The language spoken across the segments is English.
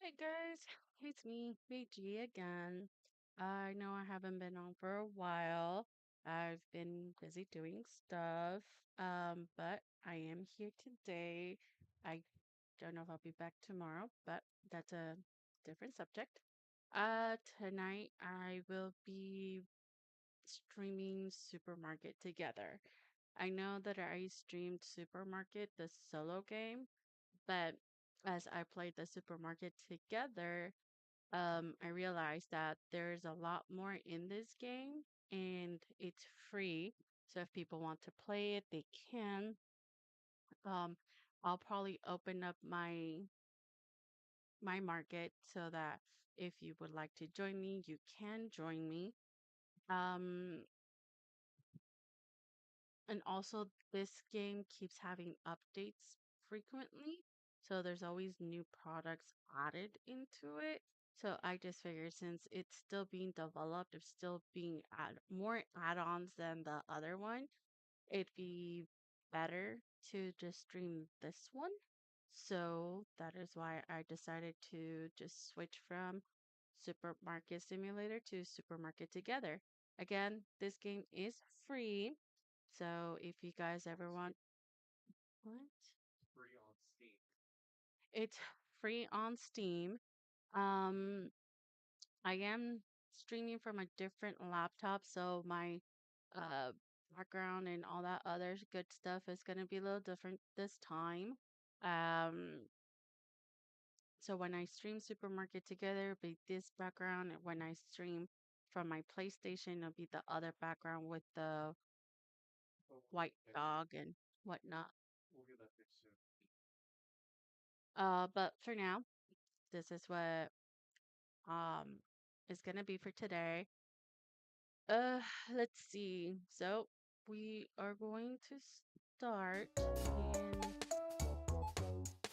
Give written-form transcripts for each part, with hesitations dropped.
Hey guys, it's me, BG again. I know I haven't been on for a while. I've been busy doing stuff, but I am here today. I don't know if I'll be back tomorrow, but that's a different subject. Tonight I will be streaming Supermarket Together. I know that I streamed Supermarket, the solo game, but as I played the Supermarket Together, I realized that there's a lot more in this game and it's free. So if people want to play it, they can. Um, I'll probably open up my market so that if you would like to join me, you can join me. Um, and also this game keeps having updates frequently. So there's always new products added into it. So I just figured since it's still being developed, it's still being more add-ons than the other one, it'd be better to just stream this one. So that is why I decided to just switch from Supermarket Simulator to Supermarket Together. Again, this game is free. So if you guys ever want what? It's free on Steam. Um, I am streaming from a different laptop, so my uh background and all that other good stuff is gonna be a little different this time. Um, so when I stream Supermarket Together, it'll be this background, and when I stream from my PlayStation, it'll be the other background with the white dog and whatnot. But for now, this is what um is gonna be for today. Let's see. So we are going to start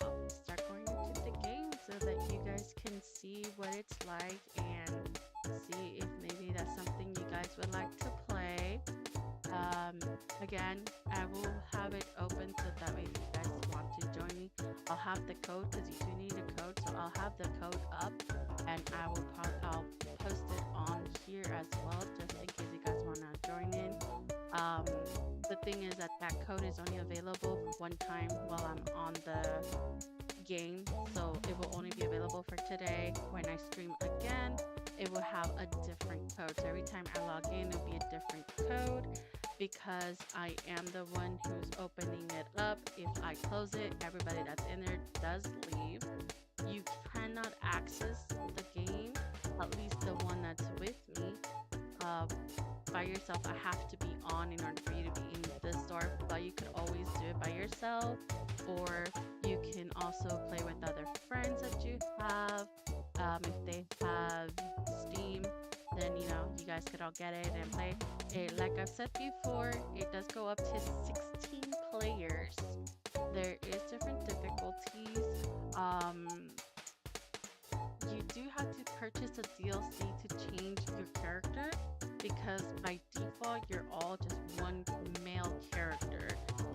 and start going into the game so that you guys can see what it's like and see if maybe that's something you guys would like to play. Um, Again, I will have it open so that way if you guys want to join me, I'll have the code because you do need a code. So I'll have the code up and I'll post it on here as well, just in case you guys want to join in. The thing is that that code is only available one time while I'm on the game, so it will only be available for today. When I stream again, it will have a different code. So every time I log in, it'll be a different code because I am the one who's opening it up. If I close it, everybody that's in there does leave. You cannot access the game, at least the one that's with me, uh, by yourself. I have to be on in order for you to be in the store, but you could always do it by yourself, or you can also play with other friends that you have. If they have Steam, then you guys could all get it and play it. Like I've said before, it does go up to 16 players. There is different difficulties. You do have to purchase a DLC to change your character because by default you're all just one male character.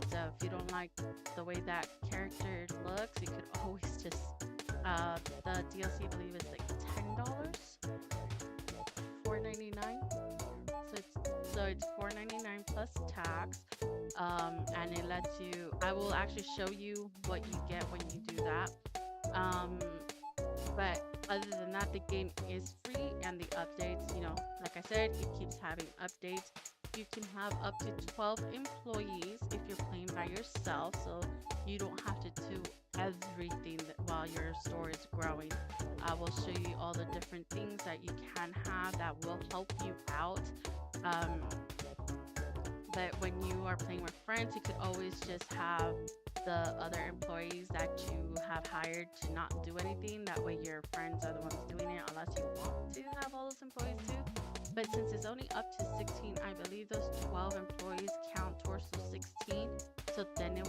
So if you don't like the way that character looks, you could always just the DLC I believe is like $10, 4.99. So it's 4.99 plus tax. And it lets you. I will actually show you what you get when you do that. Um, but other than that, the game is free and the updates, like I said, it keeps having updates. You can have up to 12 employees if you're playing by yourself, so you don't have to do everything while your store is growing. I will show you all the different things that you can have that will help you out. Um, but when you are playing with friends, you could always just have the other employees that you have hired to not do anything. That way your friends are the ones doing it unless you want to have all those employees too. But since it's only up to 16, I believe those 12 employees count towards those 16. So then you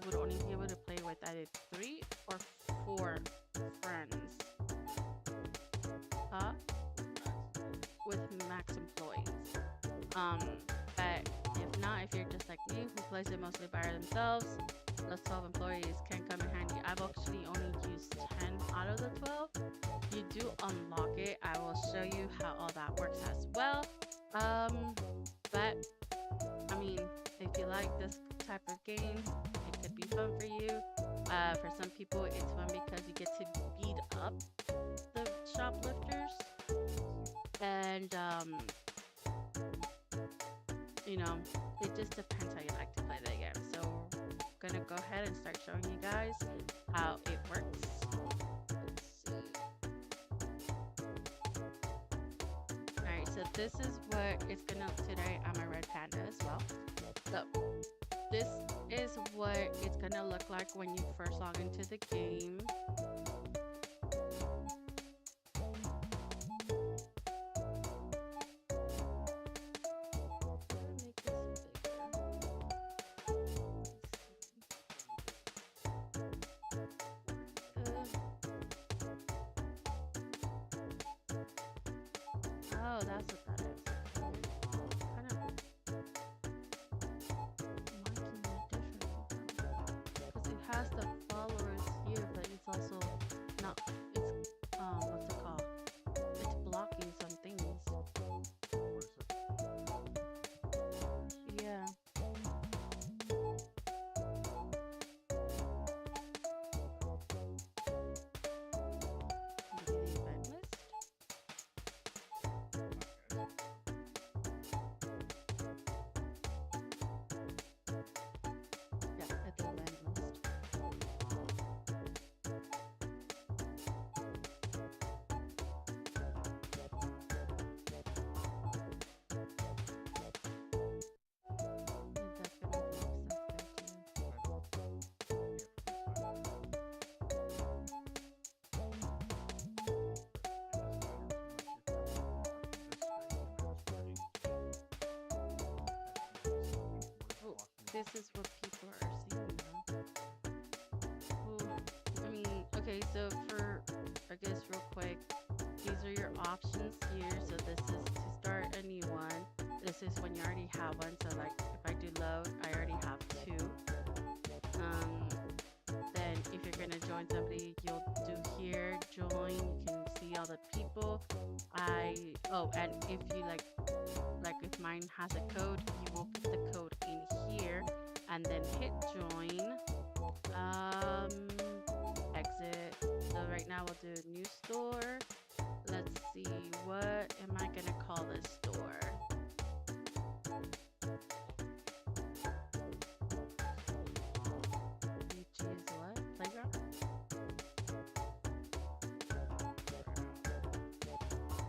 would only be able to play with either 3 or 4 friends. Huh? With max employees. But if not, if you're just like me, who plays it mostly by themselves, those 12 employees can come in handy. I've actually only used 10 out of the 12, do unlock it, I will show you how all that works as well. Um, but I mean, if you like this type of game, it could be fun for you. For some people, it's fun because you get to beat up the shoplifters, and you know, it just depends how you like to play the game. So, I'm gonna go ahead and start showing you guys how it works. Let's see. Alright, so this is what it's gonna today. I'm a red panda as well. So this is what it's gonna look like when you first log into the game. Oh, that's what that is. Kind of marking it differently because it has the followers here, but it's also not. It's what's it called? It's blocking some things. Yeah. Maybe the event list. Yeah, at the event list. It definitely makes sense there too. Oh, this is what people are seeing now. Oh, I mean, okay, so for, I guess real quick, these are your options here. So this is to start a new one. This is when you already have one. So like if I do load, I already have two. Um, then if you're gonna join somebody, you'll do here, join. You can see all the people. And if you like if mine has a code, you will put the code in here and then hit join. Um, exit. So right now we'll do new store. Let's see, what am I gonna call this store? BG is what? Playground?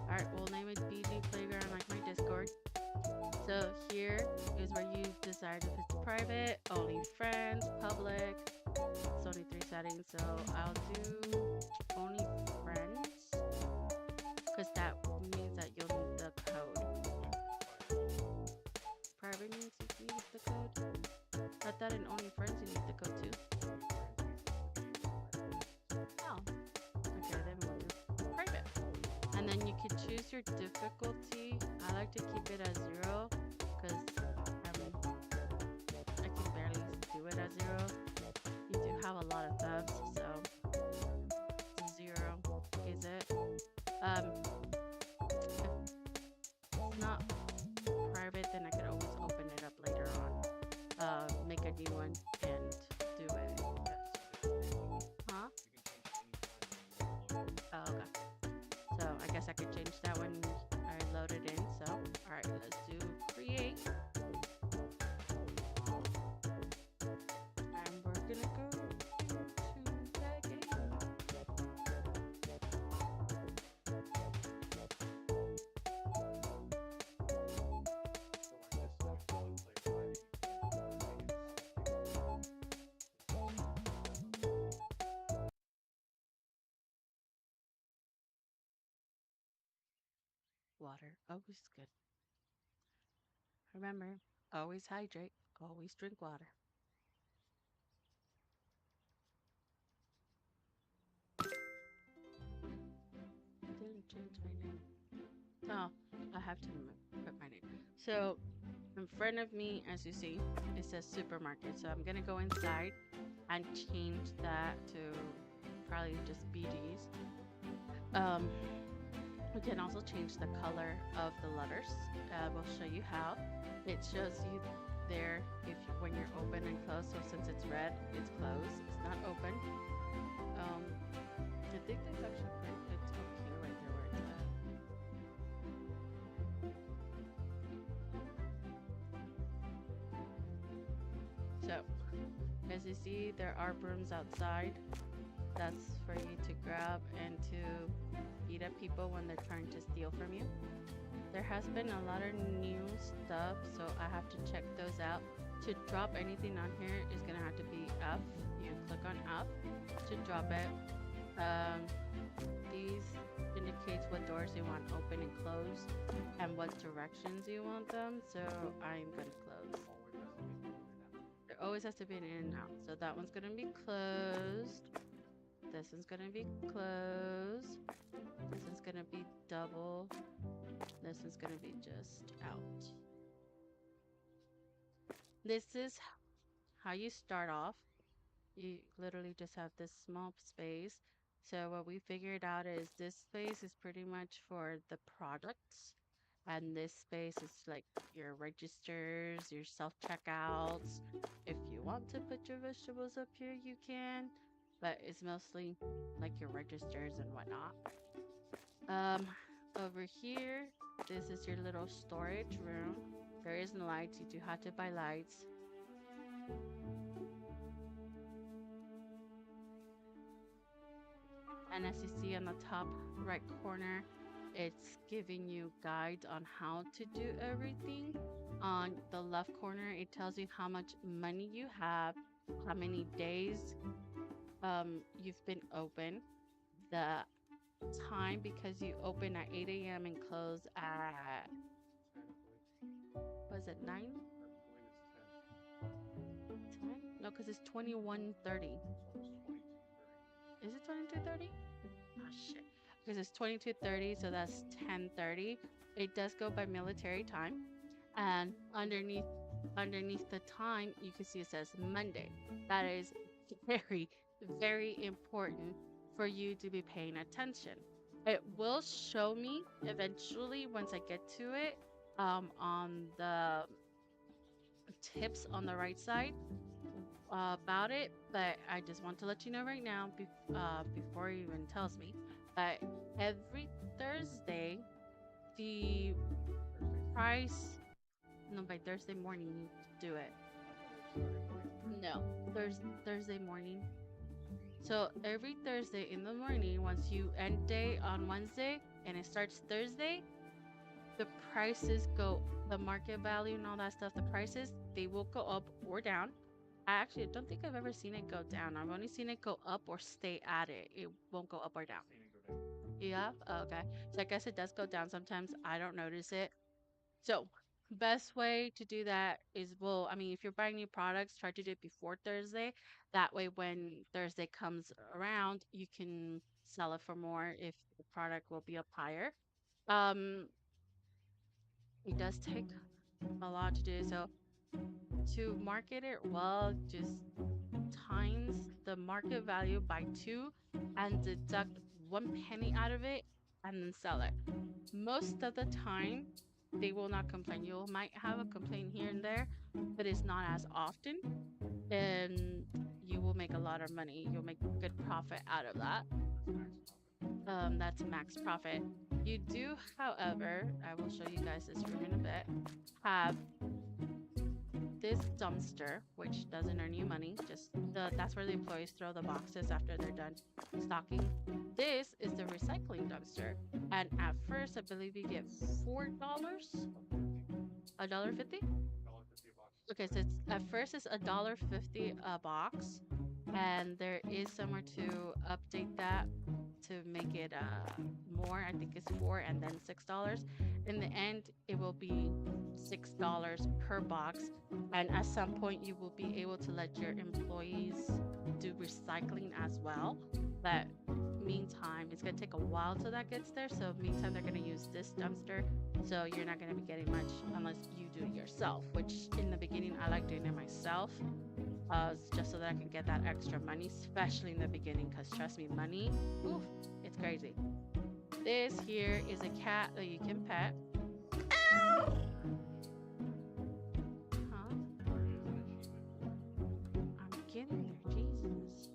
Alright, we'll name it BG Playground like my Discord. So here is where you decide if it's private, only friends, public. It's only 3 settings, so I'll do only friends because that means that you'll need the code. Private means you need the code. I thought in only friends you need the code too. Oh, okay, then we'll do private. And then you can choose your difficulty. I like to keep it at 0 because I can barely do it at 0. You do have a lot of thefts, so 0 is it. If it's not private, then I could always open it up later on. Make a new one and do it. Huh? Oh, okay. So I guess I could change that when I load it in. So, alright, let's do create. And we're gonna go into the game. Water, always good. Remember, always hydrate, always drink water. I didn't change my name. Oh, I have to put my name. So, in front of me, as you see, it says supermarket. So I'm gonna go inside and change that to probably just BD's. Um, we can also change the color of the letters. We'll show you how. It shows you there if when you're open and closed. So since it's red, it's closed. It's not open. Um, I think that's actually pretty. It's okay right there where it's at. So as you see, there are brooms outside. That's for you to grab and to beat up people when they're trying to steal from you. There has been a lot of new stuff, so I have to check those out. To drop anything on here is gonna have to be F. You click on F to drop it. These indicates what doors you want open and closed and what directions you want them. So I'm gonna close. There always has to be an in and out. So that one's gonna be closed. This one's gonna be closed. This one's gonna be double. This one's gonna be just out. This is how you start off. You literally just have this small space. So what we figured out is this space is pretty much for the products. And this space is like your registers, your self-checkouts. If you want to put your vegetables up here, you can. But it's mostly like your registers and whatnot. Over here, this is your little storage room. There is no lights. You do have to buy lights. And as you see on the top right corner, it's giving you guides on how to do everything. On the left corner, it tells you how much money you have, how many days you've been open, the time because you open at 8 a.m. and close at, was it 9? 10? No, because it's 21:30. Is it 22:30? Oh shit. Because it's 22:30, so that's 10:30. It does go by military time. And underneath the time, you can see it says Monday. That is very, very important for you to be paying attention. It will show me eventually once I get to it on the tips on the right side about it, but I just want to let you know right now before he even tells me. But every Thursday, the price, no, by Thursday morning, you do it. No, Thursday morning. So every Thursday in the morning, once you end day on Wednesday and it starts Thursday, the prices go, the market value and all that stuff, the prices, they will go up or down. I actually don't think I've ever seen it go down. I've only seen it go up or stay at it. It won't go up or down. Yeah? Oh, okay. So I guess it does go down sometimes. I don't notice it. So best way to do that is, well, I mean, if you're buying new products, try to do it before Thursday. That way, when Thursday comes around, you can sell it for more if the product will be up higher. Um, it does take a lot to do. So to market it well, just times the market value by 2 and deduct 1 penny out of it and then sell it. Most of the time, they will not complain. You might have a complaint here and there, but it's not as often. And you will make a lot of money. You'll make good profit out of that. That's max profit. You do, however, I will show you guys this room in a bit, have this dumpster, which doesn't earn you money. That's where the employees throw the boxes after they're done stocking. This is the recycling dumpster, and at first I believe you get $4, $1.50. Okay, so at first it's $1.50 a box, and there is somewhere to update that to make it more. I think it's $4 and then $6. In the end, it will be $6 per box, and at some point you will be able to let your employees do recycling as well. But meantime, it's gonna take a while till that gets there. So meantime, they're gonna use this dumpster. So you're not gonna be getting much unless you do it yourself. Which in the beginning, I like doing it myself. Just so that I can get that extra money, especially in the beginning, because trust me, money, oof, it's crazy. This here is a cat that you can pet. Huh? I'm getting there, Jesus.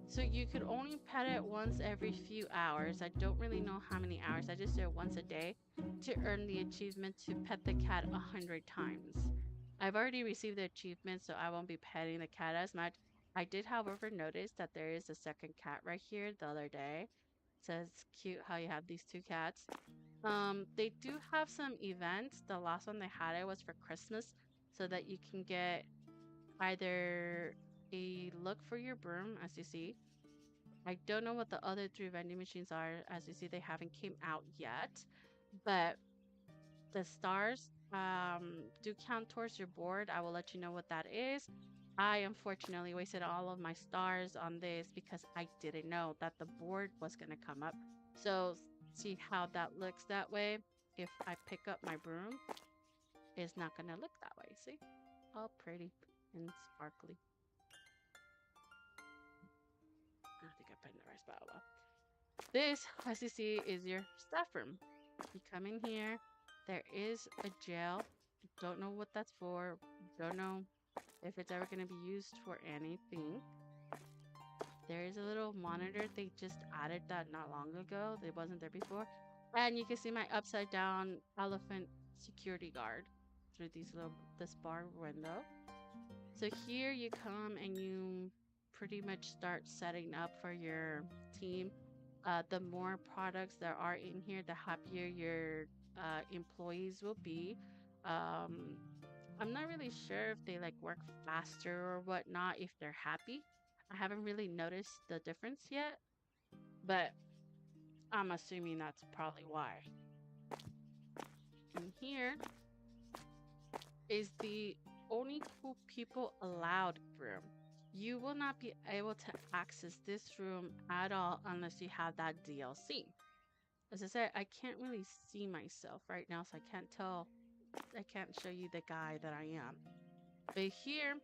So you could only pet it once every few hours. I don't really know how many hours. I just do it once a day to earn the achievement to pet the cat 100 times. I've already received the achievement, so I won't be petting the cat as much. I did, however, notice that there is a second cat right here the other day. So it's cute how you have these two cats. They do have some events. The last one they had it was for Christmas, so that you can get either a look for your broom, as you see. I don't know what the other three vending machines are. As you see, they haven't came out yet, but the stars do count towards your board. I will let you know what that is. I unfortunately wasted all of my stars on this because I didn't know that the board was going to come up. So see how that looks that way. If I pick up my broom, it's not going to look that way. See? All pretty and sparkly. I think I put in the right spot. Well, this, as you see, is your staff room. You come in here. There is a jail. Don't know what that's for. Don't know if it's ever going to be used for anything. There is a little monitor. They just added that not long ago. It wasn't there before. And you can see my upside down elephant security guard through this bar window. So here you come and you pretty much start setting up for your team. The more products there are in here, the happier your employees will be. Um, I'm not really sure if they like work faster or whatnot if they're happy. I haven't really noticed the difference yet, but I'm assuming that's probably why. And here is the only cool people allowed room. You will not be able to access this room at all unless you have that DLC. As I said, I can't really see myself right now, so I can't show you the guy that I am. But here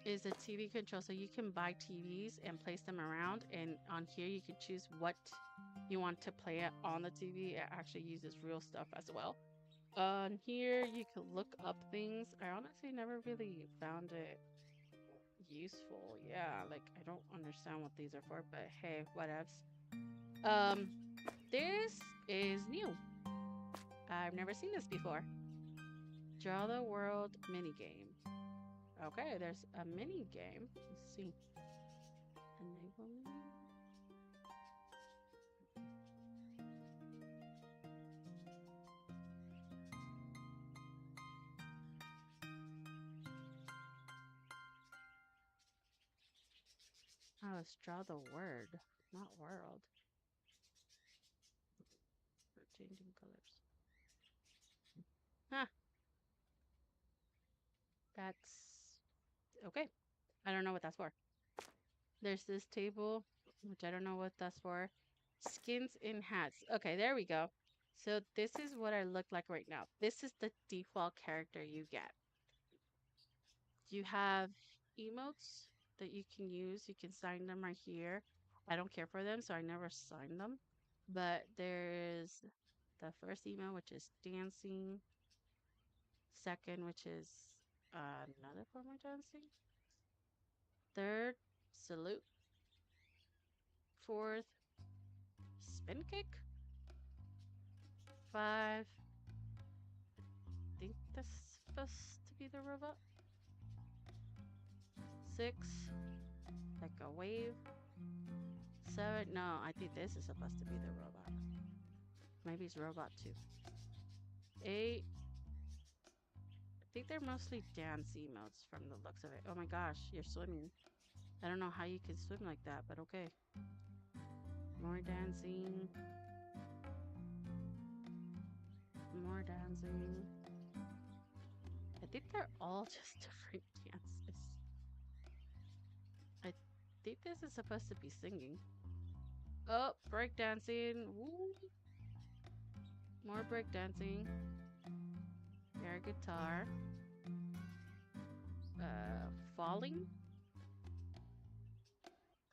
is a TV control, so you can buy TVs and place them around, and on here you can choose what you want to play it on the TV. It actually uses real stuff as well. On here you can look up things. I honestly never really found it useful. Yeah, like I don't understand what these are for, but hey, whatevs. Um, this is new. I've never seen this before. Draw the world mini game. Okay, there's a mini game. Let's see. Enable. Oh, let's draw the word, not world. We're changing colors. Huh, that's okay. I don't know what that's for. There's this table, which I don't know what that's for. Skins in hats. Okay, there we go. So this is what I look like right now. This is the default character you get. You have emotes that you can use. You can sign them right here. I don't care for them, so I never sign them. But there's the first email, which is dancing. Second, which is another form of dancing. Third, salute. Fourth, spin kick. Five, I think that's supposed to be the robot. Six, like a wave. Seven, no, I think this is supposed to be the robot. Maybe it's robot two. Eight, I think they're mostly dance emotes from the looks of it. Oh my gosh, you're swimming. I don't know how you can swim like that, but okay. More dancing. More dancing. I think they're all just different dances. I think this is supposed to be singing. Oh, breakdancing. Woo. More breakdancing. Air guitar. Falling.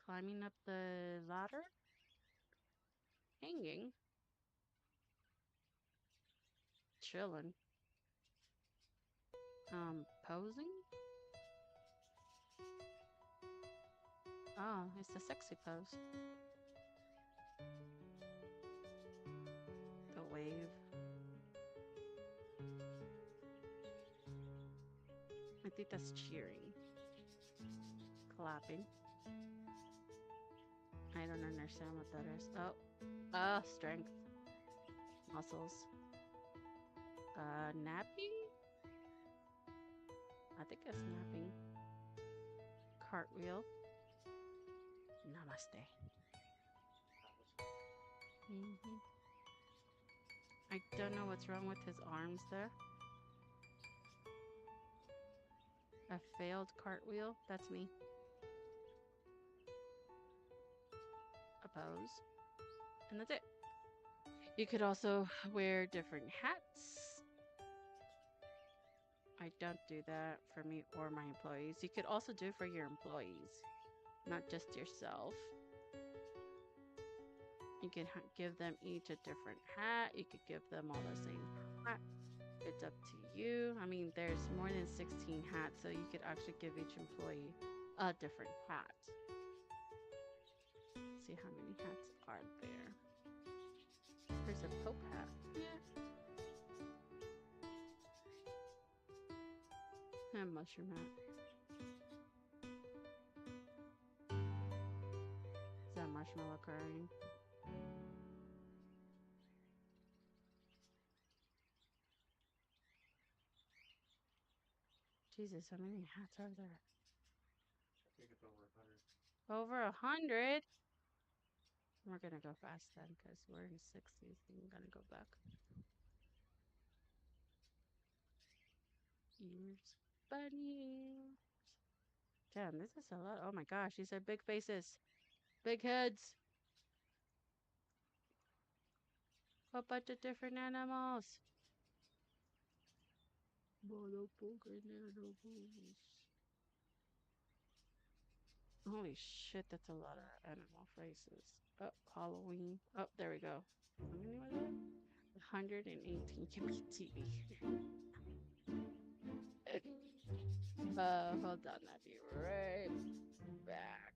Climbing up the ladder. Hanging. chilling. Posing? Oh, it's the sexy pose. The wave. I think that's cheering. Clapping. I don't understand what that is. Oh. Oh, strength. Muscles. Napping? I think it's napping. Cartwheel. Namaste. I don't know what's wrong with his arms there. A failed cartwheel? That's me. A pose. And that's it. You could also wear different hats. I don't do that for me or my employees. You could also do for your employees, not just yourself. You can give them each a different hat. You could give them all the same hat. It's up to you. I mean, there's more than 16 hats, so you could actually give each employee a different hat. Let's see how many hats are there. There's a Pope hat. Yeah. And mushroom hat. Is that marshmallow crying? Jesus, how many hats are there? I think it's over 100. Over 100? We're gonna go fast then, because we're in 60s and we're gonna go back. Ears. Bunny. Damn, this is a lot. Oh my gosh, these are big faces. Big heads. A bunch of different animals. Holy shit, that's a lot of animal faces. Oh, Halloween. Oh, there we go. How many was that? 118. Give me TV. Hold on, I'll be right back.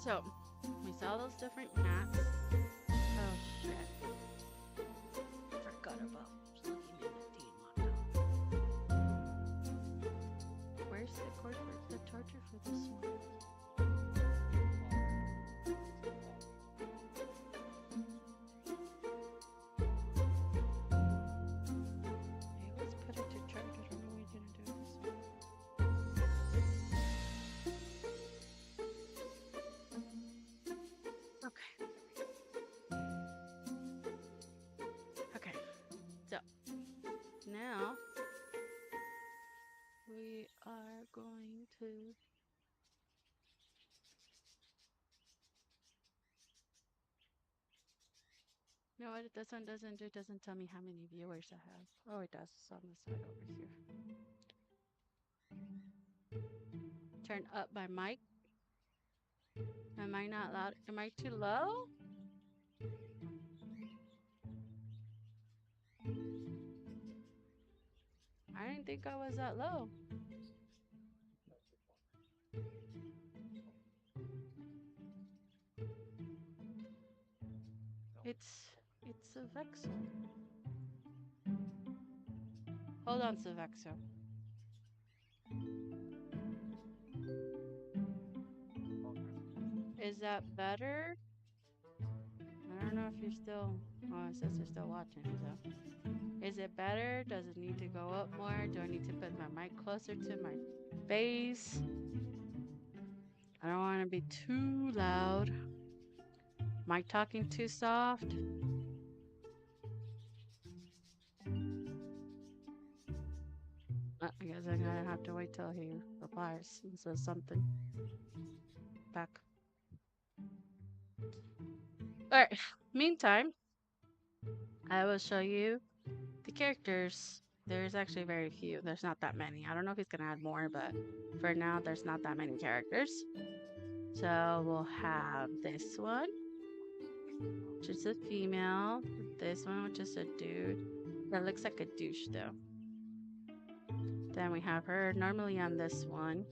So we saw those different hats. Oh shit. Forgot about plugging in the Where's the cord for the charger for this one? Hey, let's put it to charge. I don't know what you're gonna do with this one. Okay. Okay. So now we are going to. No, what this one doesn't do, doesn't tell me how many viewers I have. Oh, it does. It's on the side over here. Turn up my mic. Am I not loud? Am I too low? I didn't think I was that low. It's a Vexo. Hold on, Vexo. Is that better? I don't know if you're still. Oh, it says you're still watching. So, is it better? Does it need to go up more? Do I need to put my mic closer to my face? I don't want to be too loud. Am I talking too soft? I guess I'm gonna have to wait till he replies and says something back. Alright, meantime, I will show you the characters. There's actually very few. There's not that many. I don't know if he's gonna add more, but for now, there's not that many characters. So we'll have this one, which is a female. This one, which is a dude. That looks like a douche, though. Then we have her normally on this one.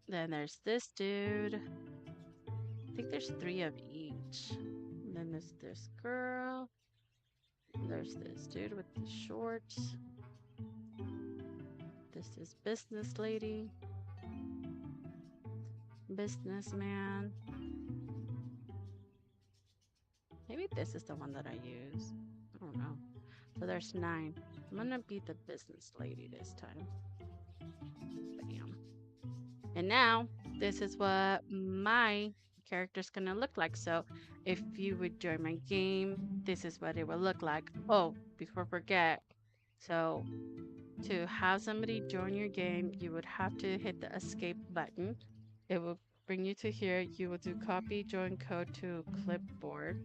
Then there's this dude. I think there's 3 of each. And then there's this girl. There's this dude with the shorts. This is business lady. Businessman. Maybe this is the one that I use. I don't know. So there's 9. I'm gonna be the business lady this time. Bam. And now, this is what my character's gonna look like. So if you would join my game, this is what it will look like. Oh, before I forget, so to have somebody join your game, you would have to hit the escape button. It will bring you to here. You will do copy join code to clipboard.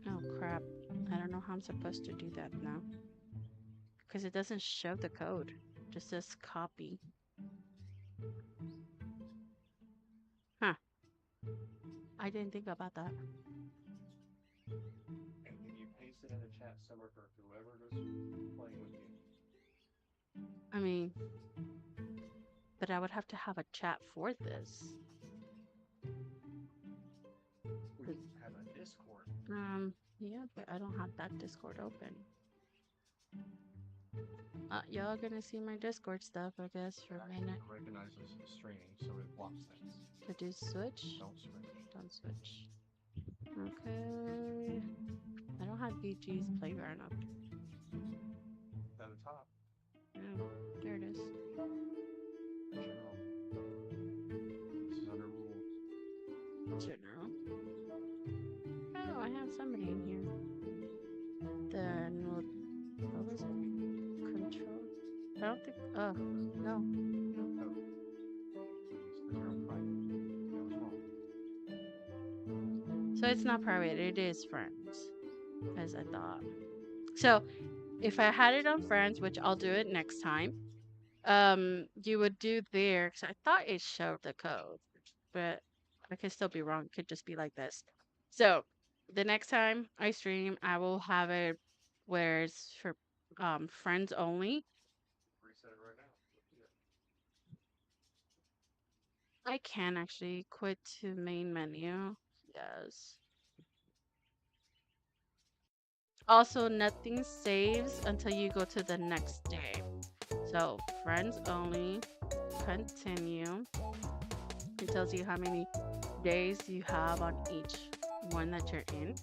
Oh crap. I don't know how I'm supposed to do that now. Because it doesn't show the code. It just says copy. Huh. I didn't think about that. And can you paste it in the chat somewhere for whoever is playing with you? I mean, but I would have to have a chat for this. We can have a Discord. Yeah, but I don't have that Discord open. Y'all gonna see my Discord stuff, I guess, for a minute. It recognizes streaming, so it blocks things. To do switch? Don't switch. Don't switch. Okay. I don't have BG's playground up. At the top. Oh, there it is. General. This is under rules. General. Oh, I have somebody in here. Then what was it? Control. I don't think. Oh no. No. Zero private. That was wrong. So it's not private. It is friends, as I thought. So if I had it on friends, which I'll do it next time, you would do there because I thought it showed the code, but I could still be wrong. It could just be like this. So the next time I stream, I will have it where it's for friends only. Reset it right now. I can actually quit to main menu. Yes. Also, nothing saves until you go to the next day. So, friends only, continue. It tells you how many days you have on each one that you're in.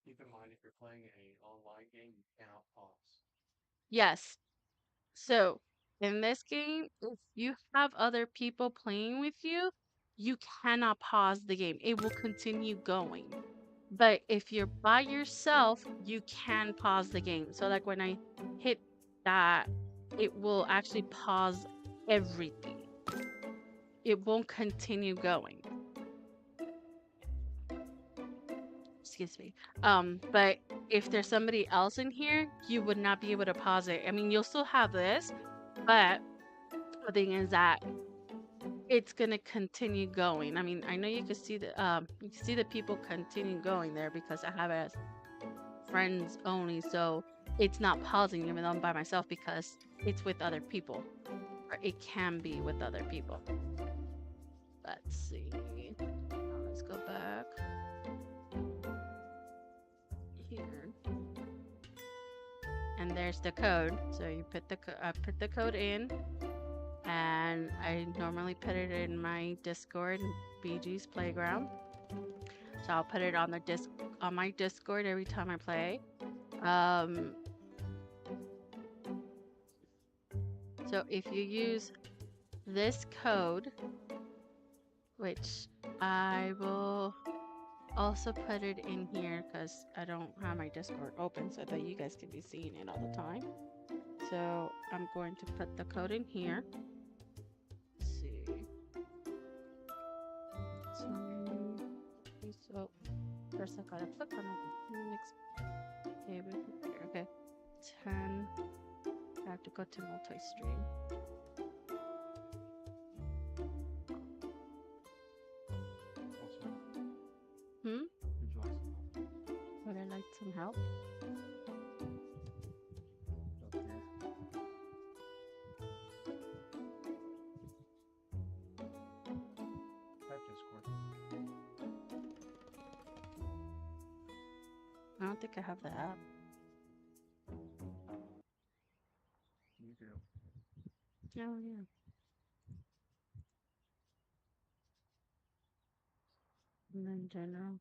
Keep in mind, if you're playing an online game, you cannot pause. Yes. So, in this game, if you have other people playing with you, you cannot pause the game. It will continue going. But if you're by yourself, you can pause the game. So, like when I hit that, it will actually pause everything. It won't continue going. Excuse me. But if there's somebody else in here, you would not be able to pause it. I mean, you'll still have this, but the thing is that it's gonna continue going. I mean, I know you can see the people continue going there because I have it as friends only, so it's not pausing even though I'm by myself because it's with other people, or it can be with other people. Let's see. Let's go back here, and there's the code. So you put I put the code in, and I normally put it in my Discord, BG's Playground. So I'll put it on my Discord every time I play. So if you use this code, which I will also put it in here because I don't have my Discord open so that you guys can be seeing it all the time. So I'm going to put the code in here. Let's see. So first I gotta click on the next. Okay. 10. I have to go to multi-stream. Hmm? Would you like some help? Would I like some help? Up here. Type Discord. I don't think I have the app. You do. Oh, yeah. And then general.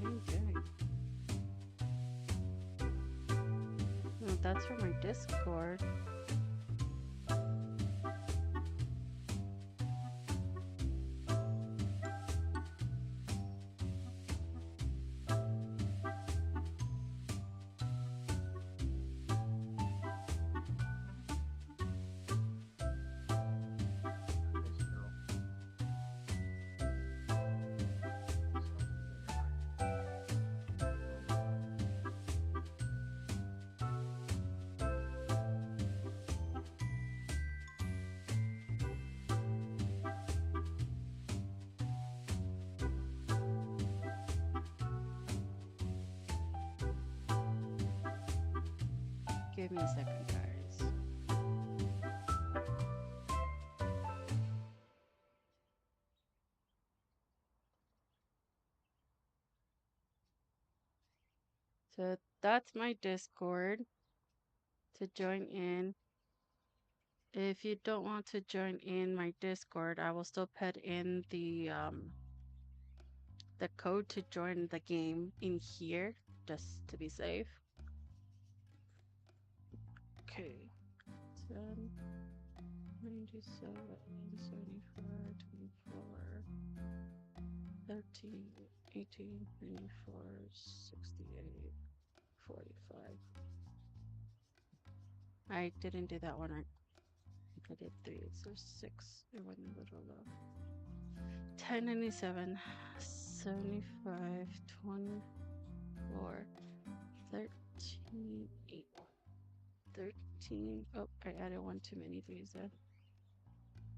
Okay. Oh, that's for my Discord. There's a girl. Give me a second, guys. So that's my Discord to join in. If you don't want to join in my Discord, I will still put in the code to join the game in here, just to be safe. Okay. 10, 97, 74, 24, 13, 18, 94, 68, 45. I didn't do that one right. I did 3, so 6. It went a little low. 1097, 75, 24, 13, 8, 13. Oh, I added one too many 3s there.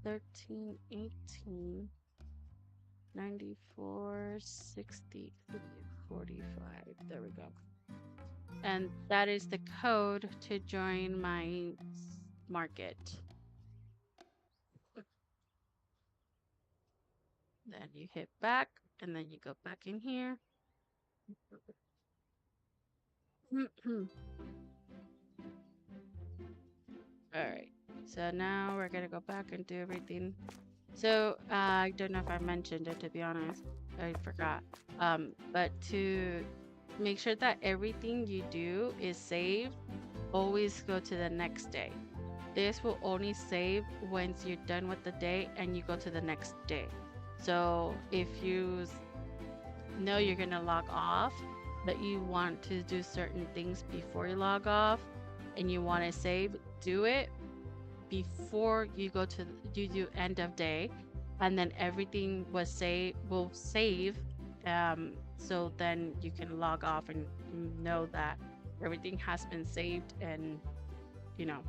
13, 18, 94, 60, 45. There we go. And that is the code to join my market. Then you hit back and then you go back in here. All right. So now we're gonna go back and do everything. So I don't know if I mentioned it, to be honest. I forgot. But to make sure that everything you do is saved, always go to the next day. This will only save once you're done with the day and you go to the next day. So if you know you're gonna log off, but you want to do certain things before you log off and you want to save, do it before you go to you do end of day, and then everything will save, so then you can log off and know that everything has been saved. And you know,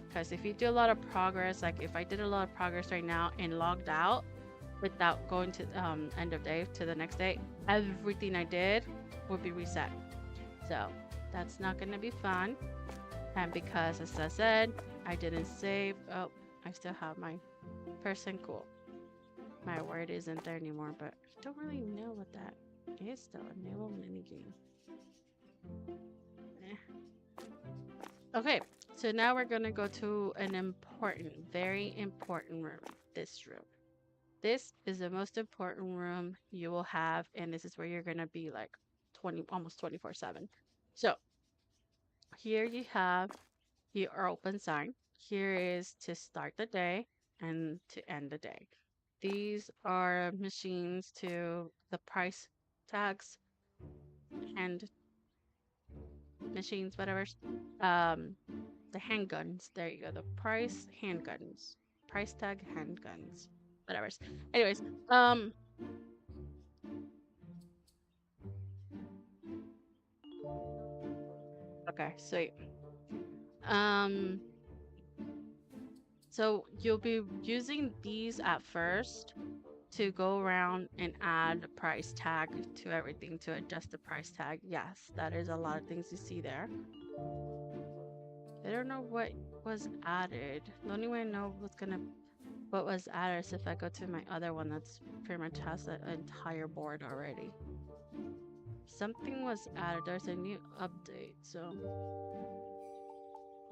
because if you do a lot of progress, like if I did a lot of progress right now and logged out without going to end of day to the next day, everything I did will be reset. So that's not going to be fun. And because, as I said, I didn't save. Oh, I still have my person. Cool. My word isn't there anymore, but I don't really know what that is though. Enable minigame. Okay, so now we're gonna go to an important, very important room. This room. This is the most important room you will have, and this is where you're gonna be like 20, almost 24/7. So here you have your open sign. Here is to start the day and to end the day. These are machines to the price tags and machines, whatever. Um, the handguns. There you go. The price handguns, price tag handguns, whatever. Anyways, okay, sweet. Um, so you'll be using these at first to go around and add a price tag to everything to adjust the price tag. Yes, that is a lot of things you see there. I don't know what was added. The only way I know what was added is if I go to my other one that's pretty much has an entire board already. Something was added. There's a new update, so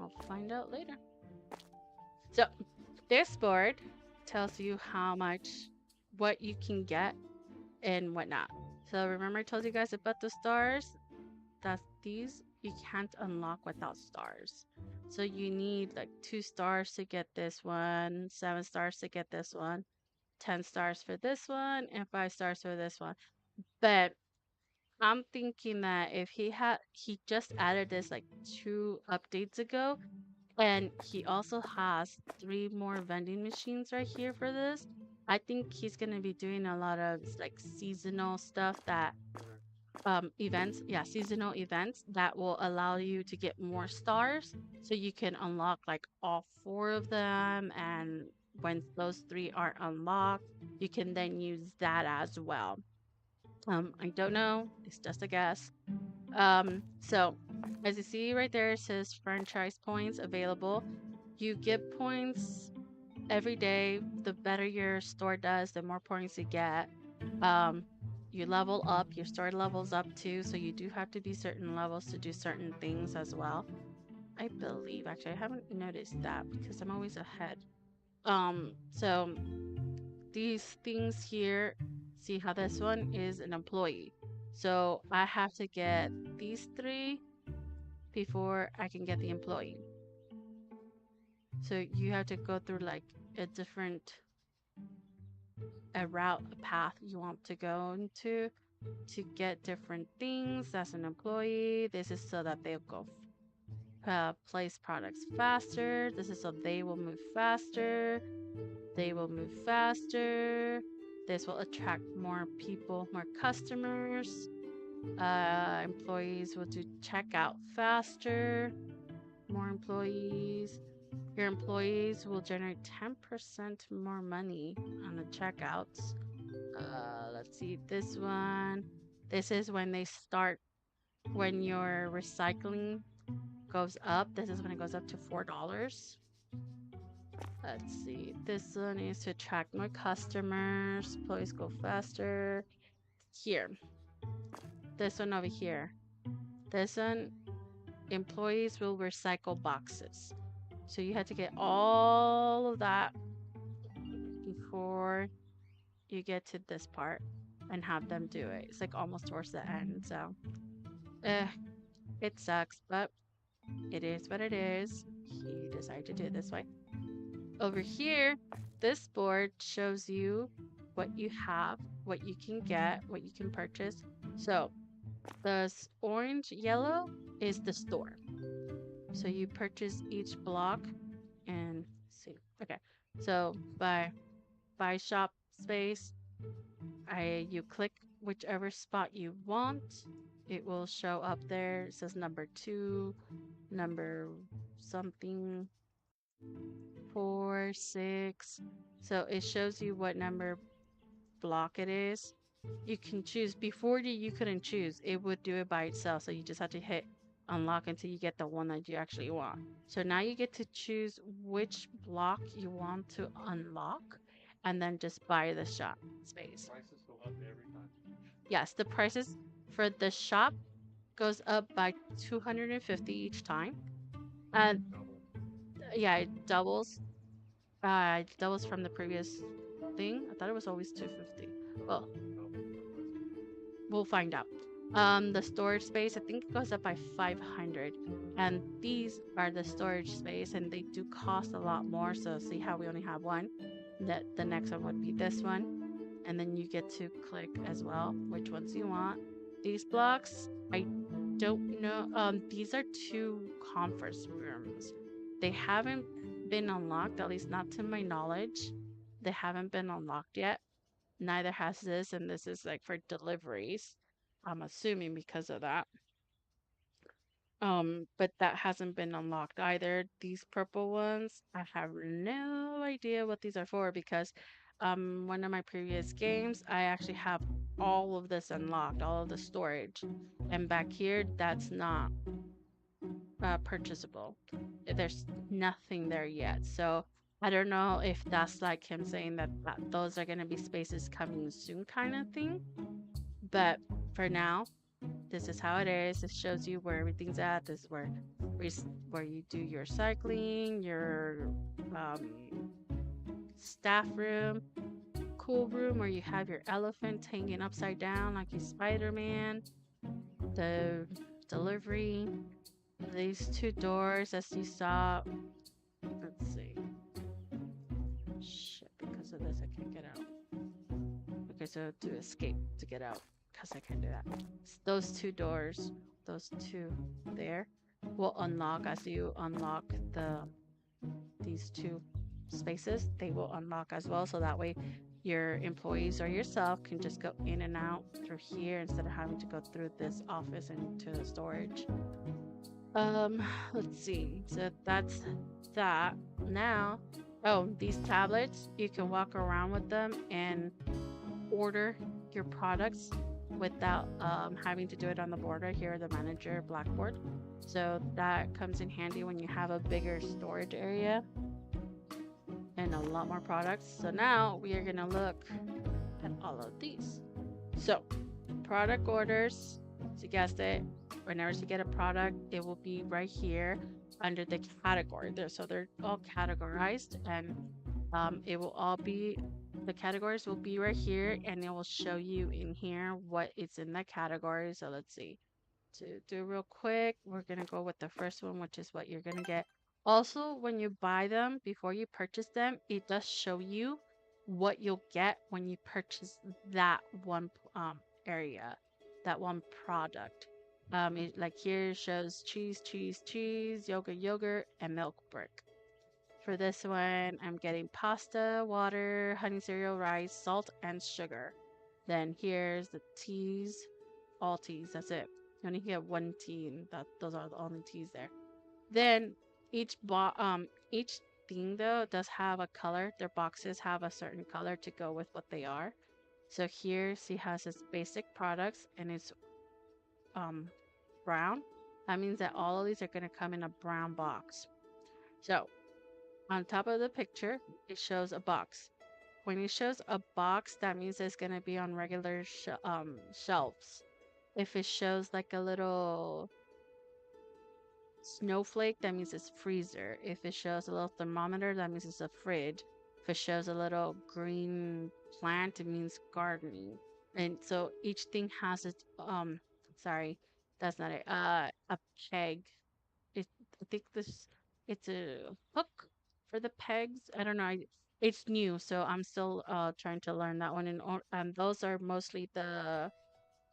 I'll find out later. So this board tells you how much, what you can get and whatnot. So remember I told you guys about the stars? That these you can't unlock without stars. So you need like 2 stars to get this one, 7 stars to get this one, 10 stars for this one, and 5 stars for this one. But I'm thinking that if he just added this like 2 updates ago, and he also has 3 more vending machines right here for this. I think he's gonna be doing a lot of like seasonal stuff that events, yeah, seasonal events that will allow you to get more stars, so you can unlock like all 4 of them. And when those 3 are unlocked, you can then use that as well. I don't know, it's just a guess. So as you see right there, it says franchise points available. You get points every day. The better your store does, the more points you get. You level up, your store levels up too, so you do have to be certain levels to do certain things as well. I believe, actually, I haven't noticed that because I'm always ahead. So these things here, see how this one is an employee. So I have to get these 3 before I can get the employee. So you have to go through like a different a route, a path you want to go into to get different things as an employee. This is so that they'll go place products faster. This is so they will move faster. They will move faster. This will attract more people, more customers. Employees will do checkout faster. More employees. Your employees will generate 10% more money on the checkouts. Let's see, this one. This is when they start, when your recycling goes up. This is when it goes up to $4. Let's see, this one is to attract more customers. Employees go faster. Here, this one over here. This one, employees will recycle boxes. So you had to get all of that before you get to this part and have them do it. It's like almost towards the end. So, eh, it sucks, but it is what it is. He decided to do it this way. Over here, this board shows you what you have, what you can get, what you can purchase. So, the orange yellow is the store. So you purchase each block and see. Okay. So buy shop space, you click whichever spot you want. It will show up there. It says number 2, number something, 4, 6. So it shows you what number block it is. You can choose. Before you couldn't choose. It would do it by itself. So you just have to hit unlock until you get the one that you actually want. So now you get to choose which block you want to unlock and then just buy the shop space. Prices go up every time. Yes, the prices for the shop goes up by 250 each time. And Double. yeah, it doubles. It doubles from the previous thing. I thought it was always 250. Well, Double. we'll find out. The storage space, I think it goes up by 500. And these are the storage space, and they do cost a lot more. So see how we only have one? That the next one would be this one. And then you get to click as well which ones you want. These blocks, I don't know. These are 2 conference rooms. They haven't been unlocked, at least not to my knowledge. They haven't been unlocked yet. Neither has this, and this is like for deliveries. I'm assuming because of that. But that hasn't been unlocked either. These purple ones, I have no idea what these are for because one of my previous games, I actually have all of this unlocked, all of the storage. And back here, that's not purchasable. There's nothing there yet. So I don't know if that's like him saying that those are going to be spaces coming soon kind of thing. But for now, this is how it is. It shows you where everything's at. This is where you do your cycling, your staff room, cool room where you have your elephant hanging upside down like he's Spider-Man, the delivery, these 2 doors as you saw. Let's see. Shit, because of this I can't get out. Okay, so to escape to get out. Because I can do that. Those 2 doors, those 2 there, will unlock as you unlock these 2 spaces. They will unlock as well, so that way your employees or yourself can just go in and out through here instead of having to go through this office and into the storage. Let's see. So that's that. Now, oh, these tablets, you can walk around with them and order your products without having to do it on the board right here, the manager blackboard. So that comes in handy when you have a bigger storage area and a lot more products. So now we are going to look at all of these. So product orders, so you guessed it, whenever you get a product, it will be right here under the category there. So they're all categorized, and it will all be, the categories will be right here, and it will show you in here what is in the category. So let's see. To do real quick, we're gonna go with the first one, which is what you're gonna get. Also, when you buy them, before you purchase them, it does show you what you'll get when you purchase that one area, that one product. Like here shows cheese, cheese, cheese, yogurt, yogurt, and milk brick. For this one, I'm getting pasta, water, honey cereal, rice, salt, and sugar. Then here's the teas, all teas, that's it. You only get 1 tea, and those are the only teas there. Then each thing though does have a color. Their boxes have a certain color to go with what they are. So here, see how it says basic products and it's um, brown. That means that all of these are going to come in a brown box. So on top of the picture, it shows a box. When it shows a box, that means it's going to be on regular shelves. If it shows like a little snowflake, that means it's freezer. If it shows a little thermometer, that means it's a fridge. If it shows a little green plant, it means gardening. And so each thing has its sorry, that's not it. A peg. I think this it's a hook for the pegs. I don't know. It's new, so I'm still trying to learn that one. And those are mostly the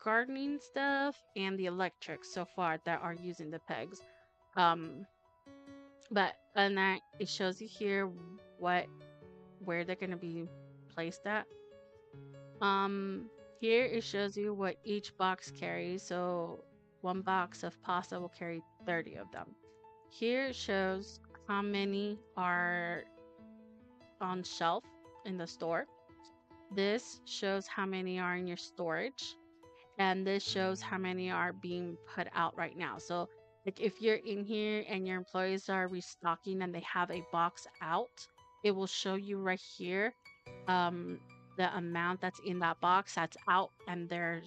gardening stuff and the electric so far that are using the pegs. Um, but and that it shows you here what where they're gonna be placed at. Um, Here it shows you what each box carries. So one box of pasta will carry 30 of them. Here it shows how many are on shelf in the store. This shows how many are in your storage. And this shows how many are being put out right now. So like if you're in here and your employees are restocking and they have a box out, it will show you right here um, the amount that's in that box that's out and they're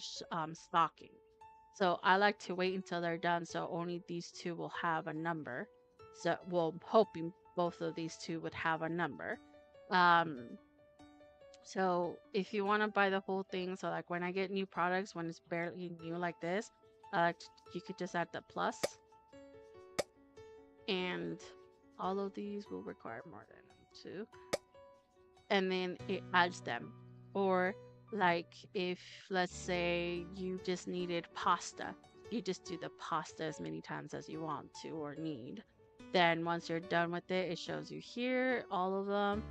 stocking. So I like to wait until they're done so only these two will have a number. So well, hoping both of these two would have a number. Um, so if you want to buy the whole thing, so like when I get new products, when it's barely new like this, you could just add the plus. And all of these will require more than two. And then it adds them. Or like if, let's say you just needed pasta, you just do the pasta as many times as you want to or need. Then once you're done with it, it shows you here, all of them.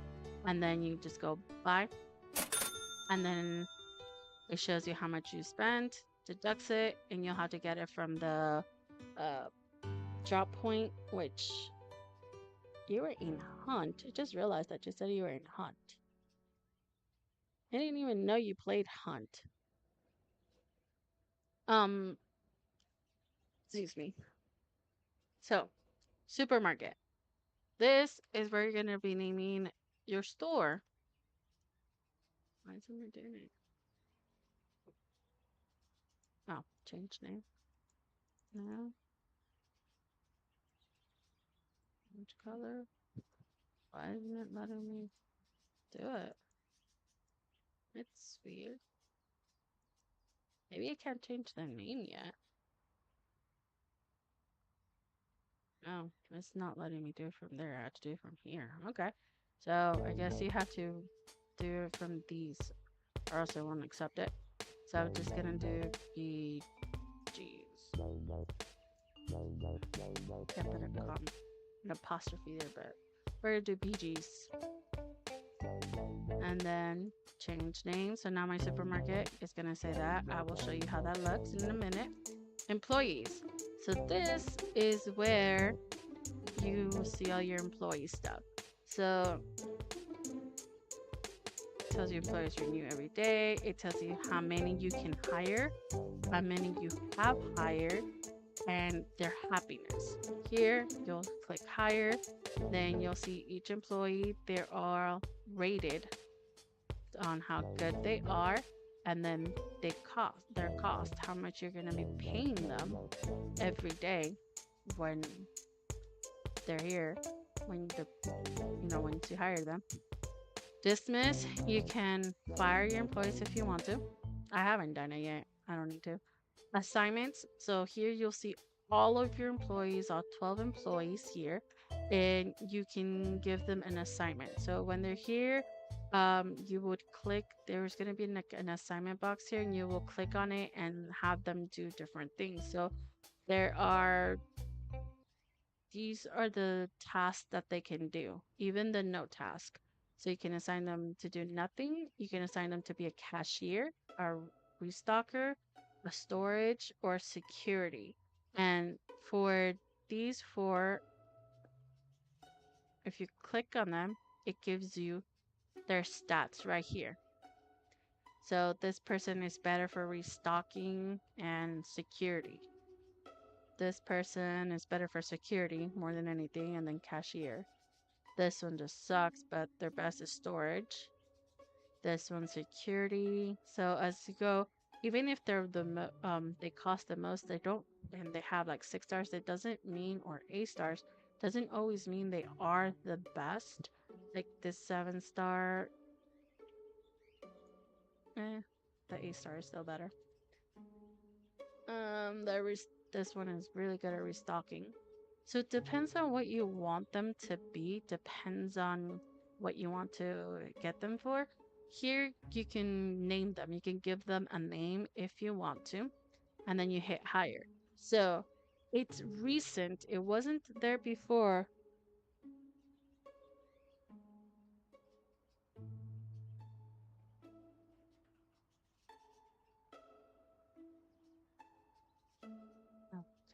And then you just go buy. And then it shows you how much you spent, deducts it, and you'll have to get it from the uh, drop point, which you were in Hunt. I just realized that you said you were in Hunt. I didn't even know you played Hunt. Um, excuse me. So, supermarket. This is where you're gonna be naming your store. Why isn't it doing it? Oh, change name. No. Change color. Why isn't it letting me do it? It's weird. Maybe I can't change the name yet. No, it's not letting me do it from there. I have to do it from here. Okay. So I guess you have to do it from these or else I won't accept it. So I'm just gonna do BGs. Can't put an apostrophe there, but we're gonna do BGs. And then change name. So now my supermarket is gonna say that. I will show you how that looks in a minute. Employees. So this is where you see all your employee stuff. So it tells you employees renew every day. It tells you how many you can hire, how many you have hired, and their happiness. Here, you'll click hire. Then you'll see each employee. They are rated on how good they are. And then their cost, how much you're going to be paying them every day when they're here, once you hire them. Dismiss, you can fire your employees if you want to. I haven't done it yet. I don't need to. Assignments, so here you'll see all of your employees, all 12 employees here, and you can give them an assignment. So when they're here, you would click, there's going to be an assignment box here, and you will click on it and have them do different things. So these are the tasks that they can do, even the no task. So you can assign them to do nothing. You can assign them to be a cashier, a restocker, a storage, or security. And for these four, if you click on them, it gives you their stats right here. So this person is better for restocking and security. This person is better for security more than anything, and then cashier. This one just sucks, but their best is storage. This one's security. So as you go, even if they're they cost the most, they don't, and they have like 6 stars. It doesn't mean, or 8 stars, doesn't always mean they are the best. Like this 7 star, the 8 star is still better. This one is really good at restocking. So it depends on what you want them to be, depends on what you want to get them for. Here you can name them. You can give them a name if you want to, and then you hit hire. So it's recent. It wasn't there before.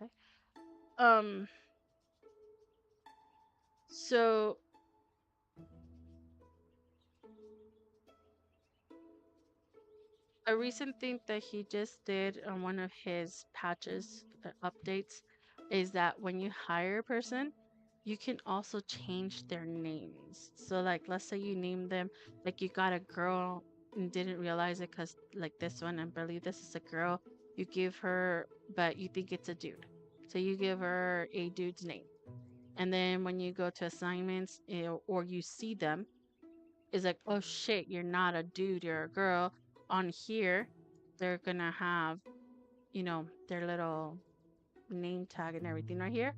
Okay. Um so a recent thing that he just did on one of his patches, updates, is that when you hire a person, you can also change their names. So, like, let's say you name them, like, you got a girl and didn't realize it because, like, this one, and believe this is a girl, you give her, but you think it's a dude. So, you give her a dude's name. And then when you go to assignments, or you see them, is like, oh shit, you're not a dude, you're a girl. On here, they're gonna have, their little name tag and everything right here.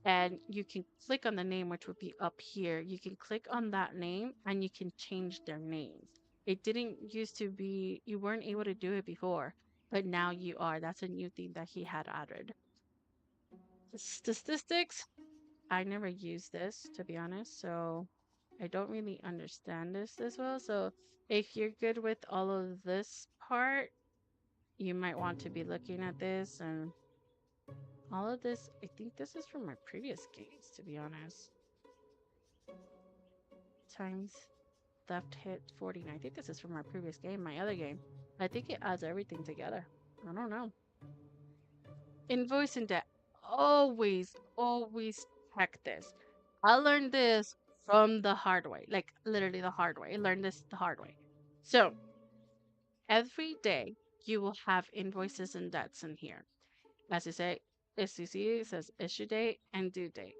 And you can click on the name, which would be up here. You can click on that name and you can change their names. It didn't used to be, you weren't able to do it before, but now you are. That's a new thing that he had added. Statistics, I never used this to be honest, so I don't really understand this as well. So if you're good with all of this part, you might want to be looking at this and all of this. I think this is from my previous games, to be honest. Times left hit 49. I think this is from my previous game, my other game. I think it adds everything together. I don't know. Invoice and debt. Always check this. I learned this from the hard way, like literally the hard way. I learned this the hard way. So every day you will have invoices and debts in here. As you say, SCC says issue date and due date.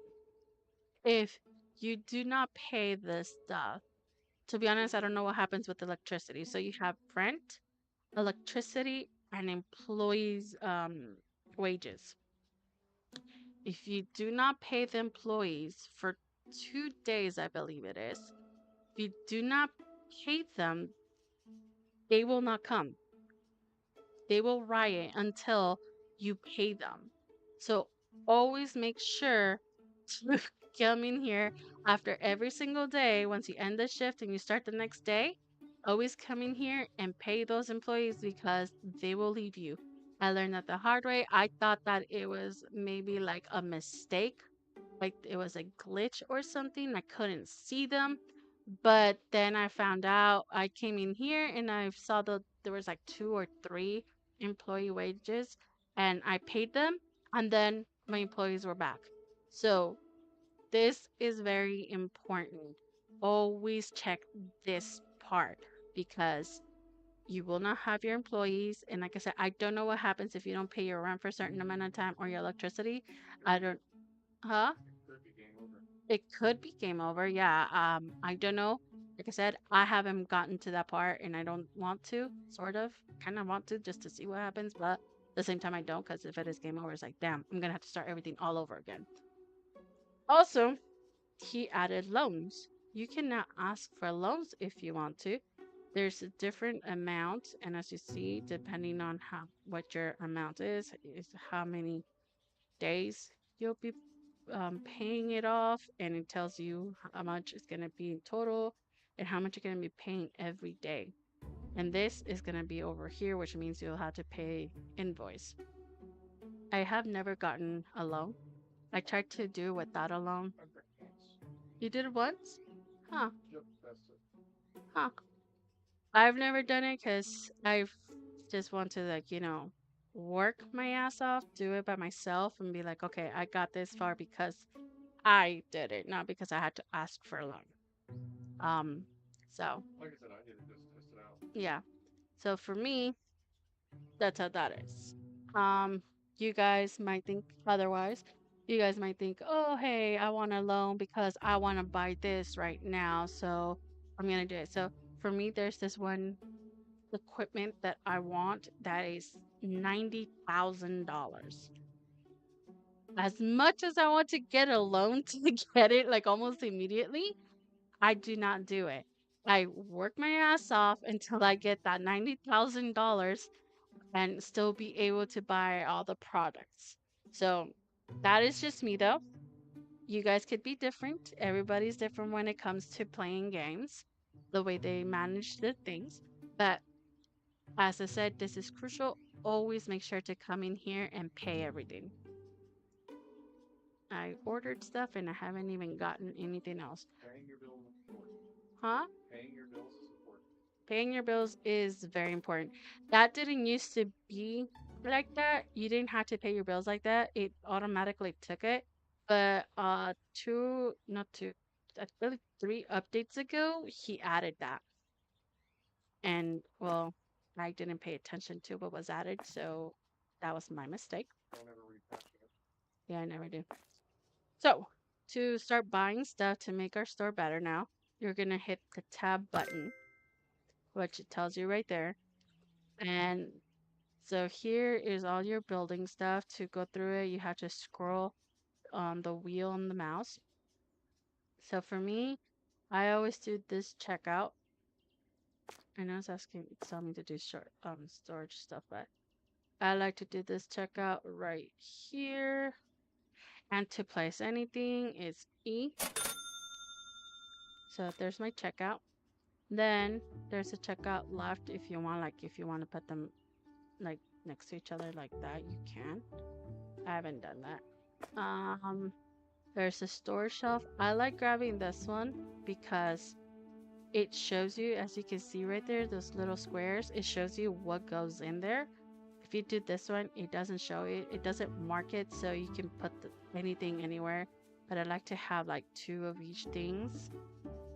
If you do not pay this stuff, to be honest, I don't know what happens with electricity. So you have rent, electricity, and employees' wages. If you do not pay the employees for 2 days, I believe it is, if you do not pay them, they will not come. They will riot until you pay them. So always make sure to come in here after every single day. Once you end the shift and you start the next day, always come in here and pay those employees because they will leave you. I learned that the hard way. I thought that it was maybe like a mistake, like it was a glitch or something. I couldn't see them. But then I found out, I came in here and I saw there was like 2 or 3 employee wages and I paid them and then my employees were back. So this is very important. Always check this part because you will not have your employees. And like I said, I don't know what happens if you don't pay your rent for a certain amount of time or your electricity. I don't, huh? Could be game over. It could be game over. Yeah. I don't know. Like I said, I haven't gotten to that part and I don't want to, sort of. Kind of want to just to see what happens, but at the same time I don't, because if it is game over, it's like, damn, I'm gonna have to start everything all over again. Also, he added loans. You can now ask for loans if you want to. There's a different amount, and as you see, depending on what your amount is how many days you'll be paying it off, and it tells you how much it's going to be in total and how much you're going to be paying every day. And this is going to be over here, which means you'll have to pay invoice. I have never gotten a loan. I tried to do without a loan. I've got hands. You did it once? Huh. Yep, that's it. Huh. I've never done it because I just want to, like, work my ass off, do it by myself, and be like, okay, I got this far because I did it, not because I had to ask for a loan. Um, so Like I said, I did it just to test it out. yeah. So for me, that's how that is. You guys might think otherwise. You guys might think, oh, hey, I want a loan because I want to buy this right now. So I'm going to do it. So for me, there's this one equipment that I want that is $90,000. As much as I want to get a loan to get it like almost immediately, I do not do it. I work my ass off until I get that $90,000 and still be able to buy all the products. So that is just me though. You guys could be different. Everybody's different when it comes to playing games, the way they manage the things. But as I said, this is crucial. Always make sure to come in here and pay everything. I ordered stuff and I haven't even gotten anything else. Paying your bills is important. Huh? Paying your bills is important. Paying your bills is very important. That didn't used to be like that. You didn't have to pay your bills like that. It automatically took it. But not two, I believe 3 updates ago, he added that. And well, I didn't pay attention to what was added, so that was my mistake. Don't ever read past it. Yeah, I never do. So, to start buying stuff to make our store better now, you're gonna hit the tab button, which it tells you right there. And so here is all your building stuff. To go through it, you have to scroll on the wheel on the mouse. So for me, I always do this checkout. I know it's asking, it's telling me to do short storage stuff, but I like to do this checkout right here. And to place anything is E. So there's my checkout. Then there's a checkout left if you want to put them like next to each other like that, you can. I haven't done that. There's a store shelf. I like grabbing this one because it shows you, as you can see right there, those little squares, it shows you what goes in there. If you do this one, it doesn't show it. It doesn't mark it, so you can put anything anywhere. But I like to have like 2 of each things,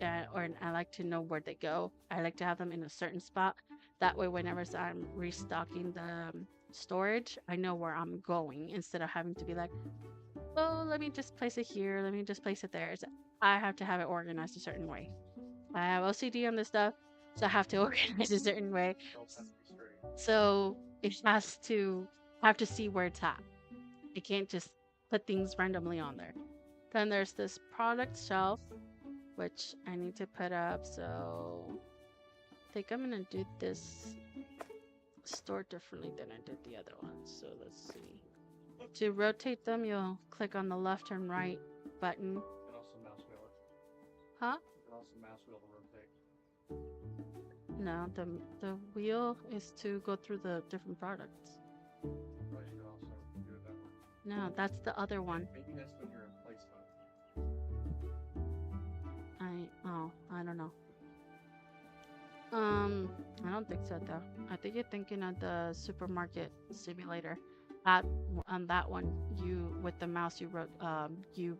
or I like to know where they go. I like to have them in a certain spot. That way, whenever I'm restocking the storage, I know where I'm going instead of having to be like, oh, let me just place it here. Let me just place it there. I have to have it organized a certain way. I have OCD on this stuff, so I have to organize a certain way. Shelves have to be straight. So it has to have to see where it's at. I can't just put things randomly on there. Then there's this product shelf, which I need to put up. So I think I'm gonna do this store differently than I did the other one. So let's see. To rotate them, you'll click on the left and right button. You can also mouse wheel it. Huh? You can also mouse wheel to rotate. No, the wheel is to go through the different products. But you can also do it that way. No, that's the other one. Maybe that's when you're in place mode. I don't know. I don't think so though. I think you're thinking of the supermarket simulator. On that one, you with the mouse you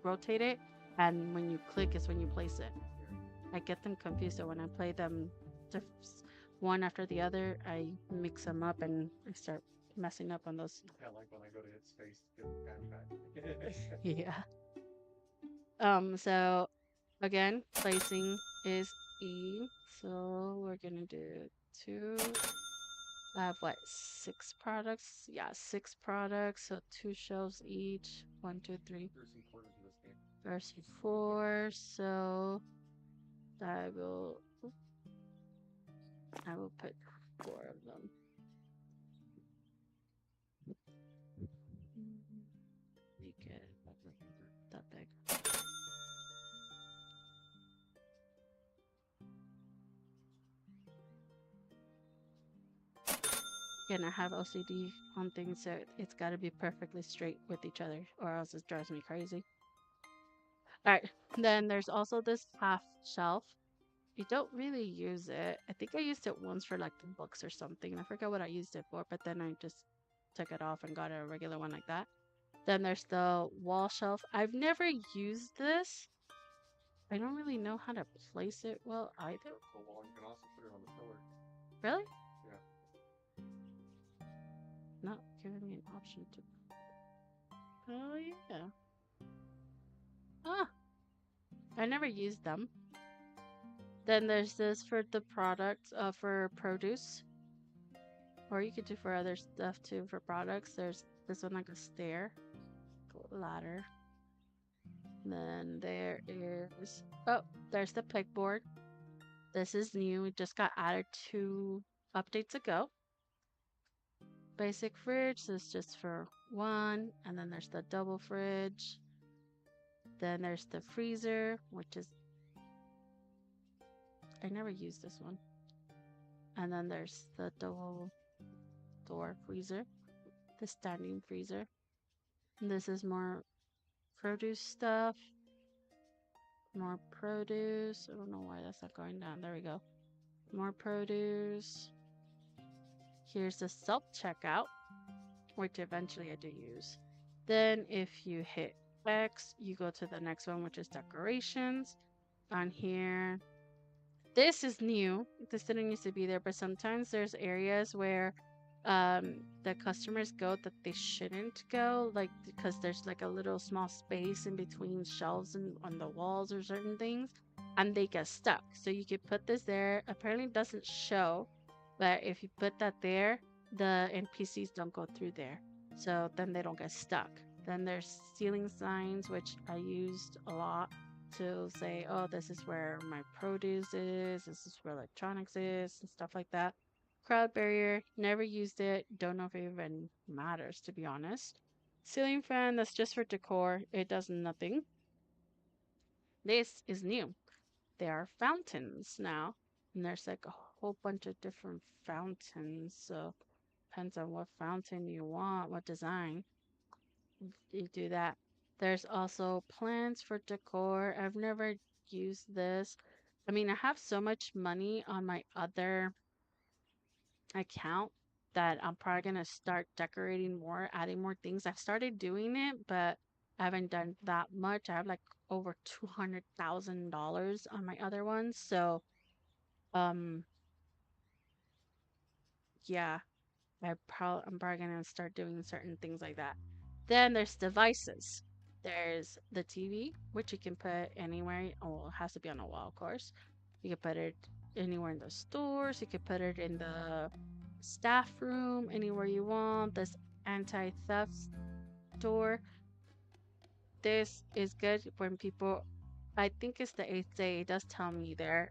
rotate it, and when you click is when you place it. I get them confused, so when I play them one after the other, I mix them up and I start messing up on those. I like when I go to hit space to get the cash back. Yeah. So again, placing is E. So we're gonna do 2. I have what, 6 products? Yeah, 6 products. So 2 shelves each. 1, 2, 3. There's some quarters to this game. There's 4. So I will put 4 of them. Make it that big. Again, I have OCD on things, so it's got to be perfectly straight with each other, or else it drives me crazy. All right, then there's also this half shelf. you don't really use it. I think I used it once for like the books or something. I forgot what I used it for, but then I just took it off and got a regular one like that. Then there's the wall shelf. I've never used this. I don't really know how to place it well either. The wall, you can also put it on the pillar. Really? Yeah. Not giving me an option to. Oh, yeah. Ah, I never used them. Then there's this for the product, for produce. Or you could do for other stuff too for products. There's this one like a stair, ladder. Then there is, oh, there's the pegboard. This is new. It just got added 2 updates ago. Basic fridge, this is just for 1. And then there's the double fridge. Then there's the freezer, which is, I never used this one. And then there's the double door freezer, the standing freezer. And this is more produce stuff. More produce. I don't know why that's not going down. There we go. More produce. Here's the self-checkout, which eventually I do use. Then if you hit X, you go to the next one, which is decorations. On here, this is new. This didn't used to be there, but sometimes there's areas where the customers go that they shouldn't go, like because there's like a little small space in between shelves and on the walls or certain things, and they get stuck. So you could put this there. Apparently it doesn't show, but if you put that there, the NPCs don't go through there, so then they don't get stuck. Then there's ceiling signs, which I used a lot to say, oh, this is where my produce is, this is where electronics is, and stuff like that. Crowd barrier, never used it. Don't know if it even matters, to be honest. Ceiling fan, that's just for decor. It does nothing. This is new. There are fountains now. And there's like a whole bunch of different fountains. So depends on what fountain you want, what design. You do that. There's also plants for decor. I've never used this. I mean, I have so much money on my other account that I'm probably gonna start decorating more, adding more things. I've started doing it, but I haven't done that much. I have like over $200,000 on my other ones. So, um, yeah, I'm probably gonna start doing certain things like that. Then there's devices. There's the TV, which you can put anywhere. Oh, it has to be on a wall, of course. You can put it anywhere in the stores. You can put it in the staff room, anywhere you want. This anti-theft door. This is good when people, I think it's the 8th day. It does tell me there.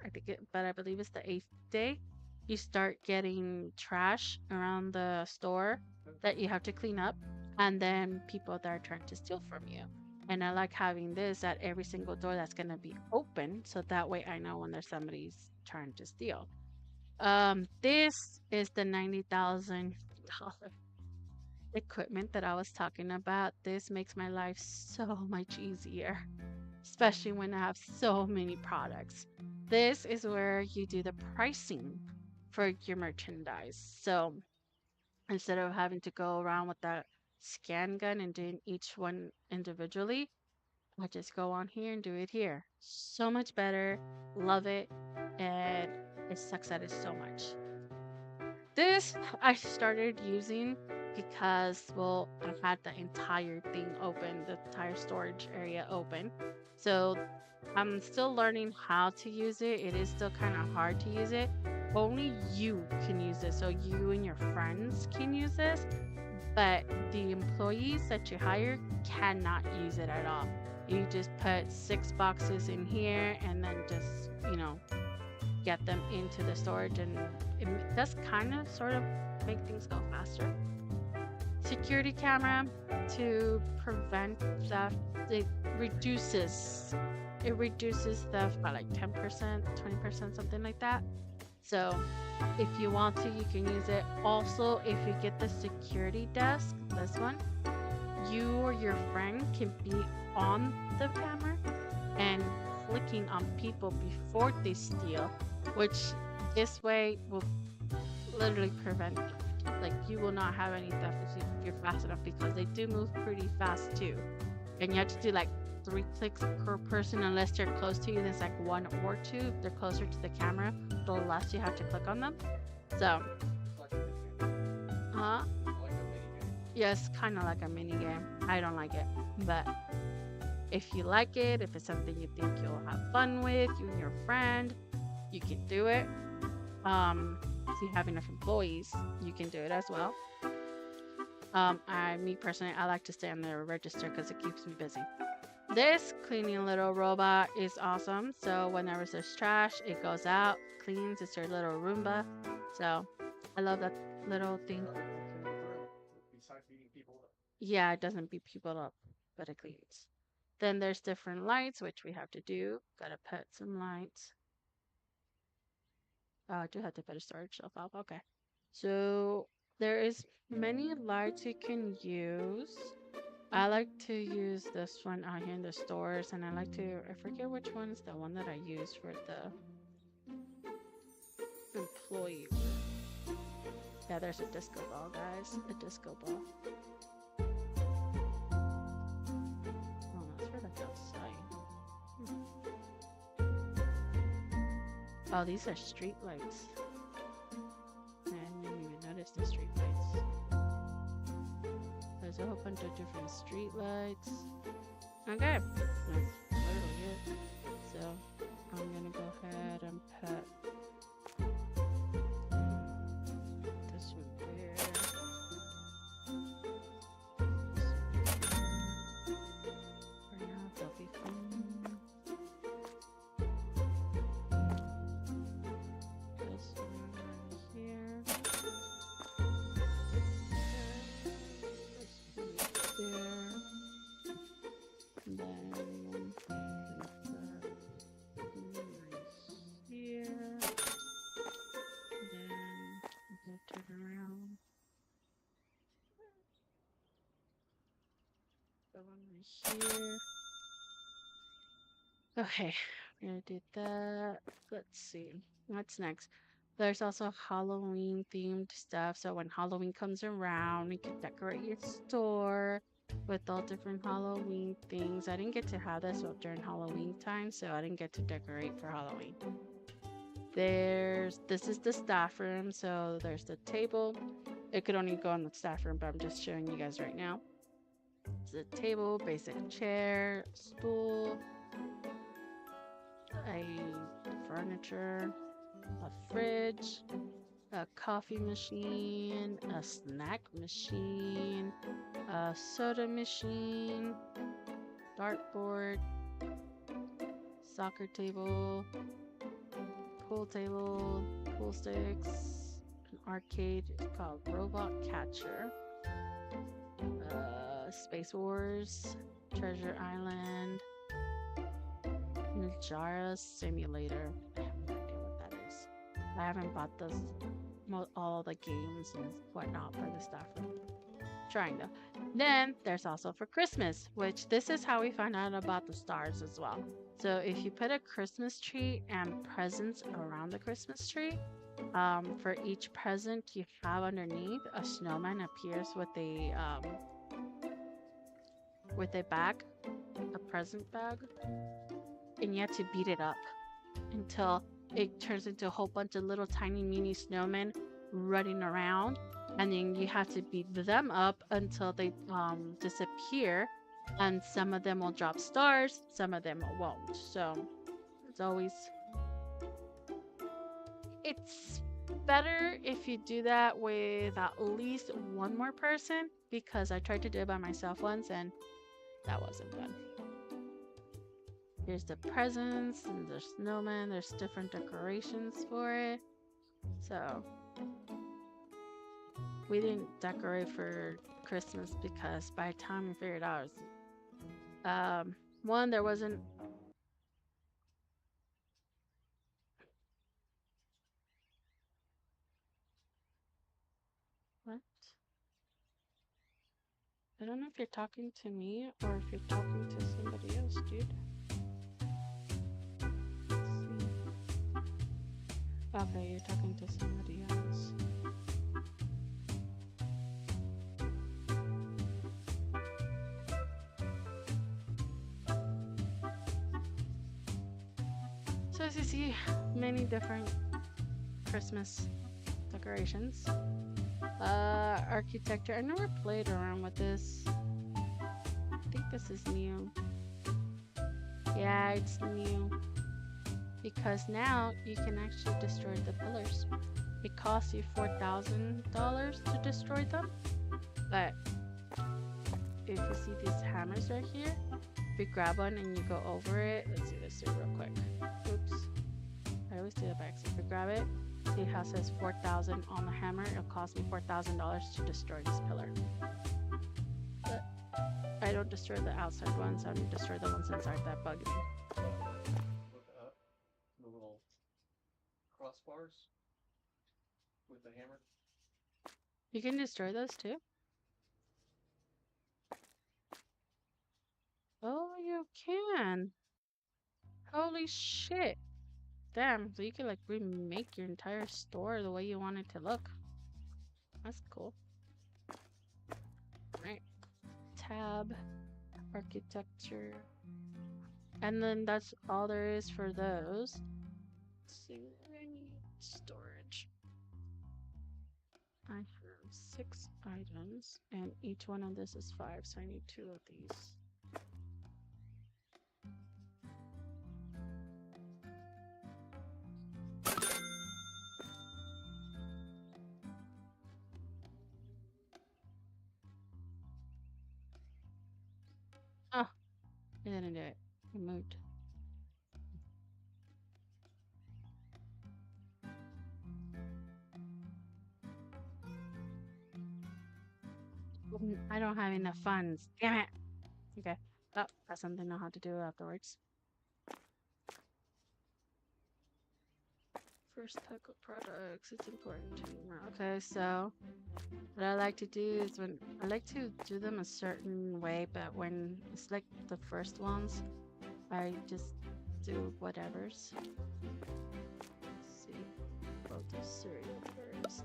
But I believe it's the 8th day. You start getting trash around the store that you have to clean up, and then people that are trying to steal from you. And I like having this at every single door that's going to be open, so that way I know when there's somebody's trying to steal. This is the $90,000 equipment that I was talking about. This makes my life so much easier, especially when I have so many products. This is where you do the pricing for your merchandise. So instead of having to go around with that scan gun and doing each one individually, I just go on here and do it here. So much better. Love it. And it sucks that it's so much. This I started using because, well, I had the entire thing open, the entire storage area open. So I'm still learning how to use it. It is still kind of hard to use it. Only you can use it. So you and your friends can use this, but the employees that you hire cannot use it at all. You just put 6 boxes in here and then just, get them into the storage, and it does kind of sort of make things go faster. Security camera to prevent theft. It reduces theft by like 10%, 20%, something like that. So if you want to, you can use it. Also, if you get the security desk, this one, you or your friend can be on the camera and clicking on people before they steal, which this way will literally prevent, like, you will not have any theft if you're fast enough, because they do move pretty fast too. And you have to do like 3 clicks per person unless they're close to you. There's like 1 or 2. If they're closer to the camera, the less you have to click on them. So, It's like a mini game. huh? Like a mini game. Yes, kind of like a mini game. I don't like it, but if you like it, if it's something you think you'll have fun with, you and your friend, you can do it. If you have enough employees, you can do it as well. Me personally, I like to stay on the register because it keeps me busy. This cleaning little robot is awesome. So whenever there's trash, it goes out, cleans. It's your little Roomba. So I love that little thing. Besides beating people up. Yeah, it doesn't beat people up, but it cleans. Then there's different lights, which we have to do. Gotta put some lights. Oh, I do have to put a storage shelf up. Okay. So there is many lights you can use. I like to use this one out here in the stores, and I forget which one is the one that I use for the employee. Yeah, there's a disco ball, guys. A disco ball. Oh, that's for like outside. Oh, these are street lights. I didn't even notice the street lights. There's a whole bunch of different street lights. Okay, that's literally it. So I'm gonna go ahead and put this one there. For now, they'll be fine. This one right here. Here. Okay, we're gonna do that. Let's see. What's next? There's also Halloween themed stuff. So when Halloween comes around, you can decorate your store with all different Halloween things. I didn't get to have this during Halloween time, so I didn't get to decorate for Halloween. This is the staff room. So there's the table. It could only go on the staff room, but I'm just showing you guys right now. It's a table, basic chair, stool, a furniture, a fridge, a coffee machine, a snack machine, a soda machine, dartboard, soccer table, pool sticks, an arcade called Robot Catcher, Space Wars, Treasure Island, Najara Simulator. I have no idea what that is. I haven't bought all the games and whatnot for the staff room. Trying though. Then there's also for Christmas, which this is how we found out about the stars as well. So if you put a Christmas tree and presents around the Christmas tree, for each present you have underneath, a snowman appears with a bag, a present bag, and you have to beat it up until it turns into a whole bunch of little tiny mini snowmen running around, and then you have to beat them up until they disappear, and some of them will drop stars, some of them won't. So it's better if you do that with at least one more person, because I tried to do it by myself once and that wasn't fun. Here's the presents and the snowman. There's different decorations for it. So we didn't decorate for Christmas because by the time we figured out it was, one, there wasn't what? I don't know if you're talking to me or if you're talking to somebody else, dude. Okay, you're talking to somebody else. So as you see, many different Christmas decorations. Architecture. I never played around with this. I think this is new. Yeah, it's new. Because now you can actually destroy the pillars. It costs you $4,000 to destroy them. But if you see these hammers right here, if you grab one and you go over it, let's see this real quick. Oops. I always do the back. So if you grab it, see how it says 4,000 on the hammer? It'll cost me $4,000 to destroy this pillar. But I don't destroy the outside ones, I only destroy the ones inside that bug me. Look up the little crossbars with the hammer. You can destroy those too? Oh, you can. Holy shit. Damn, so you can like remake your entire store the way you want it to look. That's cool. Right. Tab, architecture. And then that's all there is for those. Let's see, I need storage. I have 6 items, and each one of this is 5, so I need 2 of these. Oh, I didn't do it. I moved. I don't have enough funds. Damn it. Okay. Oh, that's something I'll have to do afterwards. First pack of products. It's important to me. Okay, so what I like to do is when I like to do them a certain way, but when it's like the first ones, I just do whatever's. Let's see. I'll do cereal first.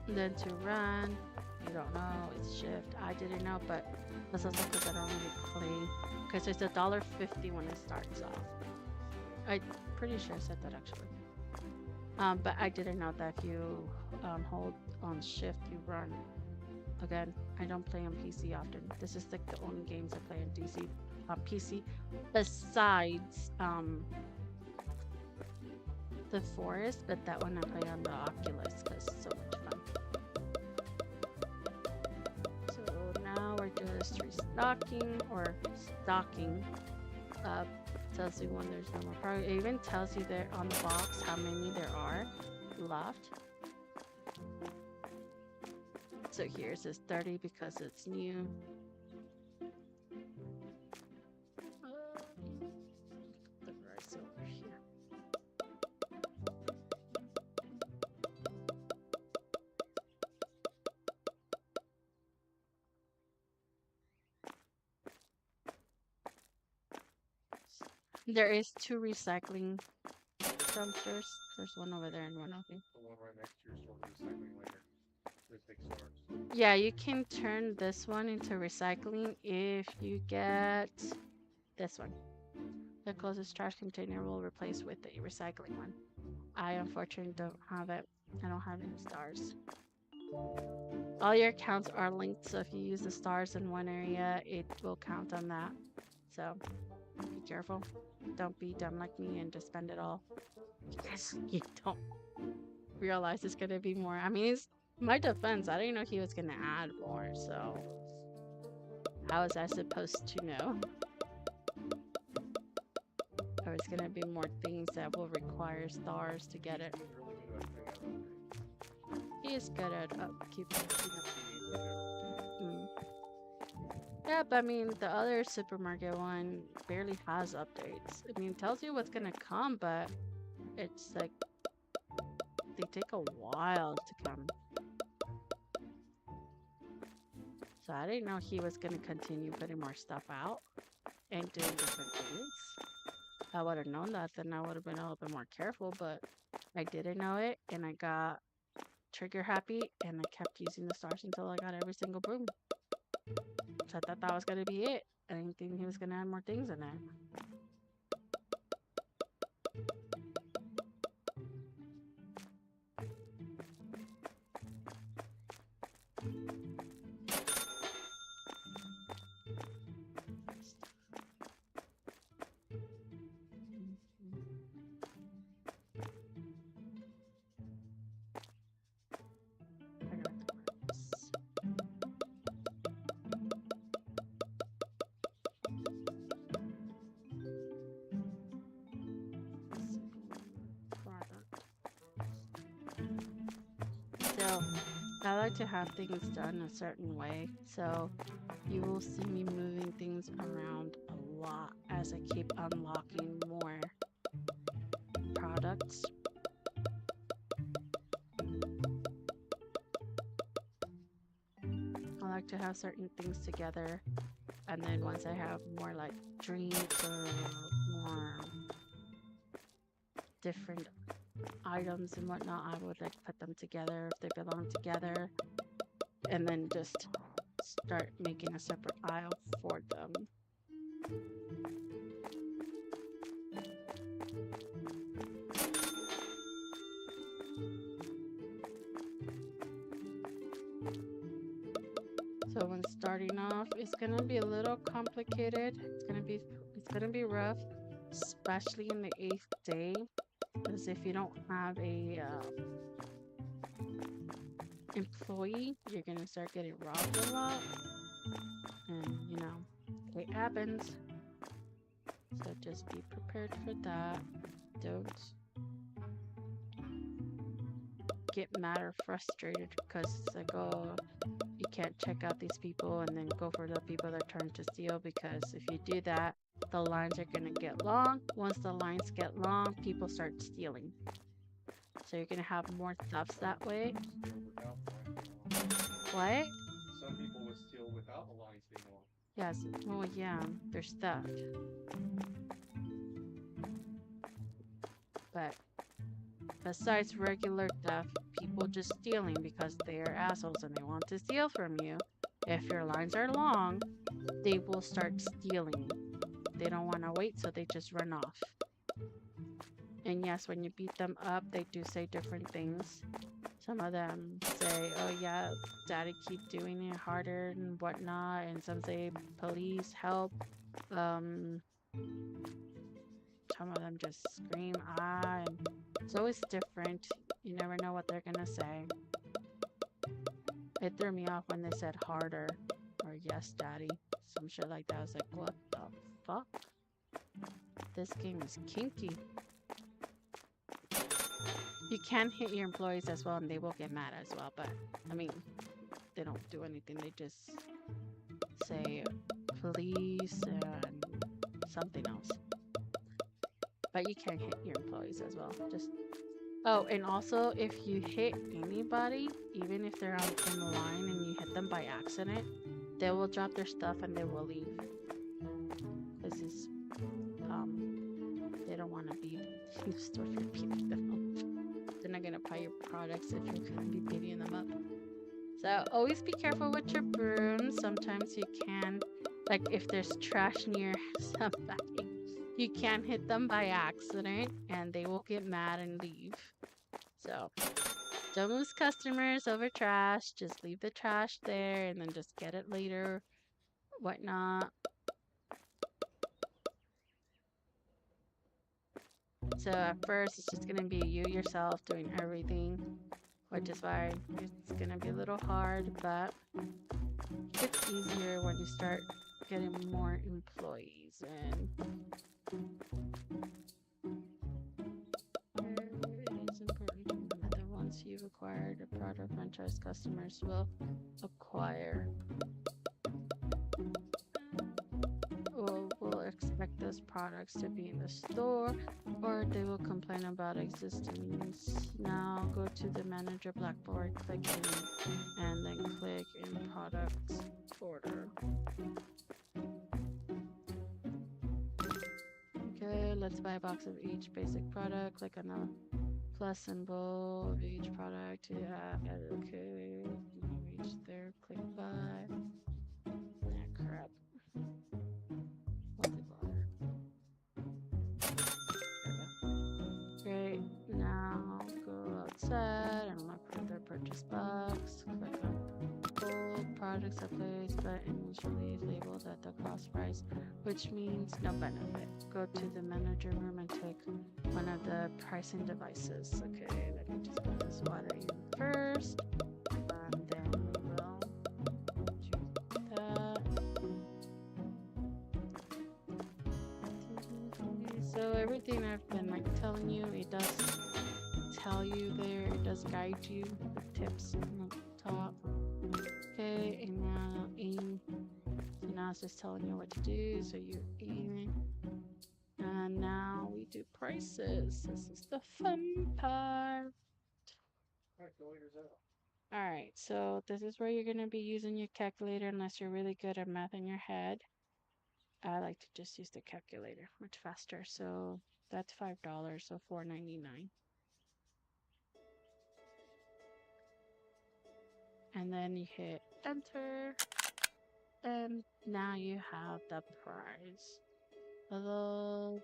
And then to run, you don't know, it's shift. I didn't know, but that's also because I don't really play. Because it's $1.50 when it starts off. I'm pretty sure I said that actually. But I didn't know that if you hold on shift, you run. Again, I don't play on PC often. This is like the only games I play on PC besides the Forest, but that one I play on the Oculus because it's so much fun. So now we're doing this restocking or stocking. Tells you when there's no more product. It even tells you there on the box how many there are left. So here it says 30 because it's new. The rice over here. There is 2 recycling dumpsters. There's one over there and one over here. The one right next to your store for recycling later. There's big stores. Yeah, you can turn this one into recycling if you get this one. The closest trash container will replace with the recycling one. I unfortunately don't have it. I don't have any stars. All your accounts are linked, so if you use the stars in one area, it will count on that. So be careful. Don't be dumb like me and just spend it all. Because you don't realize it's gonna be more. I mean, it's my defense. I didn't know he was gonna add more, so how was I supposed to know? Or it's gonna be more things that will require stars to get it. He is good at upkeep. Yeah, but I mean, the other supermarket one barely has updates. I mean, it tells you what's gonna come, but it's like they take a while to come. So I didn't know he was going to continue putting more stuff out and doing different things. If I would have known that, then I would have been a little bit more careful, but I didn't know it, and I got trigger happy, and I kept using the stars until I got every single broom. So I thought that was going to be it. I didn't think he was going to add more things in there. So I like to have things done a certain way. So you will see me moving things around a lot as I keep unlocking more products. I like to have certain things together, and then once I have more like drinks or more different items and whatnot, I would like put them together if they belong together, and then just start making a separate aisle for them. So when starting off, it's gonna be a little complicated. It's gonna be rough, especially in the 8th day, because if you don't have a employee, you're gonna start getting robbed a lot, and you know it happens. So just be prepared for that. Don't get mad or frustrated because it's like, oh, you can't check out these people and then go for the people that turn to steal, because if you do that, the lines are going to get long. Once the lines get long, people start stealing. So you're going to have more thefts that way. What? Some people would steal without the lines being long. Yes. Oh, yeah. There's theft. But besides regular theft, people just stealing because they are assholes and they want to steal from you. If your lines are long, they will start stealing. They don't want to wait, so they just run off. And yes, when you beat them up, they do say different things. Some of them say, oh yeah, daddy, keep doing it harder and whatnot. And some say, police, help. Some of them just scream, ah. And it's always different. You never know what they're gonna say. It threw me off when they said harder or yes, daddy. Some shit like that. I was like, what the fuck? This game is kinky. You can hit your employees as well and they will get mad as well, but I mean, they don't do anything. They just say police and something else. But you can hit your employees as well. Just oh, and also if you hit anybody, even if they're in the line and you hit them by accident, they will drop their stuff and they will leave. This is they don't want to be used or you're beating them up. They're not gonna buy your products if you're gonna be beating them up. So always be careful with your brooms. Sometimes you can, like if there's trash near somebody, you can hit them by accident and they will get mad and leave. So don't lose customers over trash. Just leave the trash there and then just get it later, whatnot. So at first it's just gonna be you yourself doing everything, which is why it's gonna be a little hard, but it's easier when you start getting more employees. And it is important to remember that once you've acquired a product, franchise customers will acquire will expect those products to be in the store, or they will complain about existence. Now go to the manager blackboard, click in, and then click in products. order. Okay, let's buy a box of each basic product. Click on the plus symbol of each product. Yeah, okay. Reach there. Click buy. Ah, crap. Multiplier. Great. Now go outside and look for the purchase box. Click on gold products are placed but initially labeled at the cost price, which means no benefit. Go to the manager room and take one of the pricing devices. Okay, let me just put this water in first. And then we will choose that. So everything I've been telling you, it does tell you there, it does guide you with tips on the top. Okay, and now aim. So now it's just telling you what to do, so you're aiming. And now we do prices. This is the fun part. Calculators out. Alright, so this is where you're going to be using your calculator unless you're really good at math in your head. I like to just use the calculator, much faster. So that's $5, so $4.99. And then you hit enter, and now you have the price. Hello.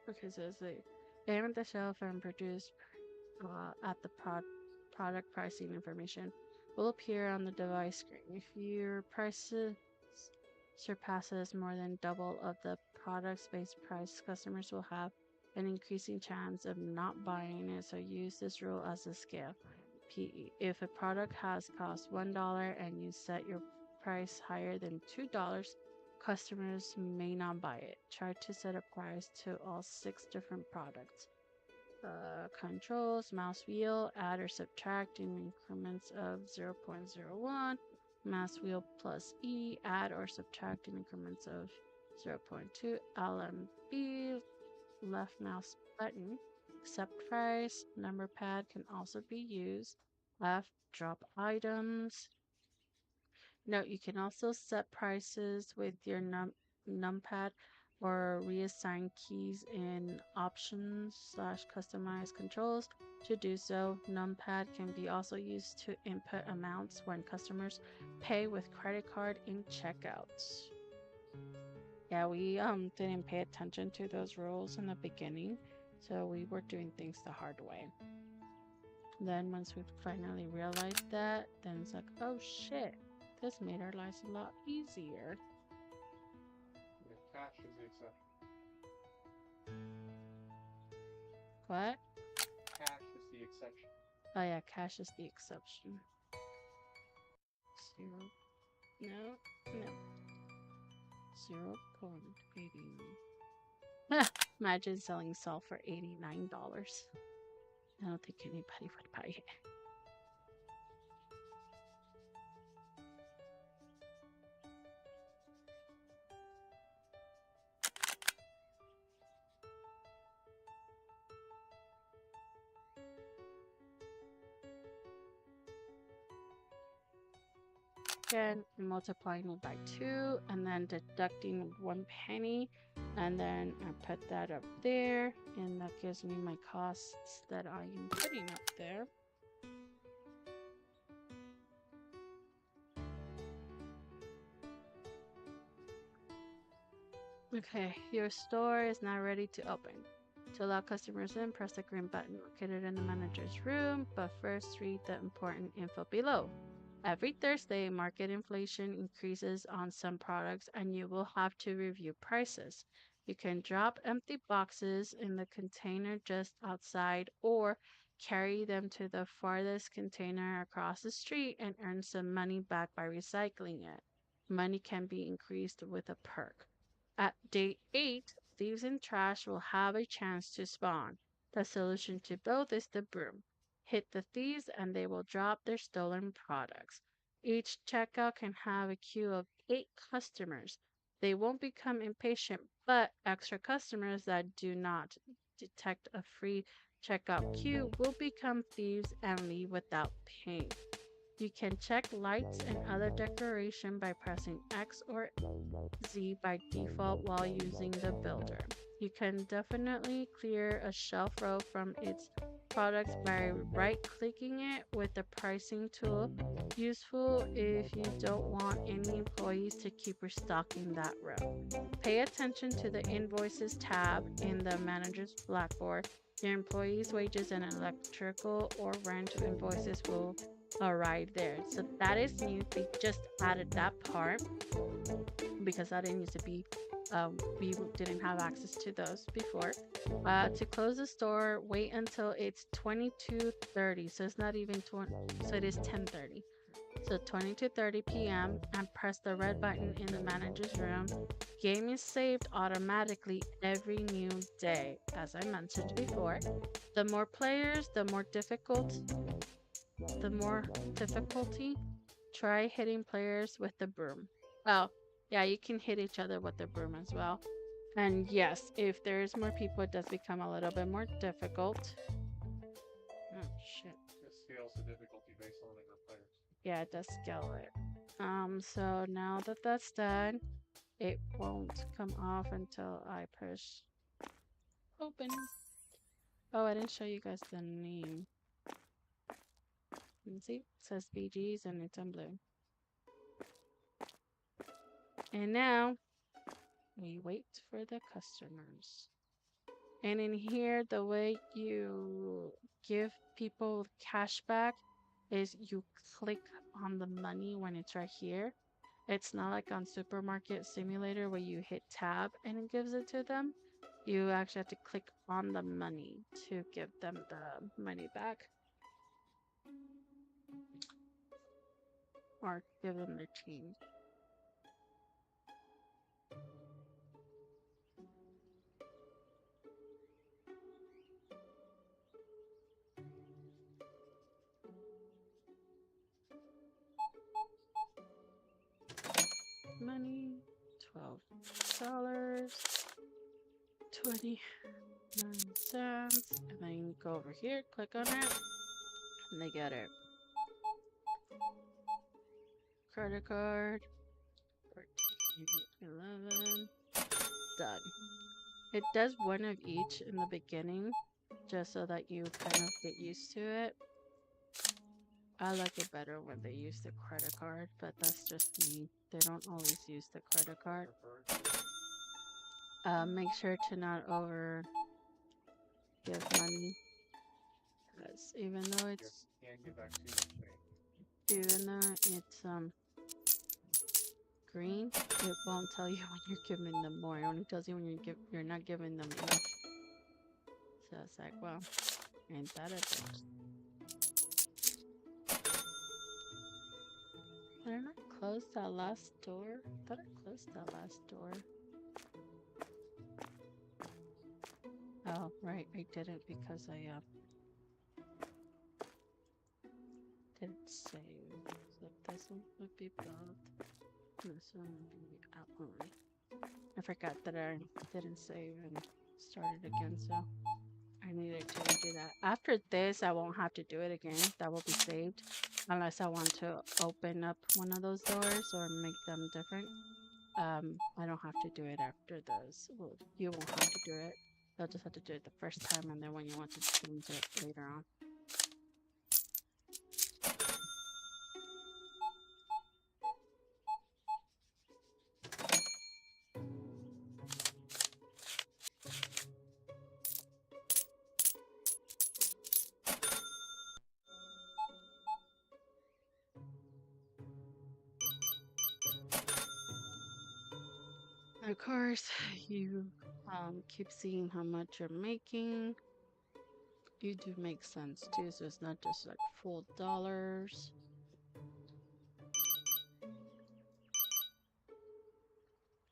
Okay, so it's like aim at the shelf and produce at the product pricing information will appear on the device screen. If your prices surpasses more than double of the product's base price, customers will have an increasing chance of not buying it, so use this rule as a scale. PE. If a product has cost $1 and you set your price higher than $2, customers may not buy it. Try to set a price to all 6 different products. Controls, mouse wheel, add or subtract in increments of 0.01. Mouse wheel plus E, add or subtract in increments of 0.2. LMB, left mouse button. Accept price, number pad can also be used. Left, drop items. Note, you can also set prices with your numpad or reassign keys in options/customize controls. To do so, numpad can be also used to input amounts when customers pay with credit card in checkouts. Yeah, we didn't pay attention to those rules in the beginning, so we were doing things the hard way. Then once we finally realized that, then it's like, oh shit, this made our lives a lot easier. Yeah, cash is the exception. What? Cash is the exception. Oh yeah, cash is the exception. 0. No. 0.80. Imagine selling salt for $89. I don't think anybody would buy it. Again, multiplying it by 2 and then deducting 1 penny, and then I put that up there, and that gives me my costs that I am putting up there. Okay, your store is now ready to open. To allow customers in, press the green button located in the manager's room, but first read the important info below. Every Thursday, market inflation increases on some products and you will have to review prices. You can drop empty boxes in the container just outside or carry them to the farthest container across the street and earn some money back by recycling it. Money can be increased with a perk. At day 8, thieves and trash will have a chance to spawn. The solution to both is the broom. Hit the thieves and they will drop their stolen products. Each checkout can have a queue of 8 customers. They won't become impatient, but extra customers that do not detect a free checkout queue will become thieves and leave without paying. You can check lights and other decoration by pressing X or Z by default while using the builder. You can definitely clear a shelf row from its products by right-clicking it with the pricing tool. Useful if you don't want any employees to keep restocking that row. Pay attention to the invoices tab in the manager's blackboard. Your employees' wages and electrical or rent invoices will arrive there. So that is new. They just added that part because that didn't used to be. We didn't have access to those before. To close the store, wait until it's 22:30. So it's not even 20. So it is 10:30. So 22:30 p.m. and press the red button in the manager's room. Game is saved automatically every new day. As I mentioned before, the more players, the more difficulty. Try hitting players with the broom. Oh, yeah, you can hit each other with the broom as well. And yes, if there's more people, it does become a little bit more difficult. Oh, shit. It scales the difficulty based on the number of players. Yeah, it does scale it. So now that that's done, it won't come off until I push open. Oh, I didn't show you guys the name. You can see it says BG's and it's in blue. And now we wait for the customers. And in here, the way you give people cash back is you click on the money when it's right here. It's not like on Supermarket Simulator where you hit tab and it gives it to them. You actually have to click on the money to give them the money back. Or give them their change. Money, $12, 29 cents. And then you go over here, click on it, and they get it. Credit card, 14, 11, done. It does one of each in the beginning, just so that you kind of get used to it. I like it better when they use the credit card, but that's just me. They don't always use the credit card. Make sure to not over give money, because even though it's green, it won't tell you when you're giving them more. It only tells you when you're not giving them enough. So it's like, well, ain't that a bitch? Did I not close that last door? I thought I closed that last door. Oh, right, I didn't because I didn't save. So this one would be both. This one would be outline. I forgot that I didn't save and started again, so I needed to do that. After this, I won't have to do it again. That will be saved. Unless I want to open up one of those doors or make them different. I don't have to do it after those. Well, you won't have to do it. You'll just have to do it the first time, and then when you want to change it later on. Of course, you keep seeing how much you're making. You do make sense too, so it's not just like full dollars.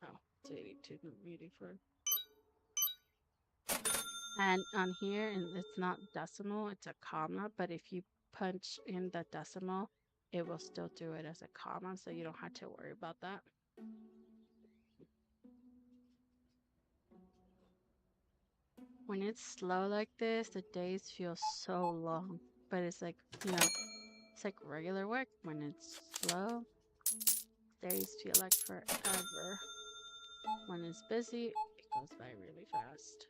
Oh, it's 82, not 84. And on here, and it's not decimal, it's a comma, but if you punch in the decimal, it will still do it as a comma, so you don't have to worry about that. When it's slow like this, the days feel so long. But it's like, you know, it's like regular work. When it's slow, days feel like forever. When it's busy, it goes by really fast.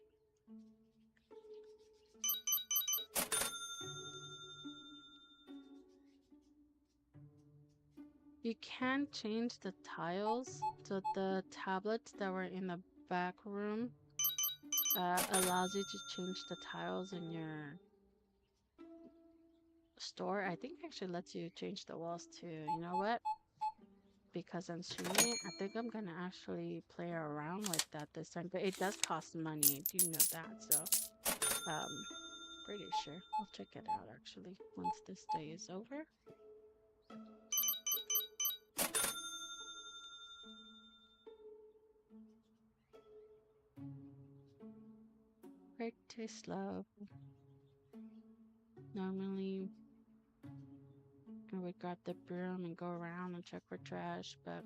You can change the tiles. So the tablets that were in the back room allows you to change the tiles in your store. I think actually lets you change the walls too. You know what? Because I'm streaming it, I think I'm gonna actually play around with that this time. But it does cost money. I do know that. So, pretty sure I'll check it out actually once this day is over. Pretty slow. Normally, I would grab the broom and go around and check for trash, but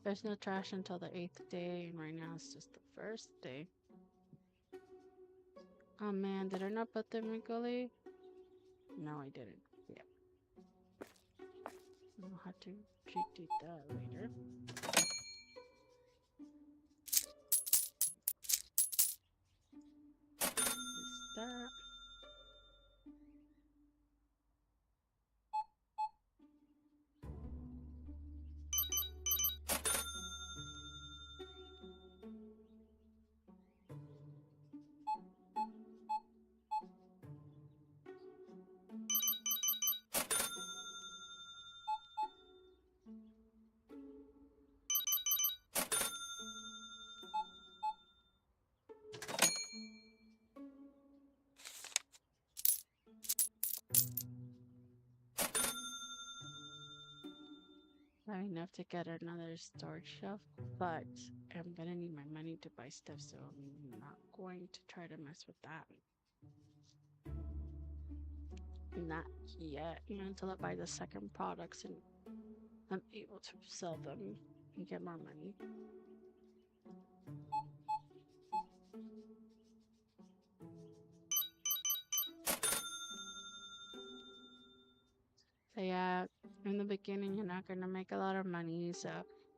there's no trash until the 8th day, and right now it's just the first day. Oh man, did I not put them in gully? No, I didn't. Yeah. I'll have to redo that later. Is that? I have enough to get another storage shelf, but I'm gonna need my money to buy stuff, so I'm not going to try to mess with that. Not yet, until I buy the second products and I'm able to sell them and get more money. So yeah, in the beginning, you're not gonna make a lot of money, so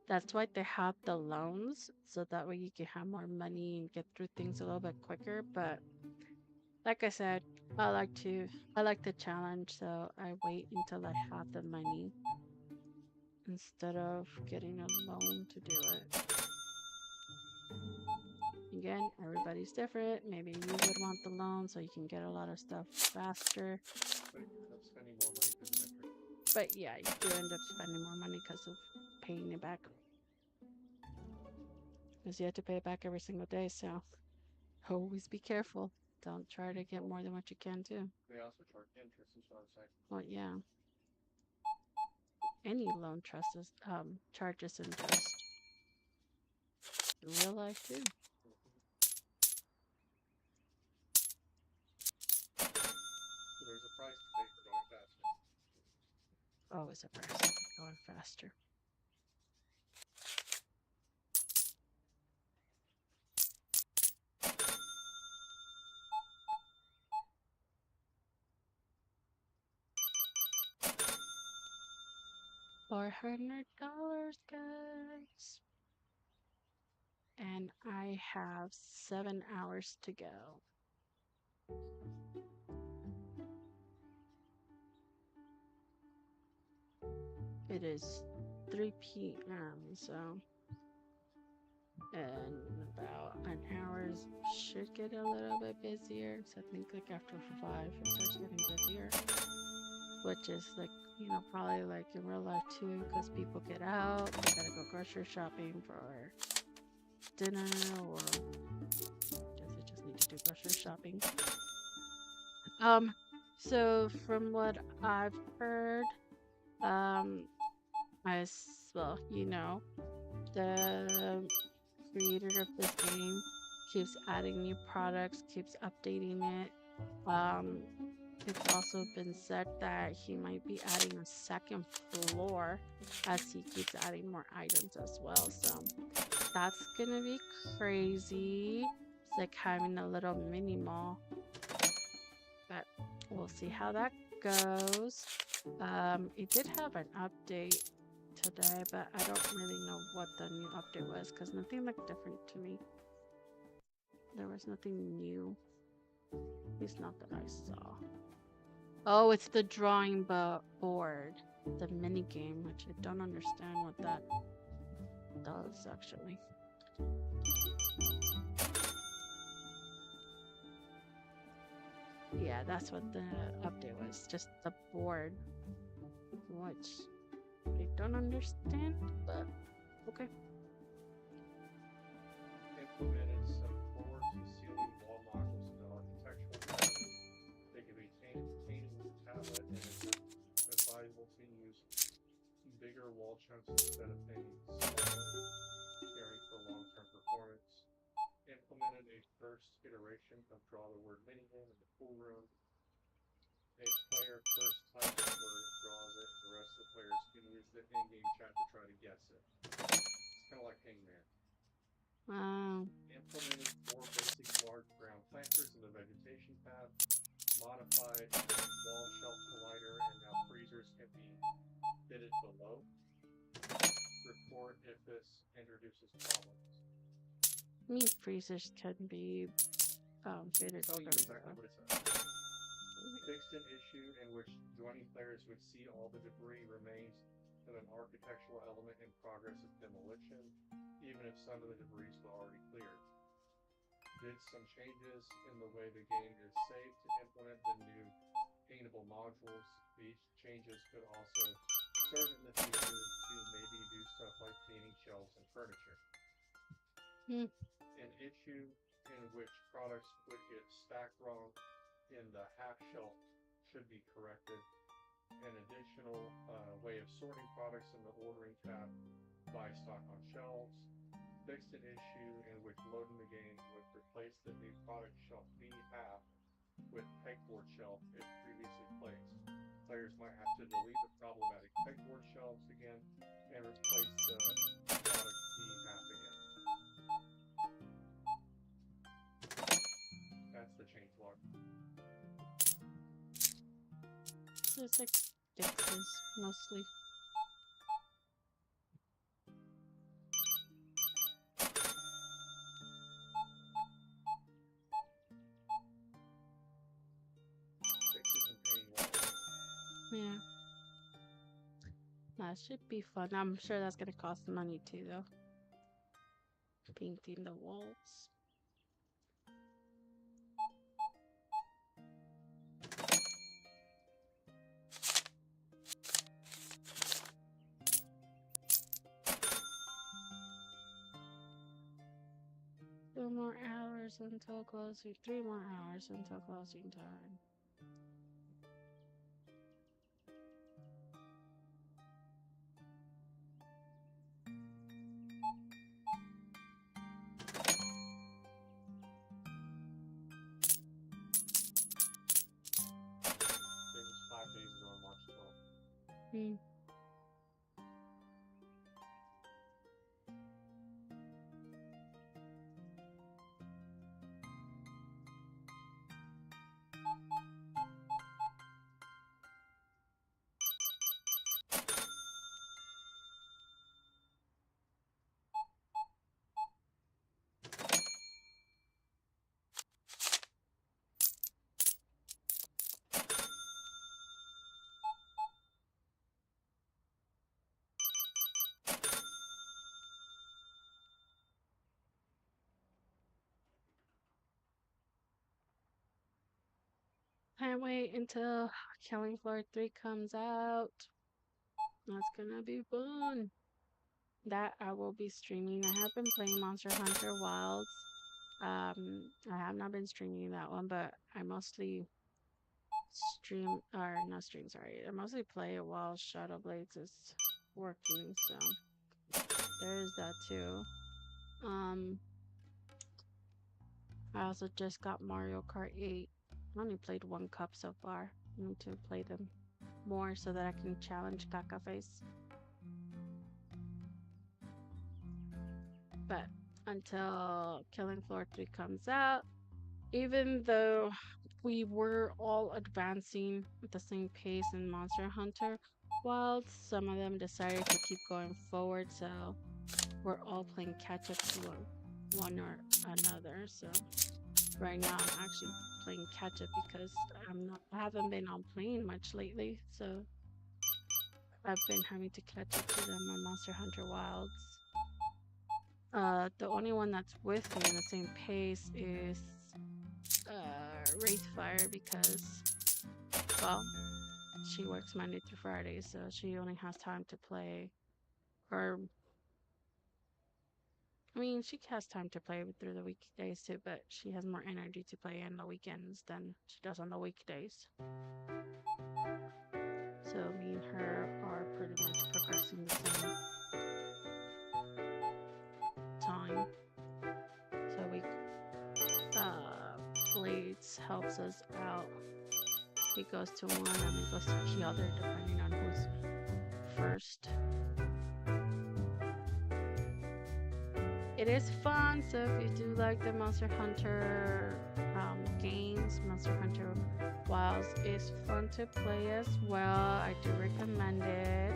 that's why they have the loans, so that way you can have more money and get through things a little bit quicker. But like I said, I like the challenge, so I wait until I have the money instead of getting a loan to do it. Again, everybody's different. Maybe you would want the loan so you can get a lot of stuff faster. But you end up spending more money for the metric. But yeah, you do end up spending more money because of paying it back. Because you have to pay it back every single day, so always be careful. Don't try to get more than what you can do. They also charge interest, is what I'm saying. Well, yeah. Any loan charges interest. In real life too. So there's a price to pay for going faster. Always a price going faster. $400, guys. And I have 7 hours to go. It is 3 p.m. so in about an hour should get a little bit busier. So I think like after 5 it starts getting busier, which is like, probably like in real life too, because people get out, they gotta go grocery shopping for dinner, or I guess they just need to do grocery shopping. So from what I've heard, as well, the creator of this game keeps adding new products, keeps updating it. It's also been said that he might be adding a second floor as he keeps adding more items as well. So that's gonna be crazy. It's like having a little mini mall. But we'll see how that goes. It did have an update today, but I don't really know what the new update was because nothing looked different to me. There was nothing new. At least not that I saw. Oh, it's the drawing board. The mini game, which I don't understand what that does actually. Yeah, that's what the update was. Just the board, which I don't understand, but okay. Implemented some floor to ceiling wall modules in the architectural design. They can be painted with a tablet, and it's advisable to use bigger wall chunks instead of painting smaller, caring for long-term performance. Implemented a first iteration of Draw the Word minigame in the pool room. A player first types the word and draws it, and the rest of the players can use the in-game chat to try to guess it. It's kind of like Hangman. Wow. Implemented 4 basic large ground planters in the vegetation path. Modified wall shelf collider, and now freezers can be fitted below. Report if this introduces problems. Meat freezers can be fitted Tell you over exactly what it says. Fixed an issue in which joining players would see all the debris remains of an architectural element in progress of demolition, even if some of the debris was already cleared. Did some changes in the way the game is saved to implement the new paintable modules. These changes could also serve in the future to maybe do stuff like painting shelves and furniture. Hmm. An issue in which products would get stacked wrong in the half shelf should be corrected. An additional way of sorting products in the ordering tab by stock on shelves. Fixed an issue in which loading the game would replace the new product shelf B half with pegboard shelf if previously placed. Players might have to delete the problematic pegboard shelves again and replace the product B half again. That's the change log. So it's like fixes mostly. Fixes and painting walls. Yeah. That should be fun. I'm sure that's gonna cost money too, though. Painting the walls. Two more hours until closing. 3 more hours until closing time. It was 5 days ago on March 12th. Hmm. Can't wait until Killing Floor 3 comes out. That's gonna be fun. That I will be streaming. I have been playing Monster Hunter Wilds. I have not been streaming that one, but I mostly stream or not stream, sorry. I mostly play it while Shadow Blades is working, so there's that too. Um I also just got Mario Kart 8. I only played one cup so far. I need to play them more so that I can challenge Cacaface. But until Killing Floor 3 comes out. Even though we were all advancing at the same pace in Monster Hunter, while some of them decided to keep going forward, so we're all playing catch up to one or another. So right now I'm actually playing catch up because I haven't been on playing much lately, so I've been having to catch up to them on Monster Hunter Wilds. The only one that's with me in the same pace is Wraithfire because, well, she works Monday through Friday, so she only has time to play. Or, I mean, she has time to play through the weekdays too, but she has more energy to play on the weekends than she does on the weekdays. So me and her are pretty much progressing the same time. So we Blades helps us out. He goes to one and then goes to the other depending on who's first. It is fun, so if you do like the Monster Hunter games, Monster Hunter Wilds is fun to play as well. I do recommend it.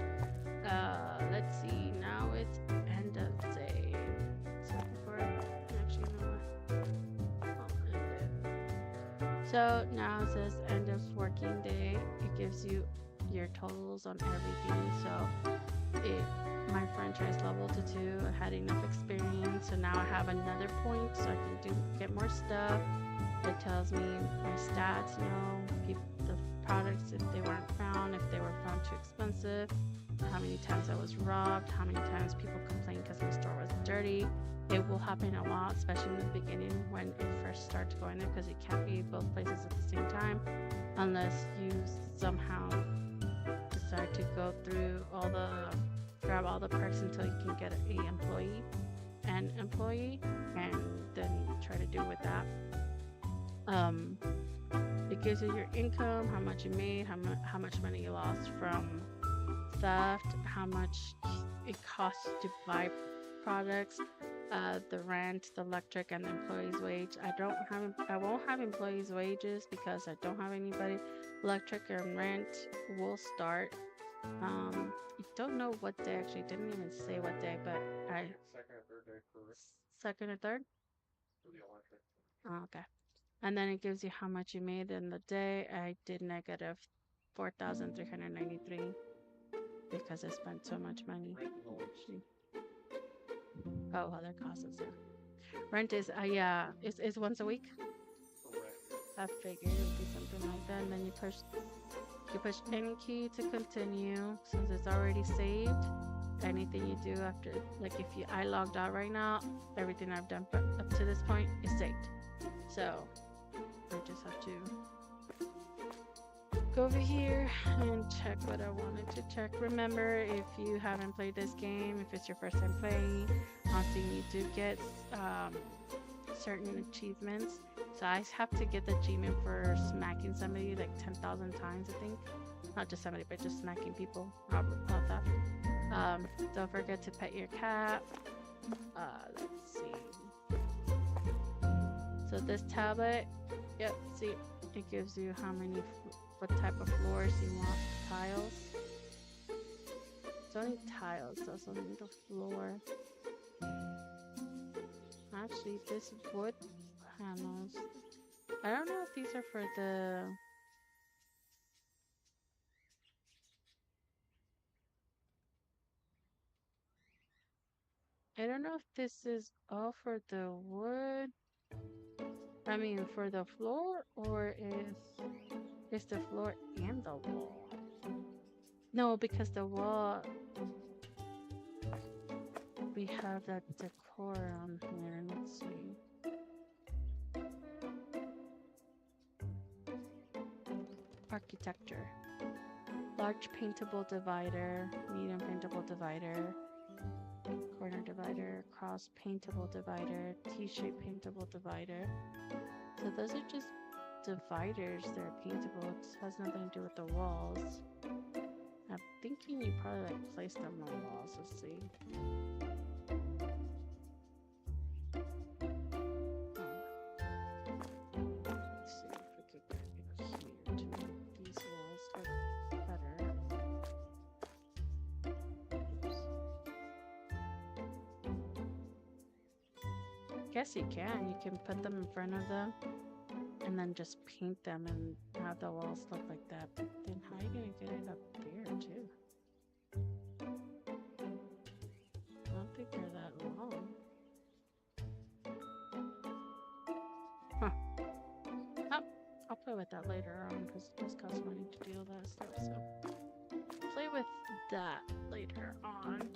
Let's see, now it's end of day. So before actually so now it says end of working day. It gives you your totals on everything. So my franchise leveled to 2. I had enough experience, so now I have another point, so I can get more stuff. It tells me my stats, the products if they weren't found, if they were found too expensive, how many times I was robbed, how many times people complained because my store was dirty. It will happen a lot, especially in the beginning when it first starts going there, because it can't be both places at the same time unless you somehow decide to go through grab all the perks until you can get an employee, and then try to do with that. It gives you your income, how much you made, how much money you lost from theft, how much it costs to buy products, the rent, the electric, and the employee's wage. I won't have employees' wages because I don't have anybody. Electric and rent will start. I don't know what day, actually didn't even say what day, but Second or third day for second or third? the electric. Oh, okay. And then it gives you how much you made in the day. I did negative 4,393 because I spent so much money. Oh, other costs. Rent is it's once a week. I figured it would be something like that. And then you push any key to continue since it's already saved. Anything you do after, like I logged out right now, everything I've done up to this point is saved. So I just have to go over here and check what I wanted to check. Remember, if you haven't played this game, if it's your first time playing, honestly, you do get certain achievements. So I have to get the achievement for smacking somebody like 10,000 times, I think. Not just somebody, but just smacking people. About that. Don't forget to pet your cat. Let's see. So this tablet, yep, see, it gives you what type of floors you want. Tiles. It's only tiles, so it's only the floor. Actually, this wood panels. I don't know if these are for the... I don't know if this is all for the wood. I mean, for the floor, or is the floor and the wall? No, because the wall, we have that decor on here. Let's see. Architecture. Large paintable divider, medium paintable divider, corner divider, cross paintable divider, T-shaped paintable divider. So those are just dividers that are paintable. It has nothing to do with the walls. I'm thinking you probably place them on walls. Let's see. Guess you can. You can put them in front of them and then just paint them and have the walls look like that. But then how are you gonna get it up there too? I don't think they're that long. Huh. Oh, I'll play with that later on because it does cost money to do all that stuff. So play with that later on.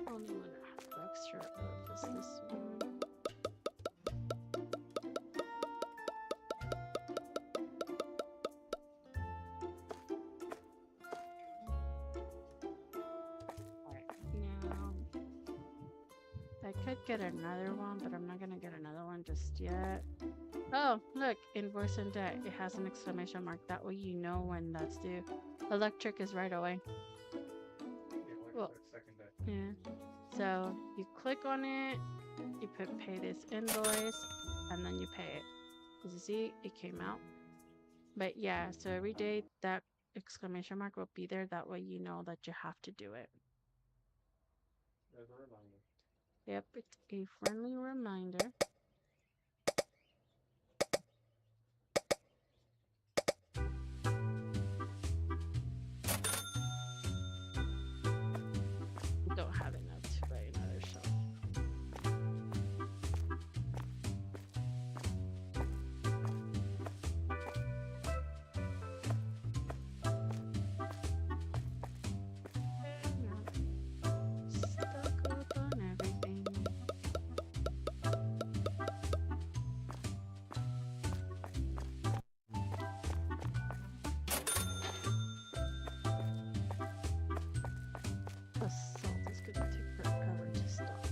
Only one I have extra of is this one. Now, I could get another one, but I'm not gonna get another one just yet. Oh, look, invoice and debt. It has an exclamation mark. That way you know when that's due. Electric is right away. Yeah, like Well, that second day. yeah. So you click on it, you put pay this invoice, and then you pay it. As you see, it came out. But yeah, so every day that exclamation mark will be there. That way you know that you have to do it. As a reminder. Yep, it's a friendly reminder. Don't have enough to buy another shelf. Stuck up on everything. The salt is gonna take forever to stock.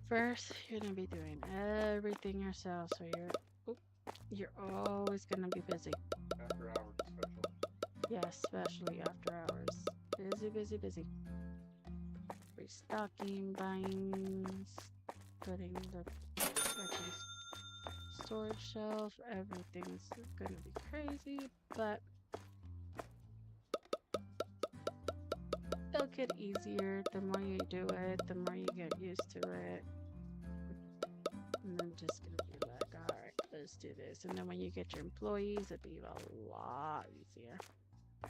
First, you're gonna be doing everything yourself, so you're always gonna be busy. After hours, especially. Yeah, especially after hours. Busy, busy, busy. Restocking, buying, putting the freaking storage shelf. Everything's gonna be crazy, but it'll get easier. The more you do it, the more you get used to it. And then just gonna be like, alright, let's do this. And then when you get your employees, it'll be a lot easier. I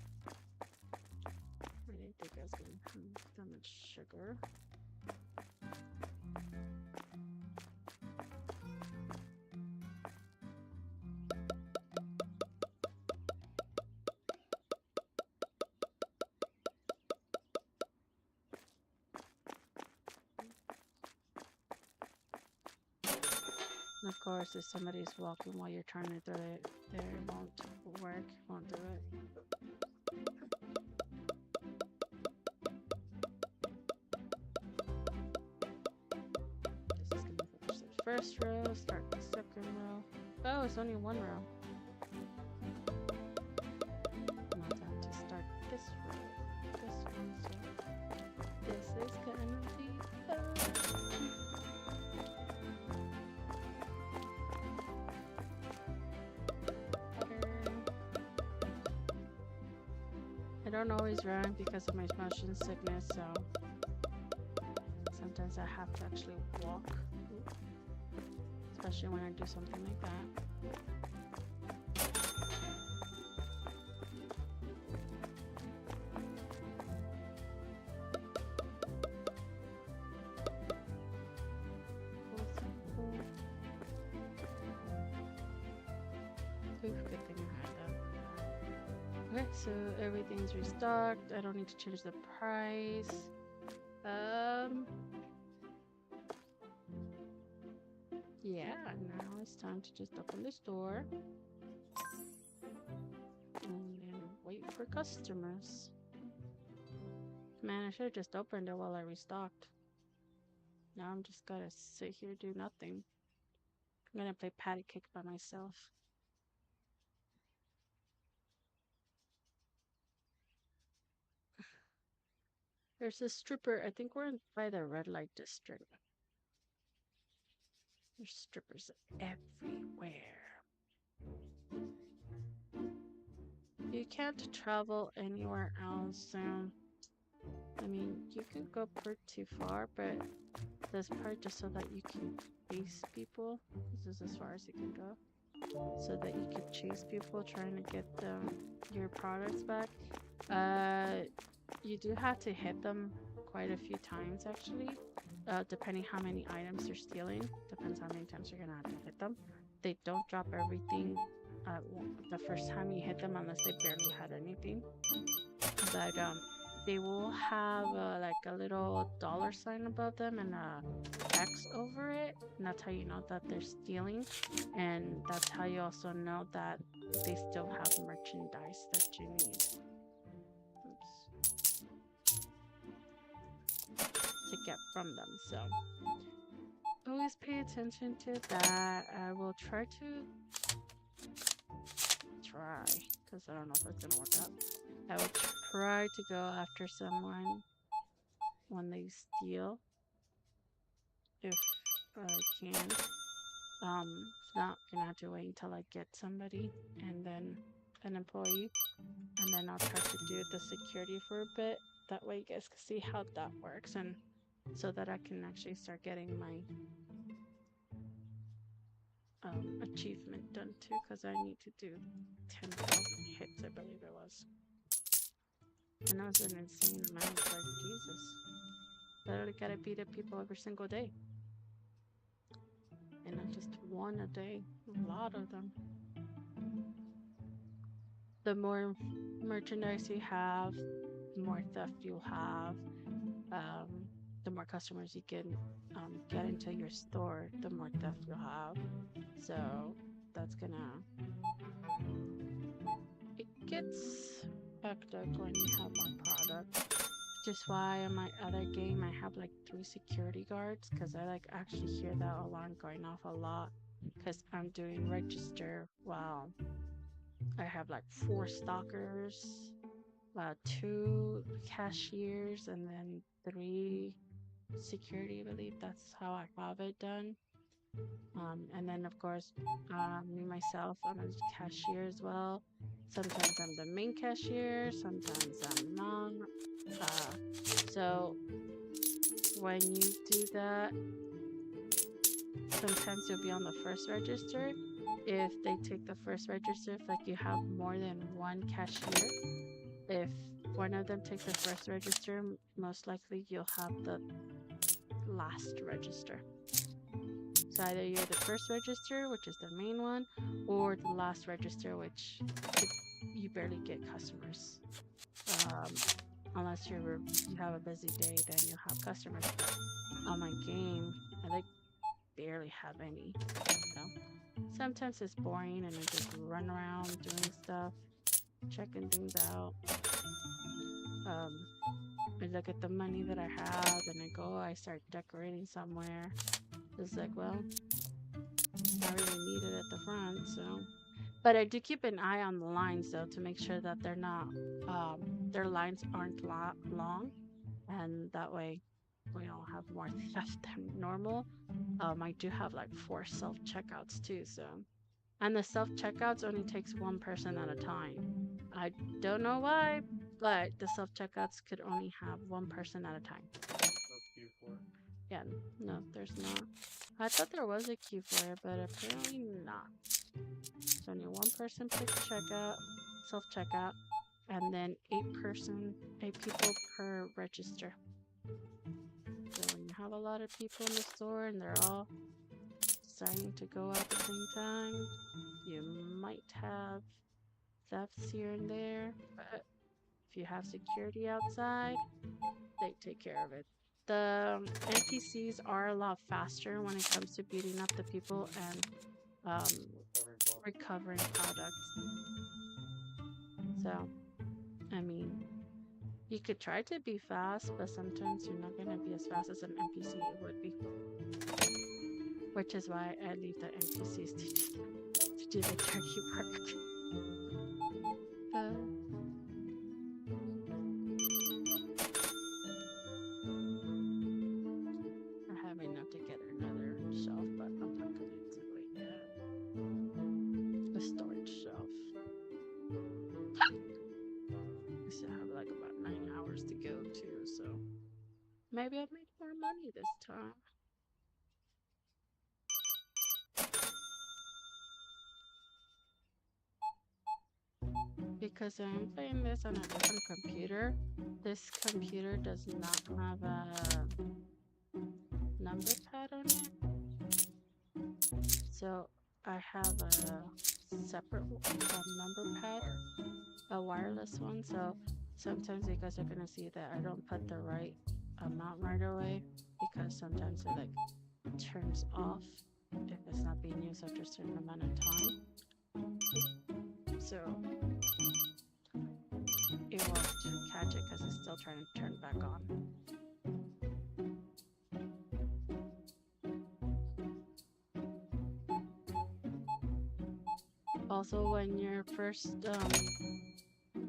didn't think I was gonna have that much sugar. And of course, if somebody's walking while you're trying to do it, they won't work, won't do it. This is gonna finish the first row, start the second row. Oh, it's only one row. Now time to start this row. This one's this is gonna be fun. I don't always run because of my motion sickness, so sometimes I have to actually walk, especially when I do something like that. Oof, good thing I had that. Okay, so everything's restocked. I don't need to change the price. Yeah, now it's time to just open the store. for customers. Man, I should have just opened it while I restocked. Now I'm just gonna sit here do nothing. I'm gonna play patty cake by myself. There's a stripper. I think we're by the red light district. There's strippers everywhere. You can't travel anywhere else. I mean, you can go pretty far, but this part just so that you can chase people. This is as far as you can go. So that you can chase people trying to get your products back. You do have to hit them quite a few times actually. Depending how many items you're stealing. Depends how many times you're gonna have to hit them. They don't drop everything the first time you hit them unless they barely had anything. But they will have like a little dollar sign above them and a X over it, and that's how you know that they're stealing, and that's how you also know that they still have merchandise that you need. Oops. To get from them. So always pay attention to that. I will try because I don't know if it's gonna work out. I will try to go after someone when they steal if I can. If not, gonna have to wait until I get somebody and then an employee, and then I'll try to do the security for a bit. That way you guys can see how that works, and so that I can actually start getting my achievement done too, because I need to do 10,000 hits, I believe it was. And that was an insane amount. Like, Jesus. Literally gotta beat up people every single day. And not just one a day. A lot of them. The more merchandise you have, the more theft you'll have. The more customers you can get into your store, the more theft you'll have. So that's gonna... It gets hectic when you have more product. Which is why on my other game I have like 3 security guards, because I like actually hear that alarm going off a lot, because I'm doing register while I have like 4 stalkers, 2 cashiers, and then 3 security. I believe that's how I have it done. And then of course me myself, I'm a cashier as well. Sometimes I'm the main cashier, sometimes I'm not. So when you do that, sometimes you'll be on the first register. If they take the first register, if like you have more than 1 cashier, if one of them takes the first register, most likely you'll have the last register. So either you're the first register, which is the main one, or the last register, which you barely get customers. Unless you have a busy day, then you'll have customers. But on my game, I like barely have any. So sometimes it's boring and I just run around doing stuff, checking things out. I look at the money that I have and I go, I start decorating somewhere. It's like, well, I really need it at the front, so. But I do keep an eye on the lines though to make sure that they're not, their lines aren't long, and that way we don't have more theft than normal. I do have like 4 self-checkouts too, so. And the self-checkouts only takes 1 person at a time. I don't know why, but the self-checkouts could only have 1 person at a time. Yeah, no, there's not. I thought there was a queue for it, but apparently not. So only 1 person per checkout, self-checkout, and then 8 people per register. So when you have a lot of people in the store and they're all deciding to go out at the same time, you might have thefts here and there, but if you have security outside, they take care of it. The NPCs are a lot faster when it comes to beating up the people and recovering products. So I mean, you could try to be fast, but sometimes you're not gonna be as fast as an NPC would be. Which is why I leave the NPCs to do the dirty work. Uh, I have enough to get another shelf, but I'm not gonna do it yet. A storage shelf. I still have like about 9 hours to go too, so maybe I'll make more money this time. Because I'm playing this on a different computer. This computer does not have a number pad on it. So I have a separate number pad, a wireless one. So sometimes you guys are gonna see that I don't put the right amount right away because sometimes it like turns off if it's not being used after a certain amount of time. So it won't catch it because it's still trying to turn back on. Also, when you're first,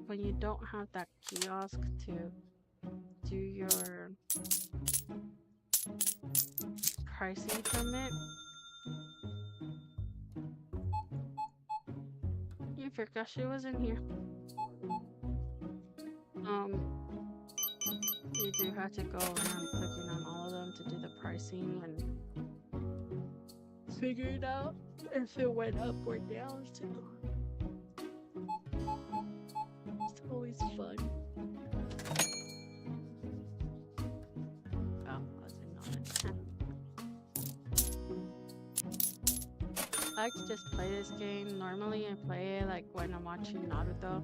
when you don't have that kiosk to do your pricing from it, you forgot she was in here. You do have to go around clicking on all of them to do the pricing and figure it out if it went up or down too. It's always fun. Oh, wasn't on it. I like to just play this game. Normally I play it like when I'm watching Naruto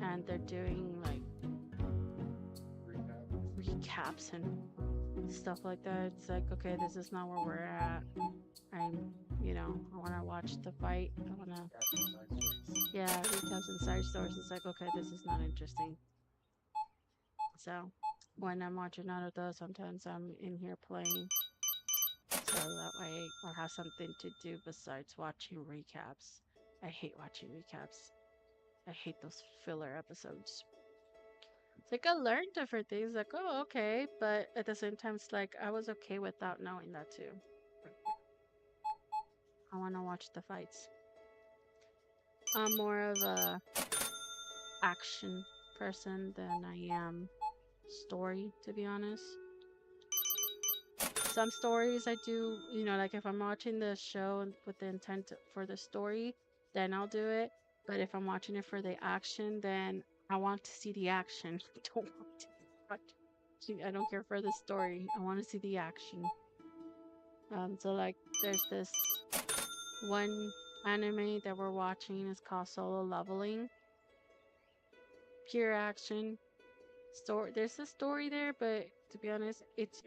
and they're doing like recaps and stuff like that. It's like, okay, this is not where we're at. I'm, you know, I want to watch the fight. I want to, yeah, recaps and side stories. It's like, okay, this is not interesting. So when I'm watching Naruto, sometimes I'm in here playing. So that way I'll have something to do besides watching recaps. I hate watching recaps. I hate those filler episodes. It's like I learned different things, like, oh, okay, but at the same time, it's like I was okay without knowing that too. I want to watch the fights. I'm more of a action person than I am story, to be honest. Some stories I do, you know, like if I'm watching the show with the intent for the story, then I'll do it. But if I'm watching it for the action, then I want to see the action. I don't want to watch. I don't care for the story. I want to see the action. So like there's this one anime that we're watching. It's called Solo Leveling. Pure action. Story. There's a story there, but to be honest, it's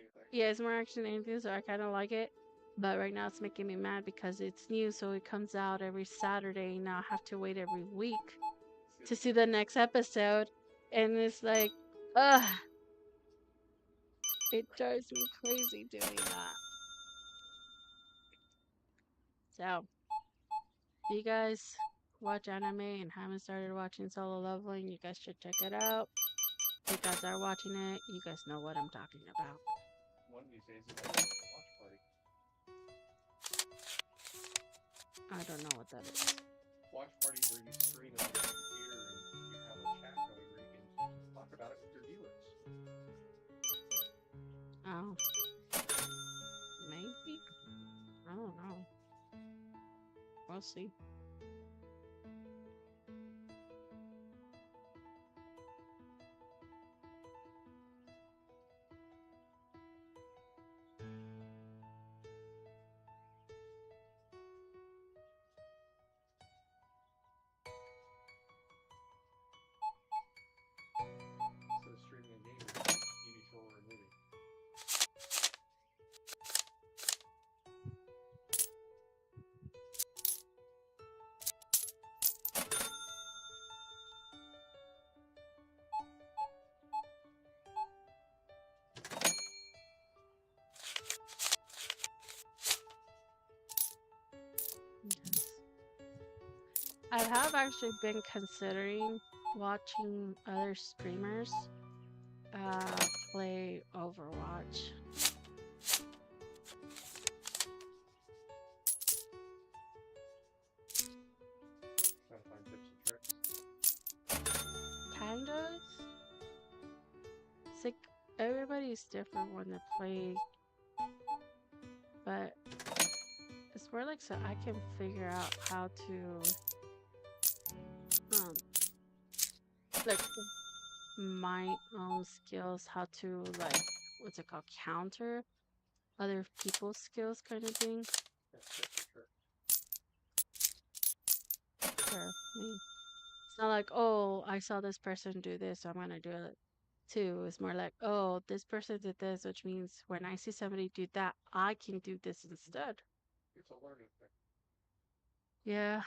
more action than anything, so I kind of like it. But right now it's making me mad because it's new, so it comes out every Saturday. Now I have to wait every week to see the next episode, and it's like, ugh, it drives me crazy doing that. So, if you guys watch anime and haven't started watching Solo Leveling, you guys should check it out. If you guys are watching it, you guys know what I'm talking about. One of these days, it's like a watch party. I don't know what that is. Watch party where you stream it on your computer and you have a chat going where you can talk about it with your viewers. Oh. Maybe? I don't know. We'll see. Instead of streaming a game, or TV show or a movie. I have actually been considering watching other streamers play Overwatch. Trying to find tips and tricks. Kind of. It's like everybody's different when they play, but it's more like so I can figure out how to like my own skills, how to like what's it called, counter other people's skills kind of thing. Yeah, tips and tricks. Sure. I mean, it's not like, oh, I saw this person do this, so I'm gonna do it too. It's more like, oh, this person did this, which means when I see somebody do that, I can do this instead. It's a learning thing. Yeah.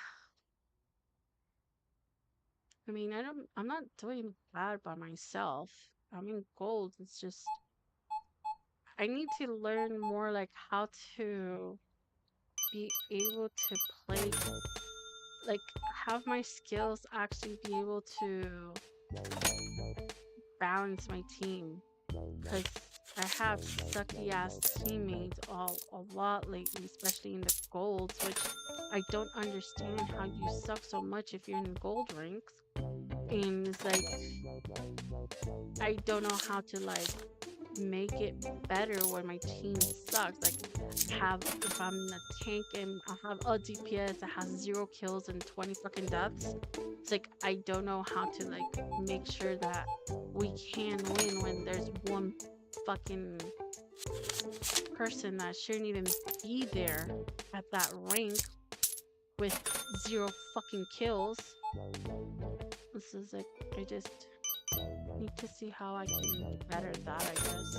I mean, I'm not doing bad by myself. I'm in gold. It's just I need to learn more like how to be able to play, like have my skills actually be able to balance my team. Because I have sucky ass teammates a lot lately, especially in the golds, which I don't understand how you suck so much if you're in gold ranks. And it's like I don't know how to like make it better when my team sucks. Like have if I'm in a tank and I have a DPS that has 0 kills and 20 fucking deaths. It's like I don't know how to like make sure that we can win when there's one fucking person that shouldn't even be there at that rank with 0 fucking kills. This is like I just need to see how I can better that, I guess.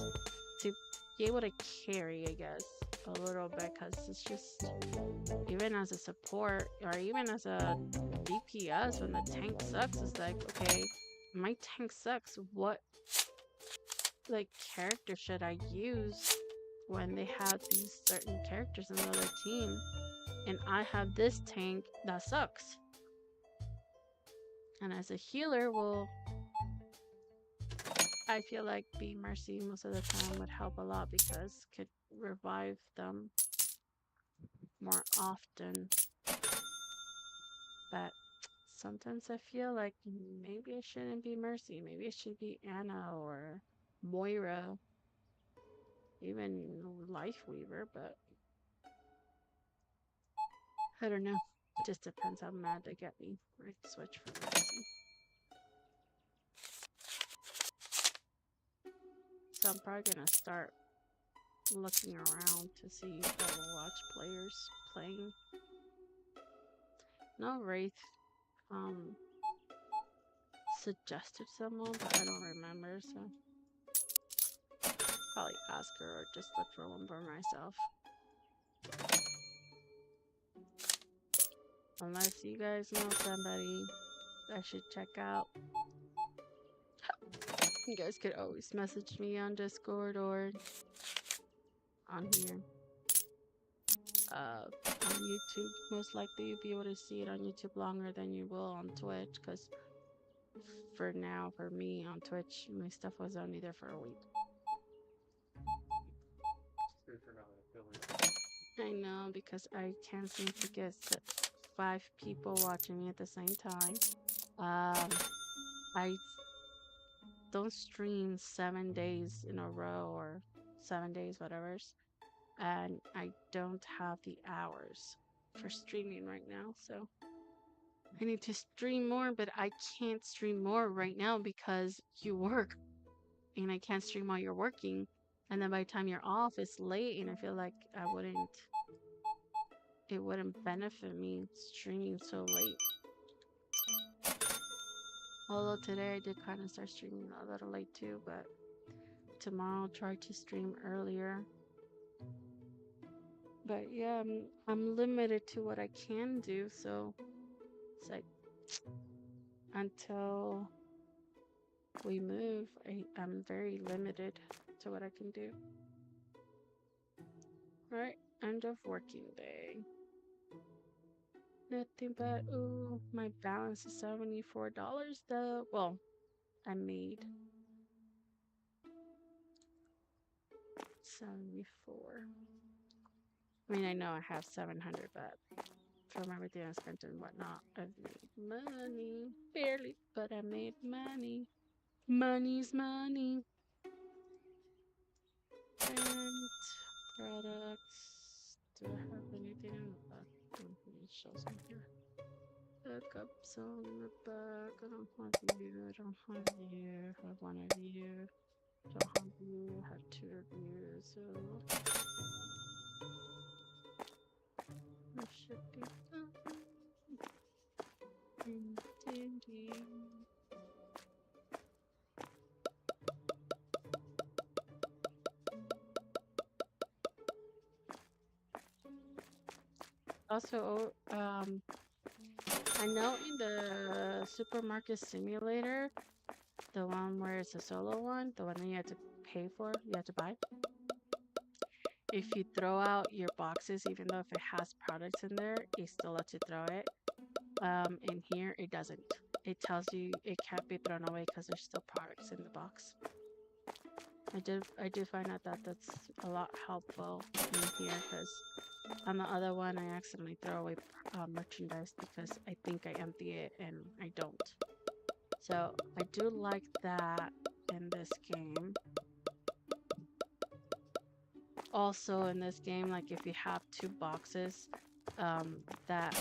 To be able to carry, I guess, a little bit, because it's just, even as a support, or even as a DPS, when the tank sucks, it's like, okay, my tank sucks, what, like, character should I use when they have these certain characters in the other team, and I have this tank that sucks? And as a healer, well, I feel like Be Mercy most of the time would help a lot because it could revive them more often. But sometimes I feel like maybe it shouldn't be Mercy. Maybe it should be Anna or Moira, even Lifeweaver, but I don't know. It just depends how mad they get me. I switch for Mercy. So I'm probably gonna start looking around to see Overwatch players playing. No Wraith suggested someone, but I don't remember, so probably ask her or just look for one for myself. Unless you guys know somebody I should check out. You guys could always message me on Discord or on here. On YouTube, most likely you'll be able to see it on YouTube longer than you will on Twitch, because for now, for me on Twitch, my stuff was only there for a week. Good for not an affiliate. I know, because I can't seem to get 5 people watching me at the same time. I don't stream 7 days in a row or 7 days, whatever. And I don't have the hours for streaming right now, so I need to stream more, but I can't stream more right now because you work and I can't stream while you're working. And then by the time you're off, it's late, and I feel like it wouldn't benefit me streaming so late. Although today I did kind of start streaming a little late too, but tomorrow I'll try to stream earlier. But yeah, I'm limited to what I can do, so it's like until we move, I'm very limited to what I can do. Alright, end of working day. nothing but, ooh, my balance is $74 though. Well, I made 74. I mean, I know I have 700, but from everything I spent and whatnot, I've made money. Barely, but I made money. Money's money. And products. Do I have anything in the back? It shows in here. Backups on the back. I don't have you. I don't have you. I have one of you. Don't have you. I have two of you. So it should be fine. Ding, ding, ding. Also, I know in the supermarket simulator, the one where it's a solo one, the one that you have to pay for, you have to buy. If you throw out your boxes, even though if it has products in there, it still lets you throw it. In here, it doesn't. It tells you it can't be thrown away because there's still products in the box. I did find out that that's a lot helpful in here because on the other one, I accidentally throw away merchandise because I think I empty it and I don't. So I do like that in this game. Also in this game, like if you have two boxes that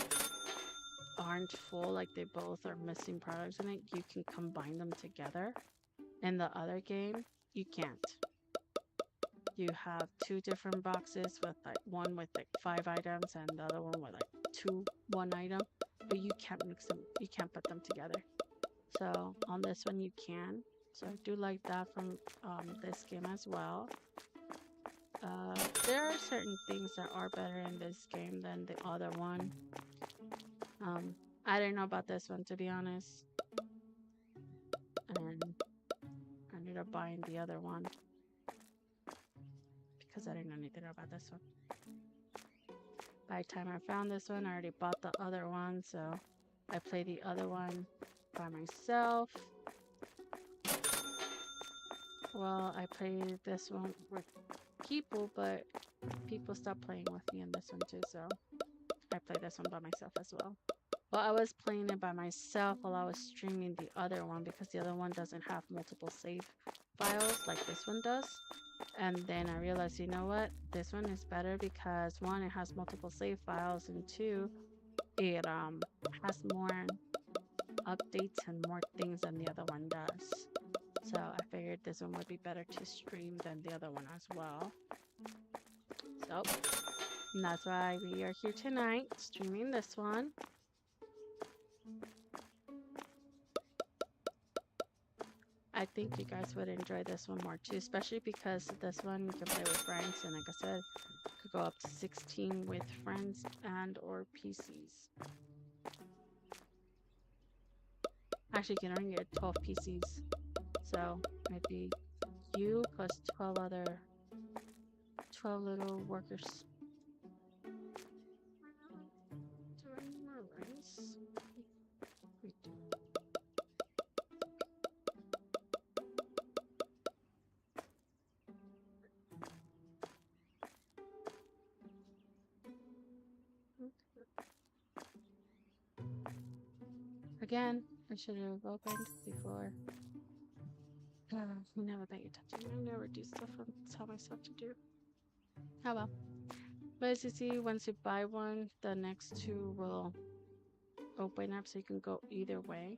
aren't full, like they both are missing products in it, you can combine them together. In the other game, you can't. You have two different boxes with like one with like 5 items and the other one with like one item, but you can't mix them, you can't put them together. So on this one you can. So I do like that from this game as well. There are certain things that are better in this game than the other one. I didn't know about this one, to be honest, and I ended up buying the other one because I didn't know anything about this one. By the time I found this one, I already bought the other one, so I played the other one by myself. Well, I played this one with people, but people stopped playing with me in this one too, so I played this one by myself as well. Well, I was playing it by myself while I was streaming the other one because the other one doesn't have multiple save files like this one does. And then I realized, you know what? This one is better because one, it has multiple save files, and two, it has more updates and more things than the other one does. So I figured this one would be better to stream than the other one as well. So that's why we are here tonight streaming this one. I think you guys would enjoy this one more too, especially because this one you can play with friends, and like I said, could go up to 16 with friends and or PCs. Actually, you can only get 12 PCs, so it'd be you plus 12 little workers. Do I need more rice? We do. Again, I should have opened before. I'm never paying attention. I never do stuff I tell myself to do. Oh well. But as you see, once you buy one, the next two will open up so you can go either way.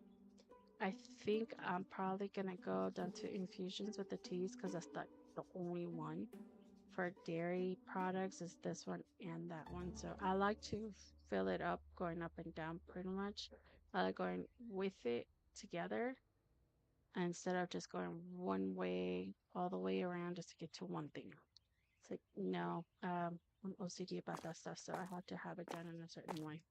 I think I'm probably gonna go down to infusions with the teas because that's the only one. For dairy products is this one and that one. So I like to fill it up going up and down pretty much. I like going with it together instead of just going one way all the way around just to get to one thing. It's like, no, I'm OCD about that stuff, so I have to have it done in a certain way.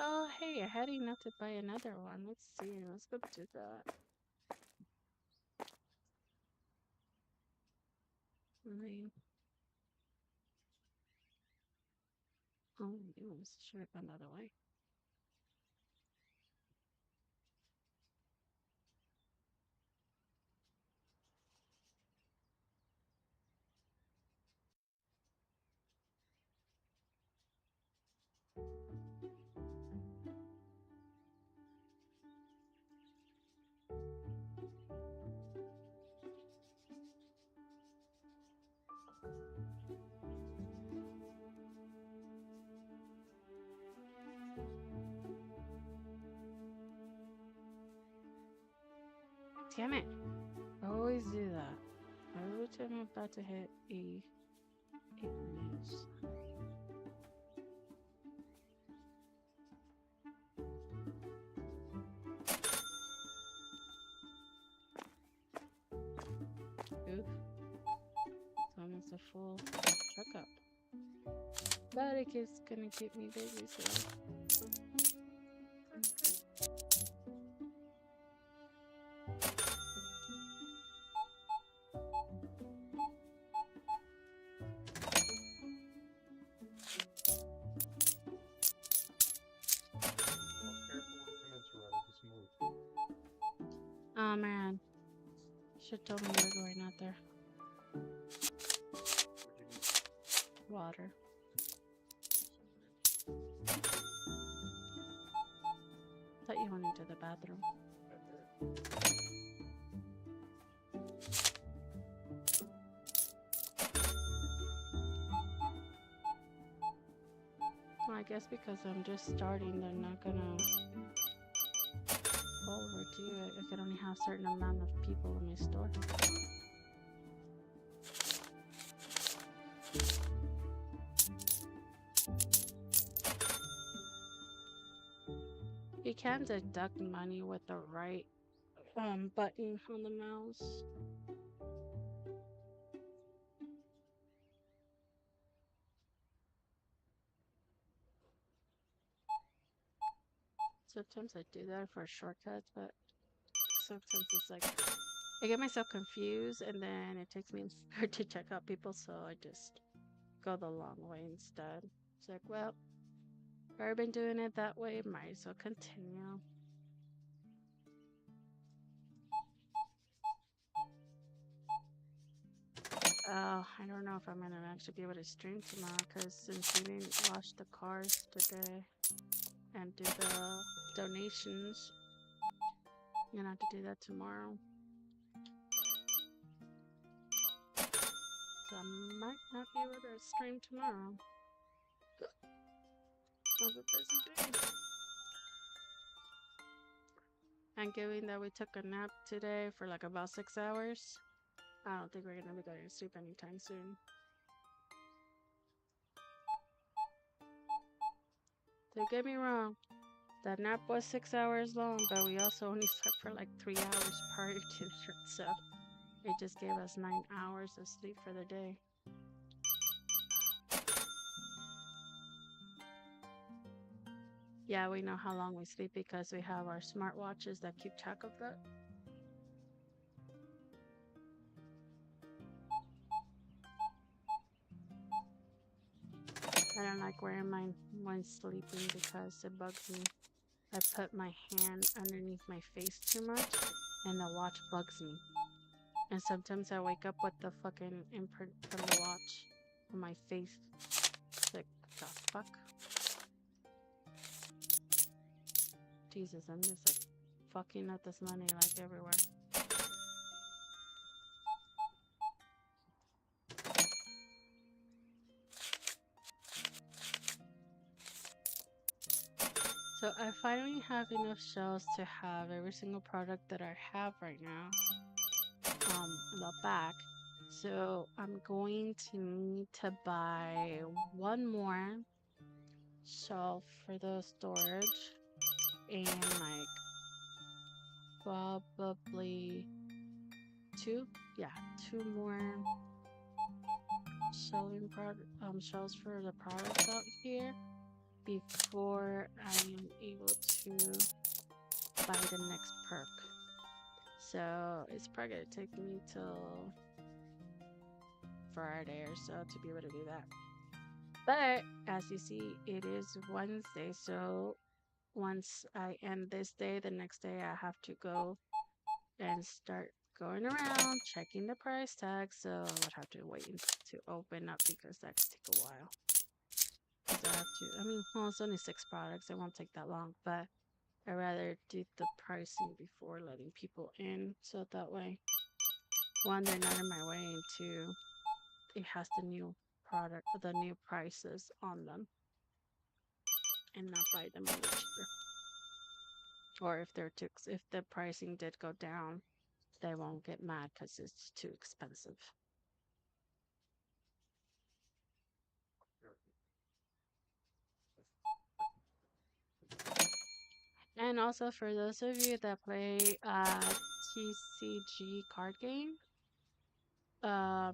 Oh, hey, I had enough to buy another one. Let's see. Let's go do that. Right. Oops, should have gone the other way. Damn it. I always do that. Every time I'm about to hit E, it moves. Oof. It's almost a full truck up. But it keeps gonna keep me busy, so. Well, careful with the Minteretta, just move. Oh man. Should told me we were going out there. What'd you need? Water. Thought you went into the bathroom. Right there. Well, I guess because I'm just starting, they're not gonna overdo it. I can only have a certain amount of people in my store. You can deduct money with the right button on the mouse. Sometimes I do that for shortcuts, but sometimes it's like I get myself confused and then it takes me longer to check out people, so I just go the long way instead. It's like, well, I've already been doing it that way, might as well continue. I don't know if I'm gonna actually be able to stream tomorrow because since we didn't wash the cars today and do the donations, I'm gonna have to do that tomorrow. So I might not be able to stream tomorrow. I have a busy day. And given that we took a nap today for like about 6 hours, I don't think we're gonna be going to sleep anytime soon. Don't get me wrong, that nap was 6 hours long, but we also only slept for like 3 hours prior to that, so it just gave us 9 hours of sleep for the day. Yeah, we know how long we sleep because we have our smartwatches that keep track of that. I don't like wearing mine when sleeping because it bugs me. I put my hand underneath my face too much and the watch bugs me. And sometimes I wake up with the fucking imprint from the watch on my face. It's like, what the fuck? Jesus, I'm just like fucking up this money like everywhere. So I finally have enough shelves to have every single product that I have right now in the back. So I'm going to need to buy one more shelf for the storage and like probably two more shelves for the products out here before I am able to buy the next perk. So it's probably gonna take me till Friday or so to be able to do that. But as you see, it is Wednesday, so once I end this day, the next day I have to go and start going around checking the price tag. So I would have to wait to open up because that could take a while. 'Cause I have to, I mean, well, it's only 6 products. It won't take that long, but I'd rather do the pricing before letting people in. So that way, one, they're not in my way, and two, it has the new product, the new prices on them, and not buy them a little cheaper. Or if they're too, if the pricing did go down, they won't get mad because it's too expensive. And also for those of you that play TCG card game, or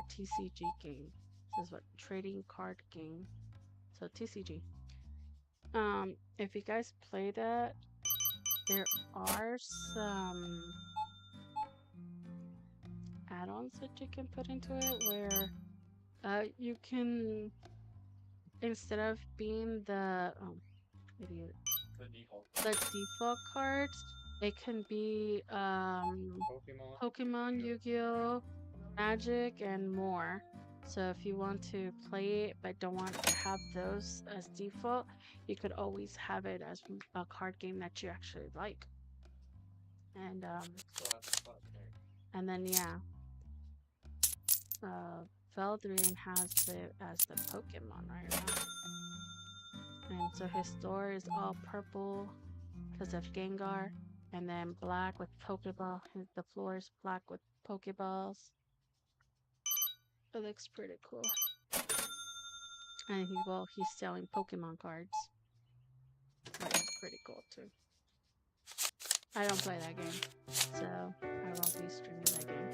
TCG game. This is what trading card game. So TCG. If you guys play that, there are some add-ons that you can put into it where you can, instead of being the idiot, the default cards, it can be Pokemon, Yu-Gi-Oh, Magic, and more. So if you want to play it but don't want to have those as default, you could always have it as a card game that you actually like. And then yeah, Veldrian has it as the Pokemon right now. And so his store is all purple because of Gengar, and then black with Pokeball. The floor is black with Pokeballs. It looks pretty cool. And he's selling Pokemon cards. Which is pretty cool too. I don't play that game, so I won't be streaming that game.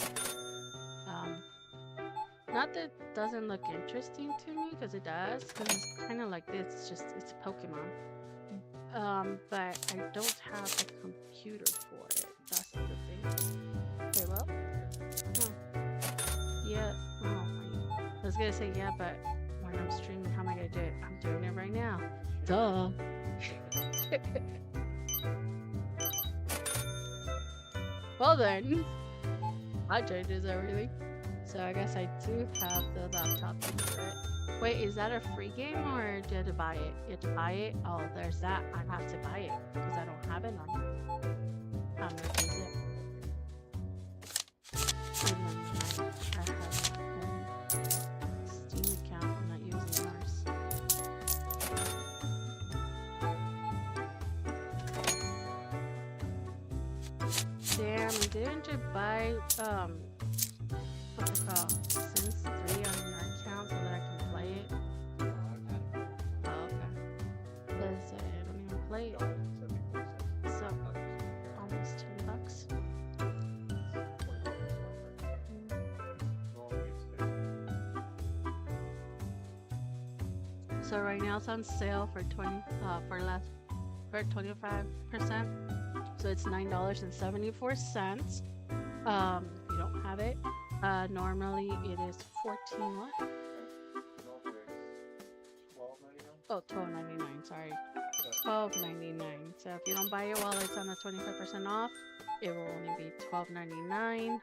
Not that it doesn't look interesting to me, because it does, because it's kind of like this, it's Pokemon. But I don't have a computer for it. That's the thing. Okay, well, yeah. Oh, I was gonna say yeah, but when I'm streaming, how am I gonna do it? I'm doing it right now. Duh. Well then, that changes everything. So I guess I do have the laptop to do it. Wait, is that a free game or do you have to buy it? You have to buy it? Oh, there's that. I have to buy it because I don't have it on here. I'm gonna use it. And then I have my Steam account. I'm not using yours. Damn, didn't you buy what's it called? Sims 3 on your account so that I can play it? Oh, okay. Because I don't even play it. So, almost $10. So right now it's on sale for 25%. So it's $9.74. If you don't have it, normally it is $14 what? Oh, $12.99. Sorry, $12.99. So if you don't buy it while it's on the 25% off, it will only be $12.99.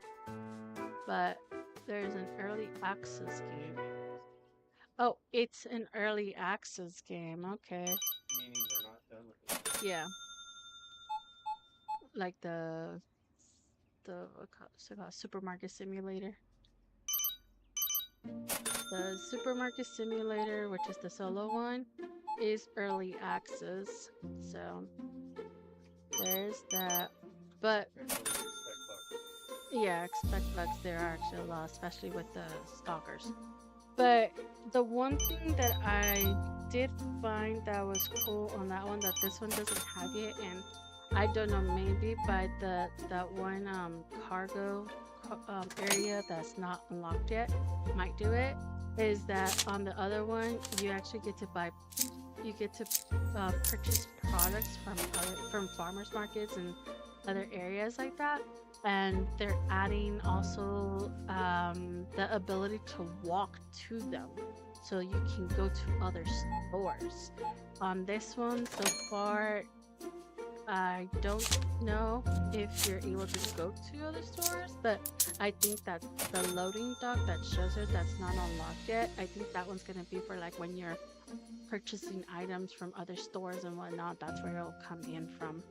But there's an early access game. Oh, it's an early access game. Okay. Meaning they're not done with it. Yeah. Like the what's it called? Supermarket Simulator. The Supermarket Simulator, which is the solo one, is early access. So there's that. But yeah, expect bugs. There are actually a lot, especially with the stalkers. But the one thing that I did find that was cool on that one that this one doesn't have yet, and I don't know, maybe by that one cargo area that's not unlocked yet might do it, is that on the other one you actually get to purchase products from farmers markets and other areas like that. and they're adding also the ability to walk to them, so you can go to other stores. On this one, so far, I don't know if you're able to go to other stores, but I think that the loading dock that shows it that's not unlocked yet, I think that one's gonna be for like when you're purchasing items from other stores and whatnot. That's where it'll come in from.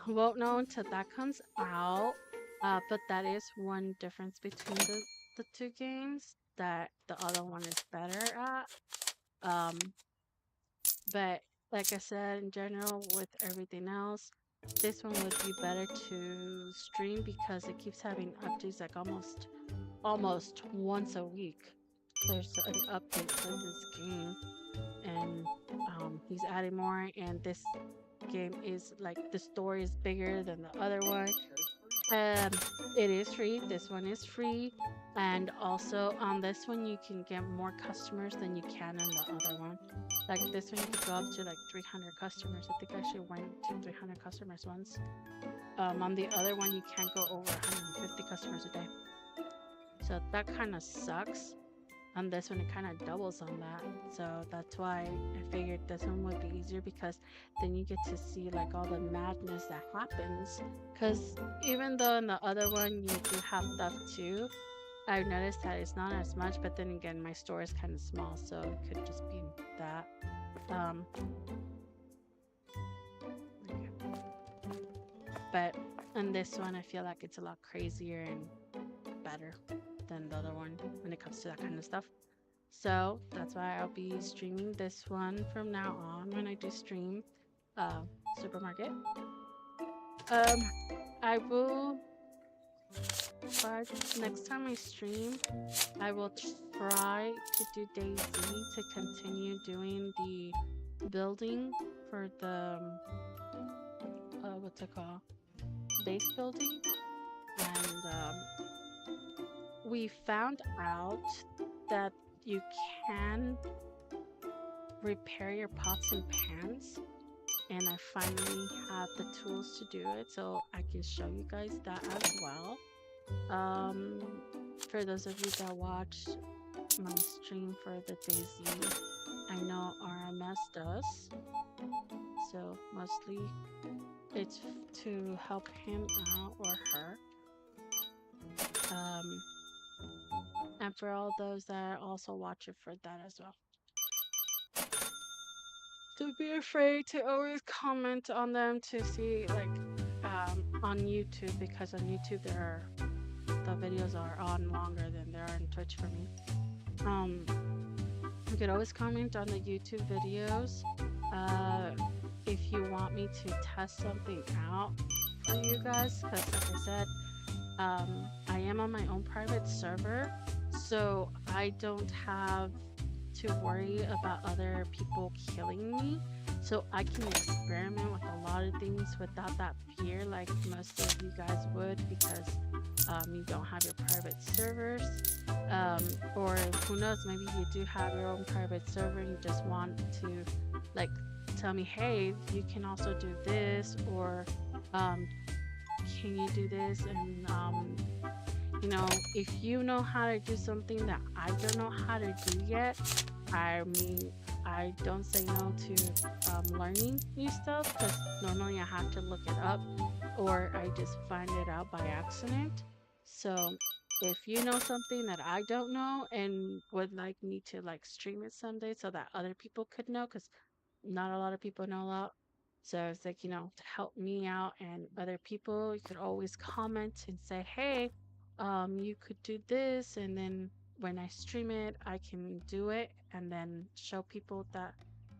Won't know until that comes out. But that is one difference between the two games, that the other one is better at. Um, but like I said, in general, with everything else, this one would be better to stream because it keeps having updates like almost once a week. There's an update for this game, and he's adding more. And this game is like the story is bigger than the other one. Um, it is free. This one is free, and also on this one you can get more customers than you can in the other one. Like this one, you could go up to like 300 customers. I think I actually went to 300 customers once. On the other one, you can't go over 150 customers a day. So that kind of sucks. On this one, it kind of doubles on that. So that's why I figured this one would be easier, because then you get to see like all the madness that happens. Because even though in the other one you do have stuff too, I've noticed that it's not as much, but then again, my store is kind of small, so it could just be that. Um, but in this one, I feel like it's a lot crazier and better than the other one when it comes to that kind of stuff. So that's why I'll be streaming this one from now on when I do stream uh, Supermarket. I will, but next time I stream, I will try to do DayZ to continue doing the building for the what's it called, base building. And we found out that you can repair your pots and pans, and I finally have the tools to do it, so I can show you guys that as well. For those of you that watch my stream for the DayZ, I know RMS does, so mostly it's to help him out or her. And for all those that also watch it for that as well. Don't be afraid to always comment on them to see, like, on YouTube, because on YouTube the videos are on longer than they are on Twitch for me. You could always comment on the YouTube videos if you want me to test something out for you guys, because like I said, I am on my own private server, so I don't have to worry about other people killing me, so I can experiment with a lot of things without that fear like most of you guys would, because you don't have your private servers, or who knows, maybe you do have your own private server and you just want to like tell me, hey, you can also do this, or can you do this? And you know, if you know how to do something that I don't know how to do yet, I mean, I don't say no to learning new stuff, because normally I have to look it up, or I just find it out by accident. So if you know something that I don't know and would like me to like stream it someday so that other people could know, because not a lot of people know a lot. So it's like, you know, to help me out and other people, you could always comment and say, hey, you could do this, and then when I stream it, I can do it and then show people that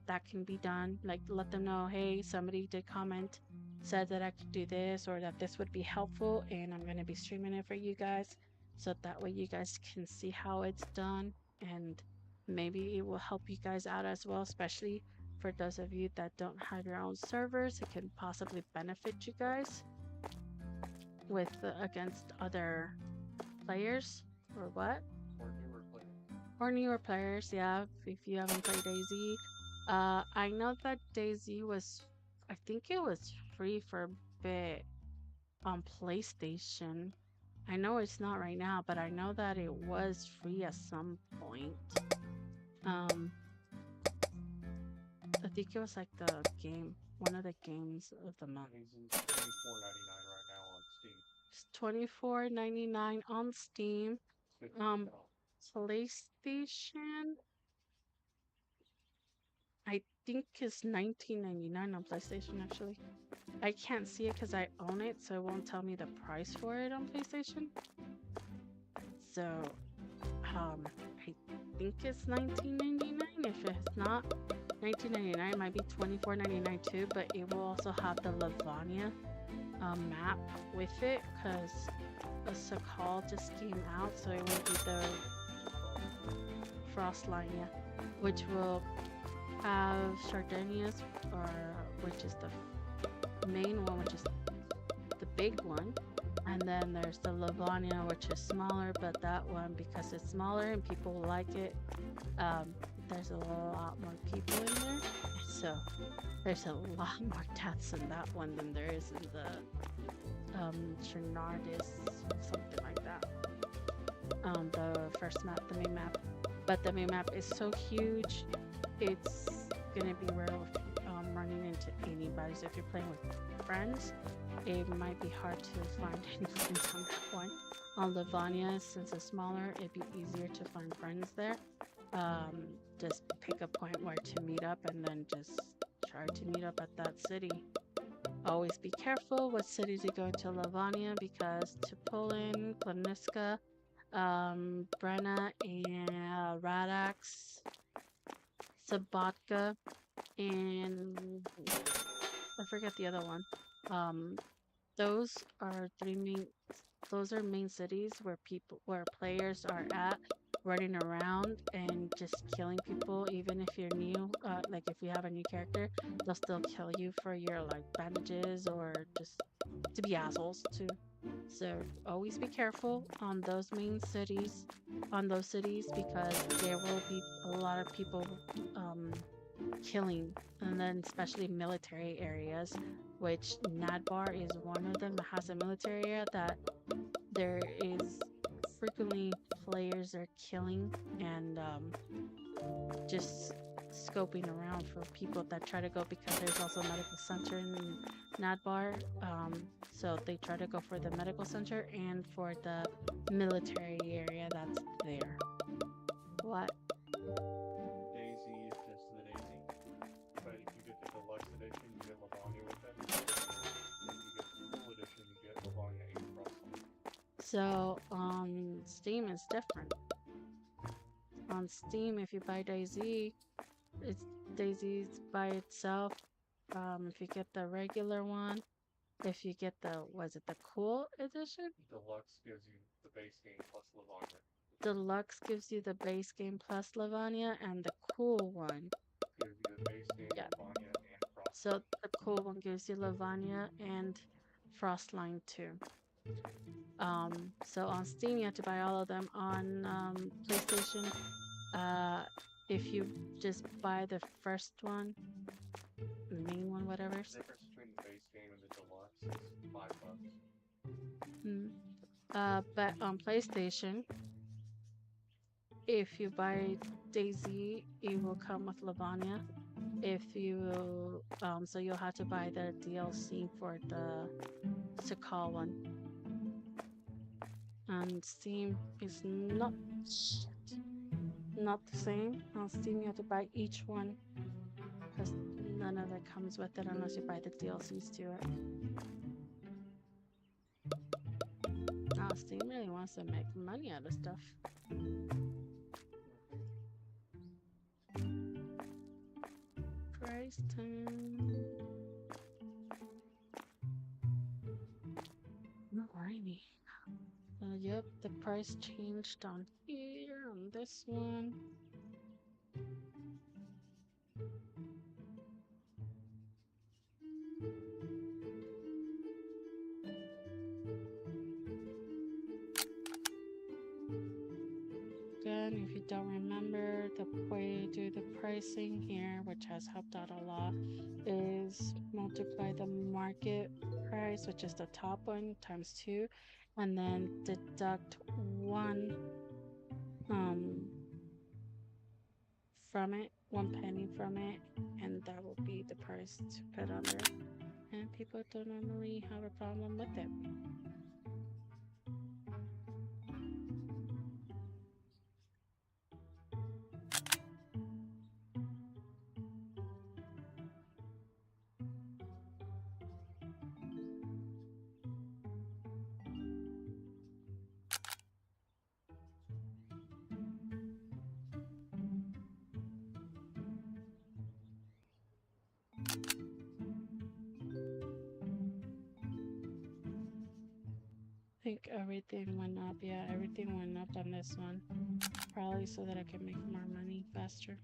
that can be done. Like, let them know, hey, somebody did comment, said that I could do this, or that this would be helpful, and I'm going to be streaming it for you guys, so that way you guys can see how it's done, and maybe it will help you guys out as well, especially for those of you that don't have your own servers. It can possibly benefit you guys with against other players, or what? Or newer players, yeah, if you haven't played DayZ. I know that DayZ was, I think it was free for a bit. on PlayStation. I know it's not right now, but I know that it was free at some point. Um, I think it was like the game, one of the games of the month. He's $24.99 right now on Steam. It's $24.99 on Steam. Um, PlayStation, I think is $19.99 on PlayStation actually. I can't see it because I own it, so it won't tell me the price for it on PlayStation. So, I think it's $19.99. If it's not $19.99, it might be $24.99 too, but it will also have the Lavania map with it because the Sakal just came out, so it will be the Frostline, yeah, which will have Sardinia's, or which is the main one, which is the big one, and then there's the Lavania, which is smaller, but that one, because it's smaller and people like it, there's a lot more people in there, so there's a lot more deaths in that one than there is in the Chernardis, something like that. The first map, the main map, but the main map is so huge, it's gonna be rare with running into anybody. So if you're playing with friends, it might be hard to find any friends on that one. On Lavania, since it's smaller, it'd be easier to find friends there. Just pick a point where to meet up and then just try to meet up at that city. Always be careful what cities you go into Lavania, because Tupolin, Kloniska, Brenna, and Radax, Sabatka, and I forget the other one. Those are those are main cities where players are at, running around and just killing people. Even if you're new, like if you have a new character, they'll still kill you for your like bandages or just to be assholes too. So always be careful on those main cities, because there will be a lot of people killing, and then especially military areas, which Nadbar is one of them that has a military area that there is frequently players are killing and just scoping around for people that try to go, because there's also a medical center in Nadbar, so they try to go for the medical center and for the military area that's there. What? Daisy is just the Daisy, but if you get the deluxe edition, you get Lavania with it. If you get the full edition, you get Lavania 8 Frostline. So on Steam it's different. On Steam, if you buy Daisy, it's Daisy's by itself. If you get the regular one, if you get the, was it the cool edition? Deluxe gives you the base game plus Lavania. Deluxe gives you the base game plus Lavania, and the cool one Gives you the base game, Yeah. Lavania, and Frostline. So the cool one gives you Lavania and Frostline too. So on Steam you have to buy all of them. On PlayStation, if you just buy the first one, the main one, whatever. The difference between the base game and the deluxe is $5. But on PlayStation, if you buy Daisy, it will come with Lavania. If you so you'll have to buy the DLC for the Sakal one. And Steam is not the same. On Steam you have to buy each one, because none of it comes with it unless you buy the DLCs to it. Steam really wants to make money out of stuff. Price time. Alrighty. Yep, the price changed on here, on this one. Again, if you don't remember, the way to do the pricing here, which has helped out a lot, is multiply the market price, which is the top one, times 2, and then deduct 1 um from it, 1 penny from it, and that will be the price to put on there. And people don't normally have a problem with it. I think everything went up. Yeah, everything went up on this one. Probably so that I can make more money faster.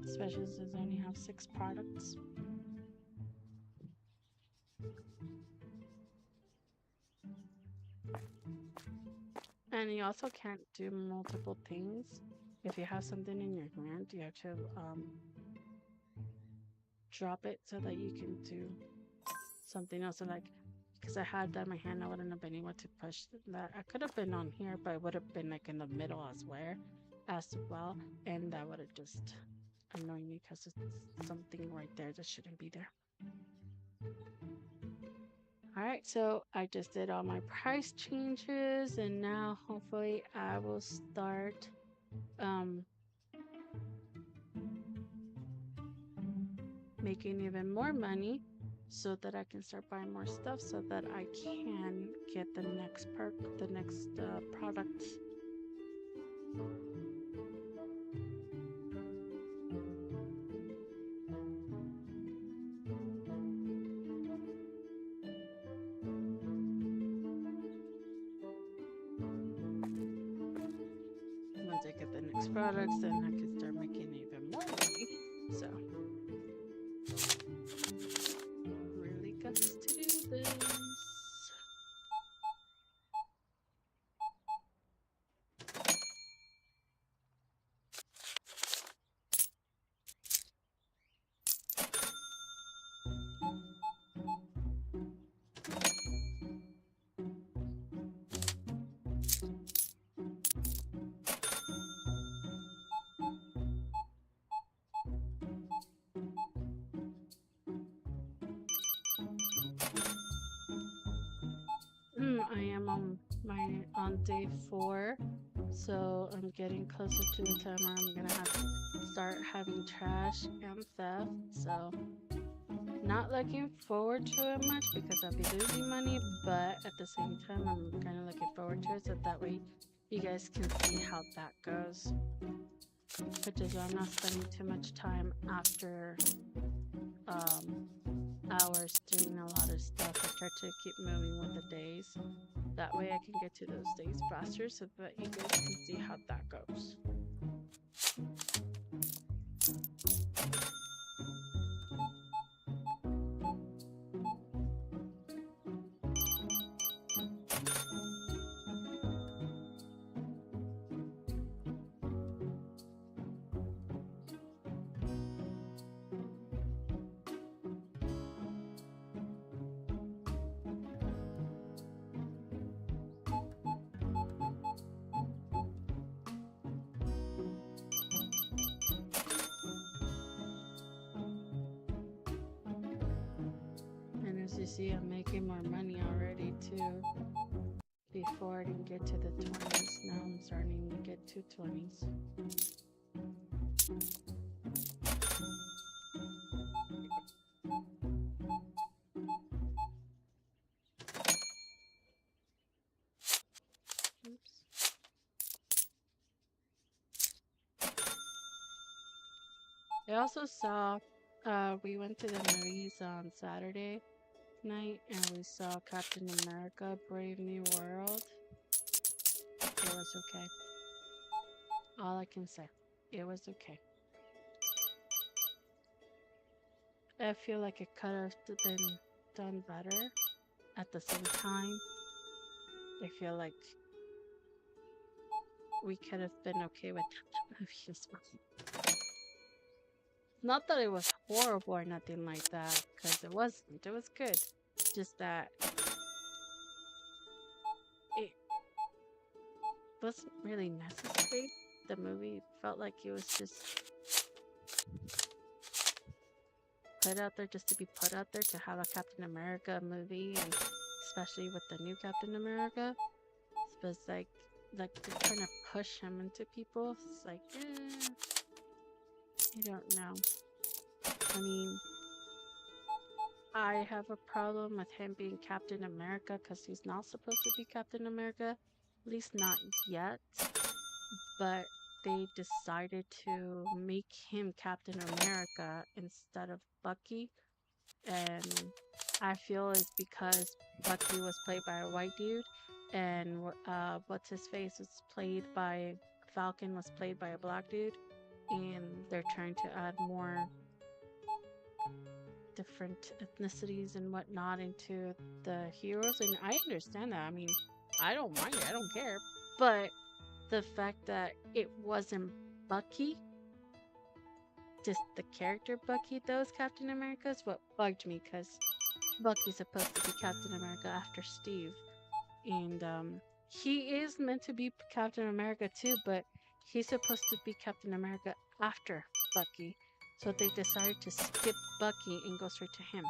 Especially since I only have 6 products. And you also can't do multiple things. If you have something in your hand, you have to drop it so that you can do something else. So like, because I had that in my hand, I wouldn't have been able to push that. I could have been on here, but it would have been like in the middle as well, and that would have just annoyed me because it's something right there that shouldn't be there. All right, so I just did all my price changes, and now hopefully I will start making even more money so that I can start buying more stuff so that I can get the next perk, the next product. Once I get the next products, then I can start making even more money. So, really got to do this. I am on day 4, so I'm getting closer to the time where I'm gonna have to start having trash and theft. So not looking forward to it much because I'll be losing money, but at the same time I'm kind of looking forward to it so that way you guys can see how that goes. Which is why I'm not spending too much time after hours doing a lot of stuff. I try to keep moving with the days. That way I can get to those days faster so that you guys can see how that goes. As you see, I'm making more money already too. Before I didn't get to the 20s, now I'm starting to get to 20s. Oops. I also saw, we went to the movies on Saturday night and we saw Captain America Brave New World. It was okay. All I can say, it was okay. I feel like it could have been done better. At the same time, I feel like we could have been okay with the movie as well. Not that it was horrible or nothing like that, because it wasn't. It was good. Just that it wasn't really necessary. The movie felt like it was just put out there just to be put out there to have a Captain America movie, and especially with the new Captain America. It's like they're trying to push him into people. It's like, I don't know. I mean, I have a problem with him being Captain America because he's not supposed to be Captain America, at least not yet. But they decided to make him Captain America instead of Bucky, and I feel it's because Bucky was played by a white dude, and what's his face was played by Falcon was played by a black dude, and they're trying to add more different ethnicities and whatnot into the heroes, and I understand that. I mean, I don't mind it, I don't care. But the fact that it wasn't Bucky, just the character Bucky that was Captain America is what bugged me, because Bucky's supposed to be Captain America after Steve. And he is meant to be Captain America too, but he's supposed to be Captain America after Bucky. So they decided to skip Bucky and go straight to him.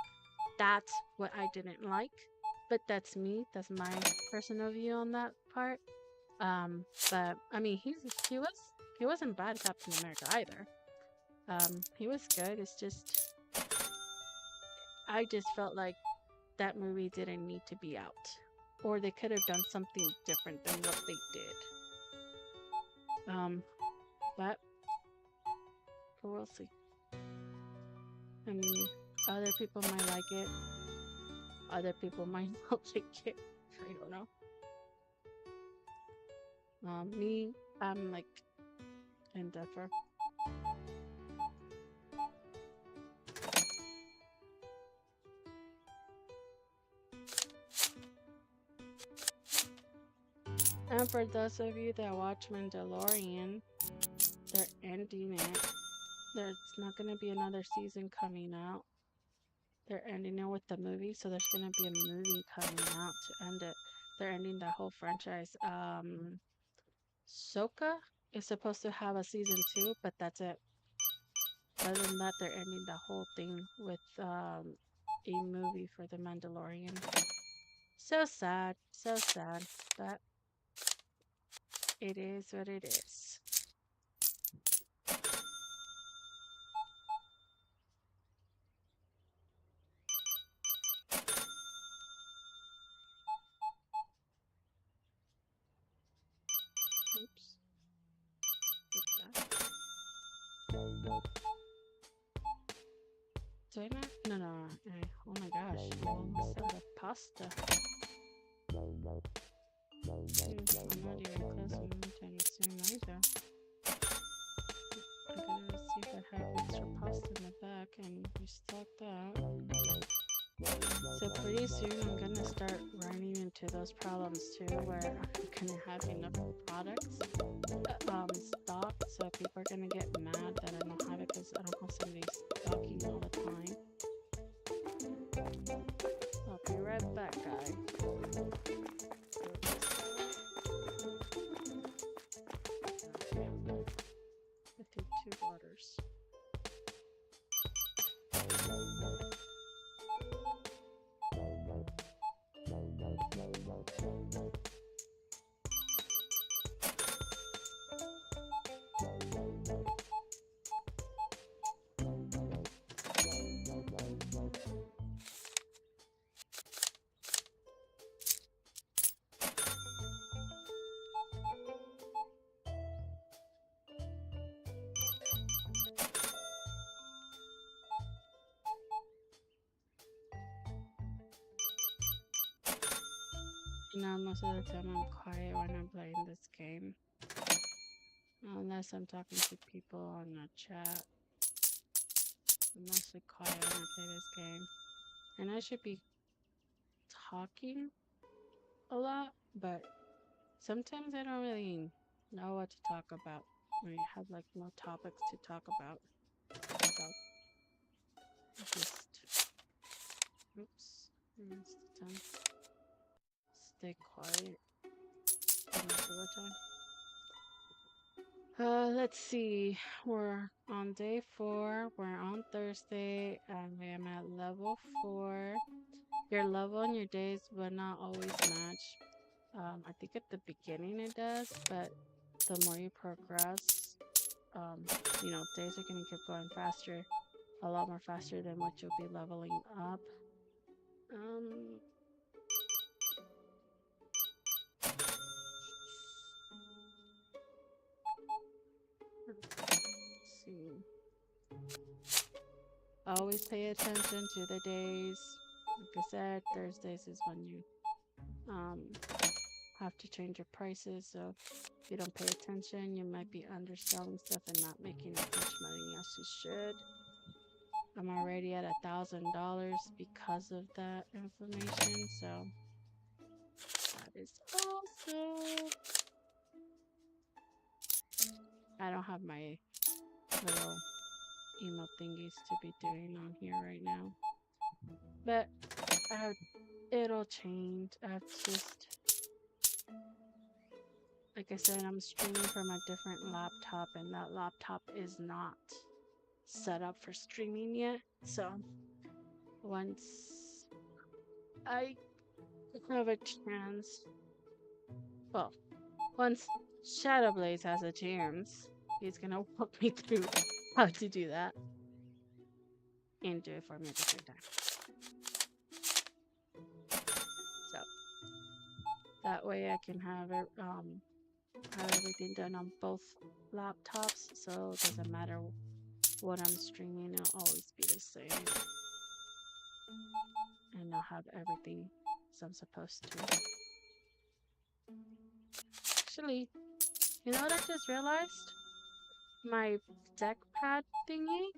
That's what I didn't like. But that's me. That's my personal view on that part. But I mean, he wasn't bad Captain America either. He was good. It's just I just felt like that movie didn't need to be out, or they could have done something different than what they did. But we'll see. I mean, other people might like it. Other people might not like it. I don't know. Me, I'm like indifferent. And for those of you that watch Mandalorian, they're ending it. There's not going to be another season coming out. They're ending it with the movie, so there's going to be a movie coming out to end it. They're ending the whole franchise. Ahsoka is supposed to have a season 2, but that's it. Other than that, they're ending the whole thing with a movie for The Mandalorian. So sad, but it is what it is. Oops. Do I not? No. Oh my gosh, I'm almost out of pasta. I'm not even close anytime soon either. I gotta see if I have extra pasta in the back and restock that. So pretty soon I'm gonna start running into those problems too, where I'm gonna have enough products stocked, so people are gonna get mad that I don't have it because I don't have somebody stocking all the time. I'll be right back, guys. I take 2 waters. You know, most of the time I'm quiet when I'm playing this game. Unless I'm talking to people on the chat. I'm mostly quiet when I play this game. And I should be talking a lot, but sometimes I don't really know what to talk about. We have like no topics to talk about. So just oops. It's done. Stay quiet. Most of the time. Let's see. We're on day 4. We're on Thursday, and I am at level 4. Your level and your days will not always match. I think at the beginning it does, but the more you progress, days are gonna keep going faster, a lot more faster than what you'll be leveling up. Um, let's see. Always pay attention to the days. Like I said, Thursdays is when you um have to change your prices. So if you don't pay attention, you might be underselling stuff and not making as much money as you should. I'm already at $1,000 because of that information, so that is awesome. I don't have my little email thingies to be doing on here right now, but it'll change. I've just, like I said, I'm streaming from a different laptop, and that laptop is not set up for streaming yet. So once I have a chance, well, once Shadowblaze has a chance, he's gonna walk me through how to do that and do it for me at the same time. So that way I can have it, have everything done on both laptops, so it doesn't matter what I'm streaming, it'll always be the same. And I'll have everything as I'm supposed to. Actually, you know what I just realized? My deck pad thingy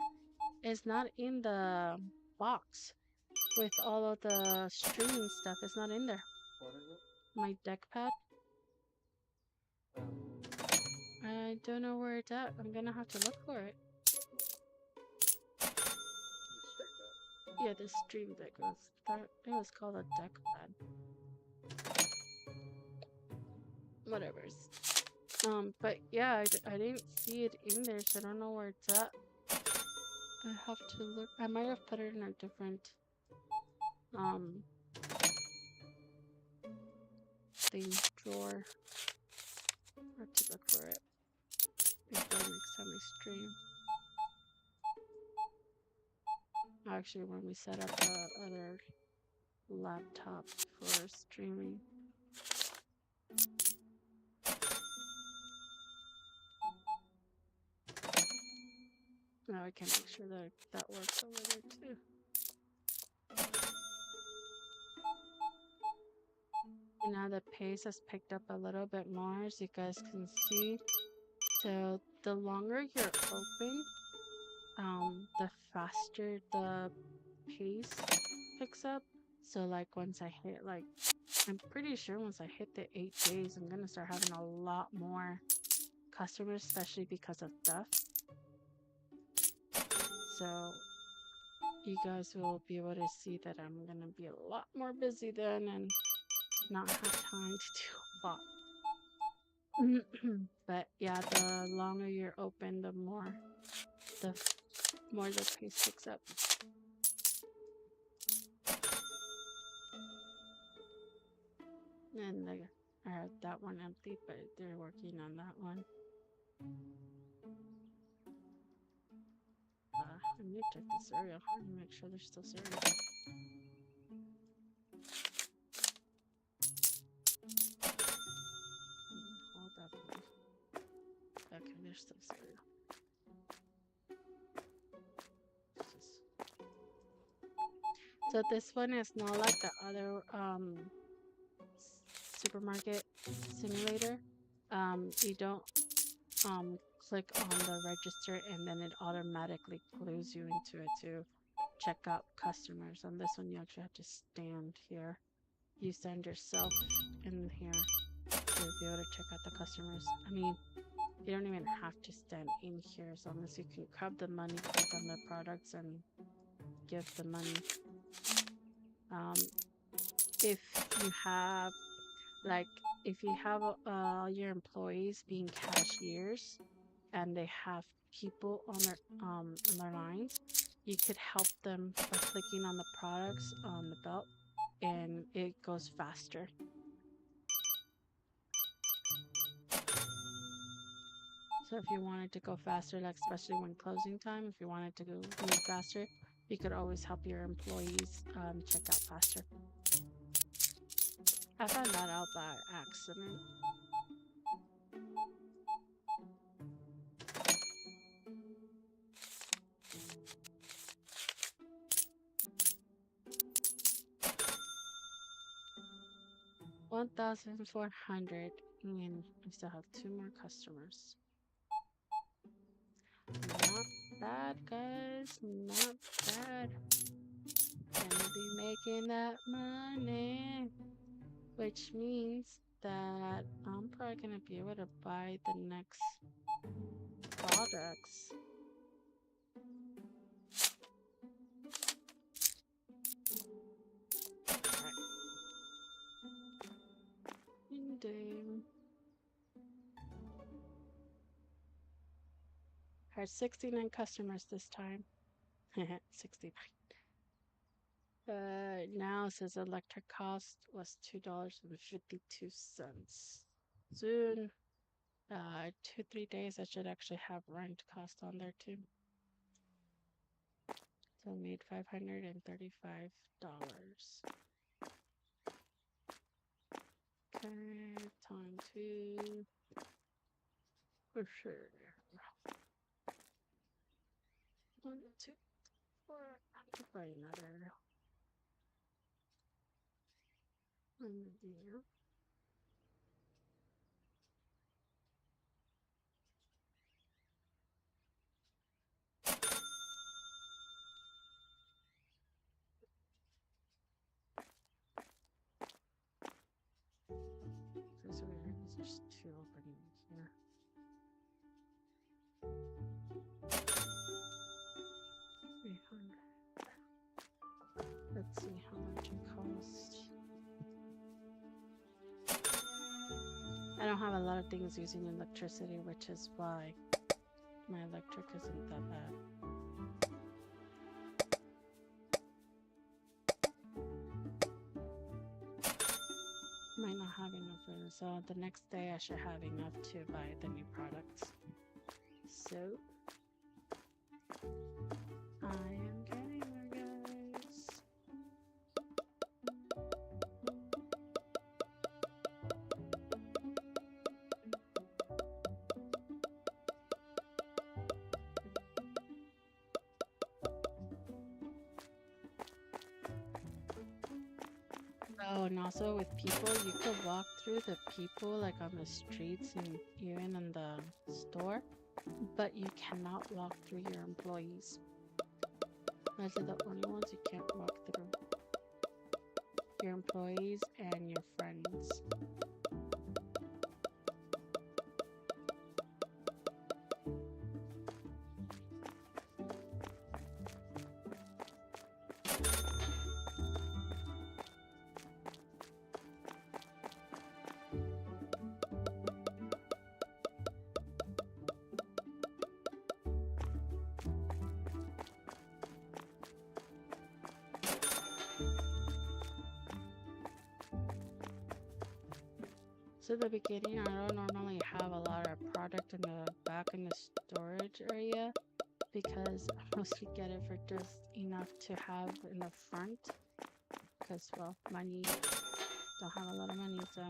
is not in the box with all of the streaming stuff. It's not in there. What is it? My deck pad. I don't know where it's at. I'm gonna have to look for it. Yeah, the stream deck it was called a deck pad. Whatever's. But yeah, I didn't see it in there, so I don't know where it's at. I have to look. I might have put it in a different thing drawer. I have to look for it before next time I stream. Actually, when we set up the other laptop for streaming. Now I can make sure that that works over there too. And now the pace has picked up a little bit more, as you guys can see. So the longer you're open, the faster the pace picks up. So like once I hit I'm pretty sure once I hit the 8 days, I'm gonna start having a lot more customers, especially because of theft. So you guys will be able to see that I'm gonna be a lot more busy then and not have time to do a lot. But yeah, the longer you're open, the more the pace picks up. And I had that one empty, but they're working on that one. I need to check the cereal and make sure there's still cereal. Hold up. Okay, there's still cereal. So this one is not like the other supermarket simulator. You don't click on the register and then it automatically clues you into it to check out customers. On this one, you actually have to stand here. You stand yourself in here to be able to check out the customers. I mean, you don't even have to stand in here as long as you can grab the money, click on the products, and give the money. If you have, like, if you have your employees being cashiers and they have people on their lines, you could help them by clicking on the products on the belt, and it goes faster. So if you wanted to go faster, like especially when closing time, if you wanted to go move faster, you could always help your employees check out faster. I found that out by accident. $1,400, and we still have 2 more customers. Not bad, guys. Not bad. Gonna be making that money, which means that I'm probably gonna be able to buy the next products. Alright. Indeed. Had 69 customers this time. 69. Now it says electric cost was $2.52. Soon, 2-3 days, I should actually have rent cost on there too. So I made $535. Okay, time to for sure. 1, 2, 4. I could buy another one there. This is weird because there's 2 openings here. Let's see how much it costs. I don't have a lot of things using electricity, which is why my electric isn't that bad. Might not have enough for this, so the next day I should have enough to buy the new products. So I am getting there, guys. Oh, and also with people, you could walk through the people like on the streets and even in the store, but you cannot walk through your employees. Those are the only ones you can't walk through. Your employees and your friends. So at the beginning, I don't normally have a lot of product in the back in the storage area because I mostly get it for just enough to have in the front because, well, money, don't have a lot of money, so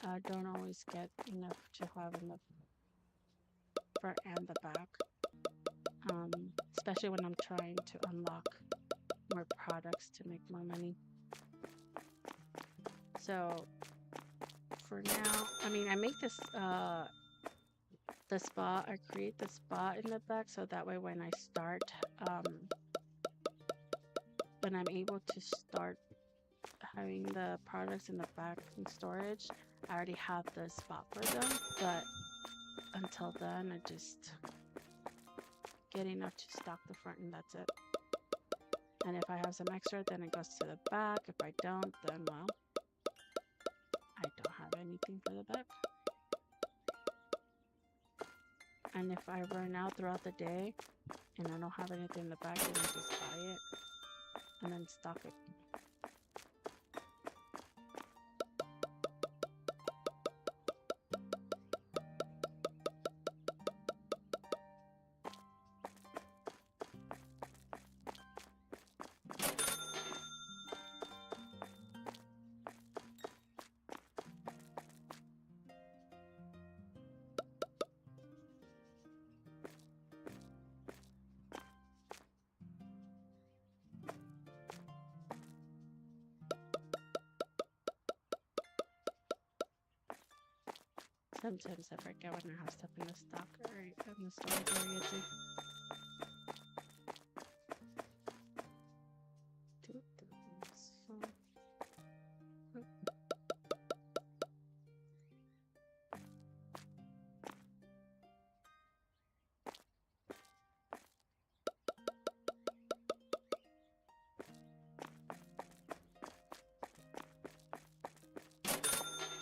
I don't always get enough to have in the front and the back, especially when I'm trying to unlock more products to make more money. So for now, I mean, I make this the spot, I create the spot in the back so that way when I start when I'm able to start having the products in the back in storage, I already have the spot for them, but until then, I just get enough to stock the front and that's it. And if I have some extra, then it goes to the back. If I don't, then well, I don't have anything for the back. And if I run out throughout the day and I don't have anything in the back, then I just buy it and then stock it. Sometimes I forget when I have stuff in the stock or in the storage area too.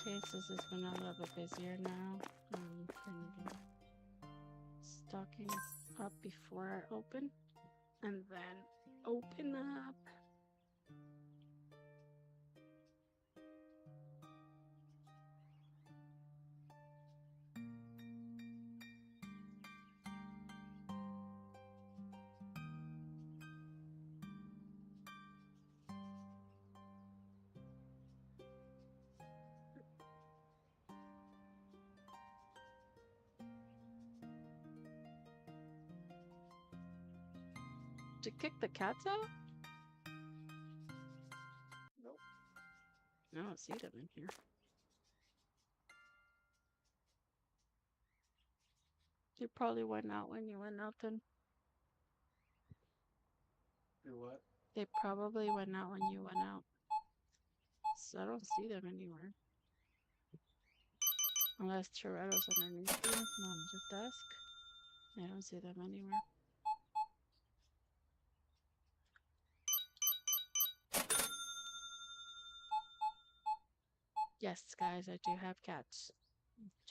Okay, so it's been a little bit busier now. I'm gonna be stocking up before I open, and then open up. To kick the cats out? Nope. I don't see them in here. They probably went out when you went out then. Do what? They probably went out when you went out. So I don't see them anywhere. Unless Toretto's underneath you on the desk. I don't see them anywhere. Yes, guys, I do have cats.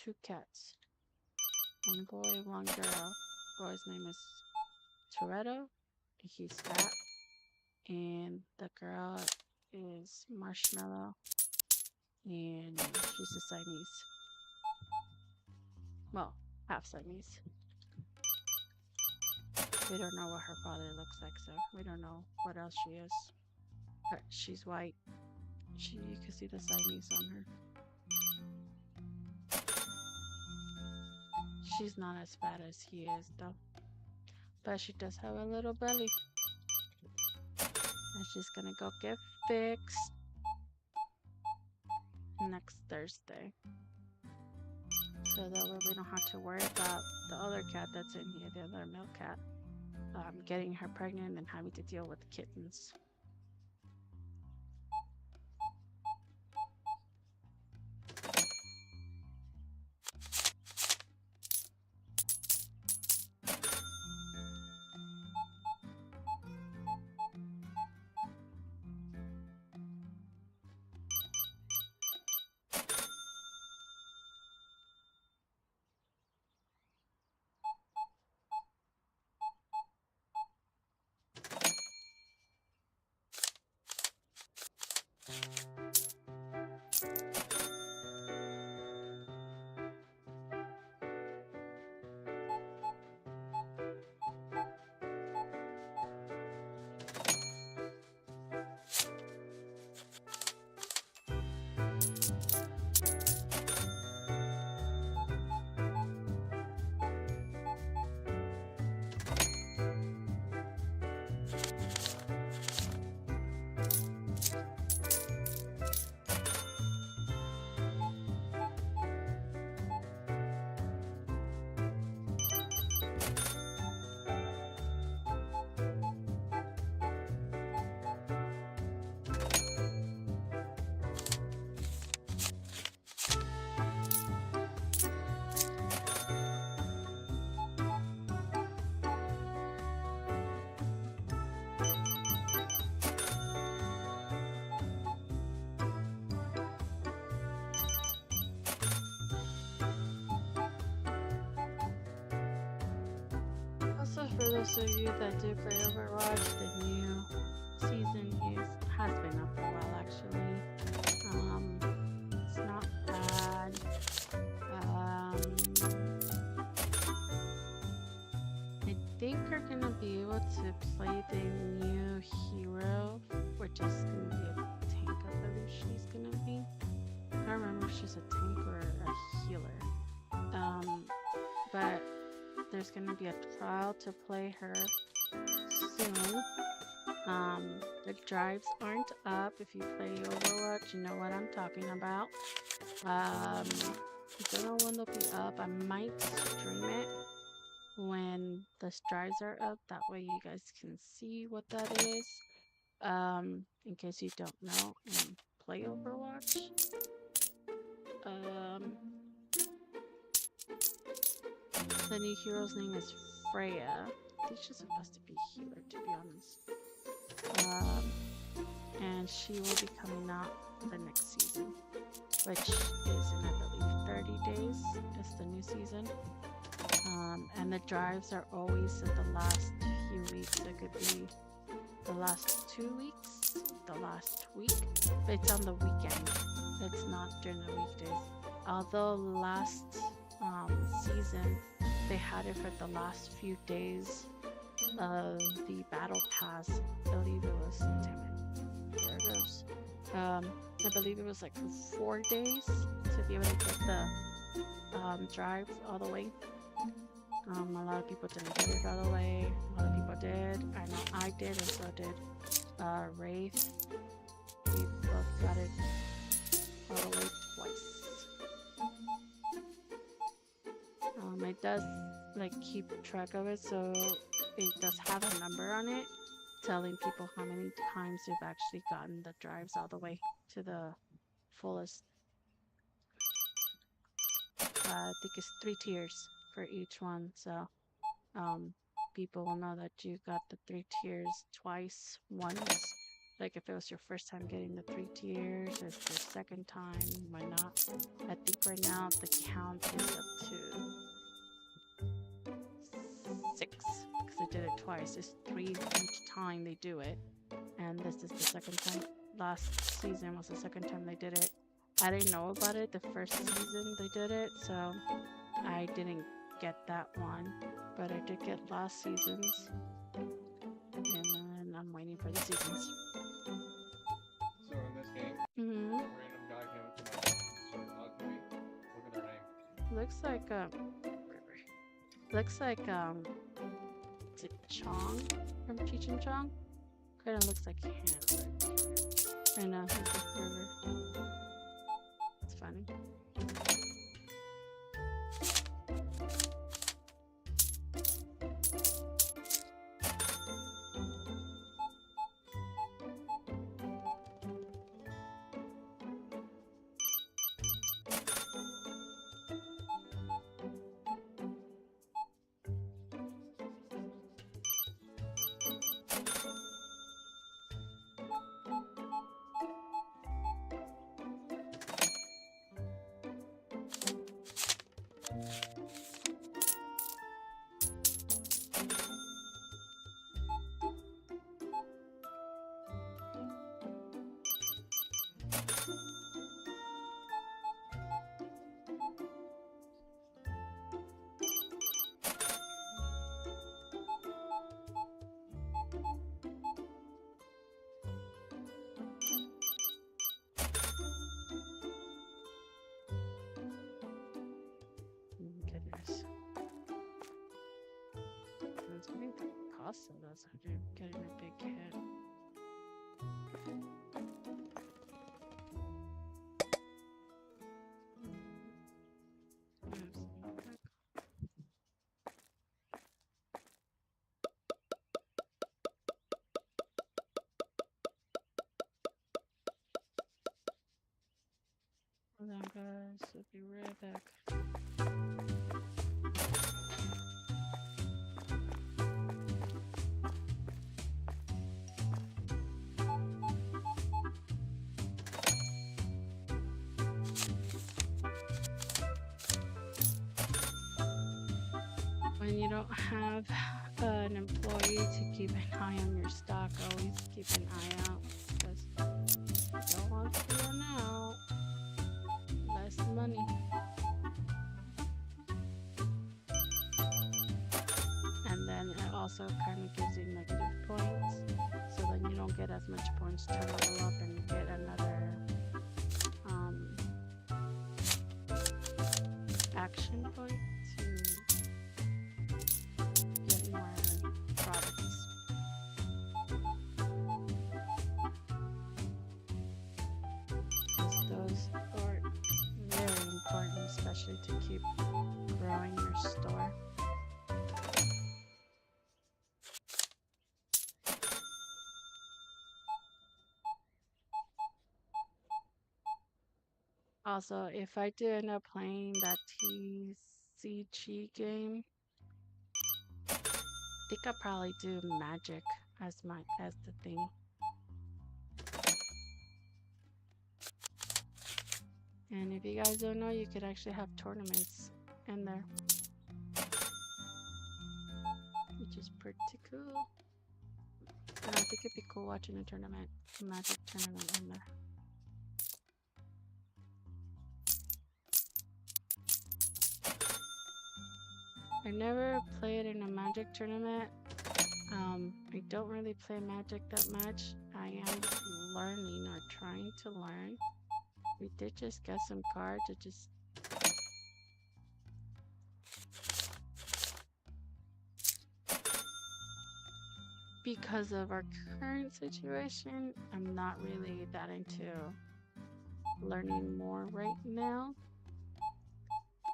2 cats. 1 boy, 1 girl. Boy's name is Toretto. He's fat. And the girl is Marshmallow. And she's a Siamese. Well, half Siamese. We don't know what her father looks like, so we don't know what else she is. But she's white. You can see the Siamese on her. She's not as fat as he is, though. But she does have a little belly. And she's gonna go get fixed next Thursday. So that way we don't have to worry about the other cat that's in here, the other male cat, getting her pregnant and having to deal with the kittens. for those of you that do play Overwatch, the new season has been up for a while actually. It's not bad. I think we're gonna be able to play the new hero, which is gonna be a tank. I believe she's gonna be. I don't remember if she's a tank or a healer. But there's gonna be a trial to play her soon. The drives aren't up. If you play Overwatch, you know what I'm talking about. I don't know when they'll be up. I might stream it when the drives are up. That way you guys can see what that is. In case you don't know and play Overwatch. The new hero's name is Freya. I think she's supposed to be a healer, to be honest. And she will be coming out the next season, which is in, I believe, 30 days is the new season. And the drives are always in the last few weeks. It could be the last 2 weeks, the last week, but it's on the weekend. It's not during the weekdays. Although last season they had it for the last few days of the battle pass. I believe it was, damn it, there it goes. I believe it was like for 4 days to be able to get the drive all the way. A lot of people didn't get it all the way. A lot of people did. I know I did, and so did Wraith. We both got it all the way twice. It does like keep track of it, so it does have a number on it telling people how many times you've actually gotten the drives all the way to the fullest. I think it's 3 tiers for each one, so people will know that you got the 3 tiers twice, once. Like if it was your first time getting the 3 tiers, or it's your second time, why not? I think right now the count is up to 6, because they did it twice. It's 3 each time they do it, and this is the second time. Last season was the second time they did it. I didn't know about it the first season they did it, so I didn't get that one, but I did get last season's, and I'm waiting for the seasons. So in this game, Mm-hmm. a random guy came up to my house and started talking to me. Look at their name. Looks like is it Chong from Cheech and Chong? Kind of looks like him. I know, he's a river. It's funny. Goodness. That's what the cost of those after getting a big hit. Hold on, guys. I'll be right back. When you don't have an employee to keep an eye on your stock. Always keep an eye out because you don't want to run out. Less money. And then it also kind of gives you negative points, so then you don't get as much points to level up and get another action point to get more products. Because those are very important, especially to keep growing your store. Also, if I do end up playing that TCG game, I think I'll probably do magic as the thing. And if you guys don't know, you could actually have tournaments in there, which is pretty cool. And I think it'd be cool watching a magic tournament in there. I never played in a magic tournament. I don't really play magic that much. I am learning or trying to learn. We did just get some cards. It just because of our current situation, I'm not really that into learning more right now.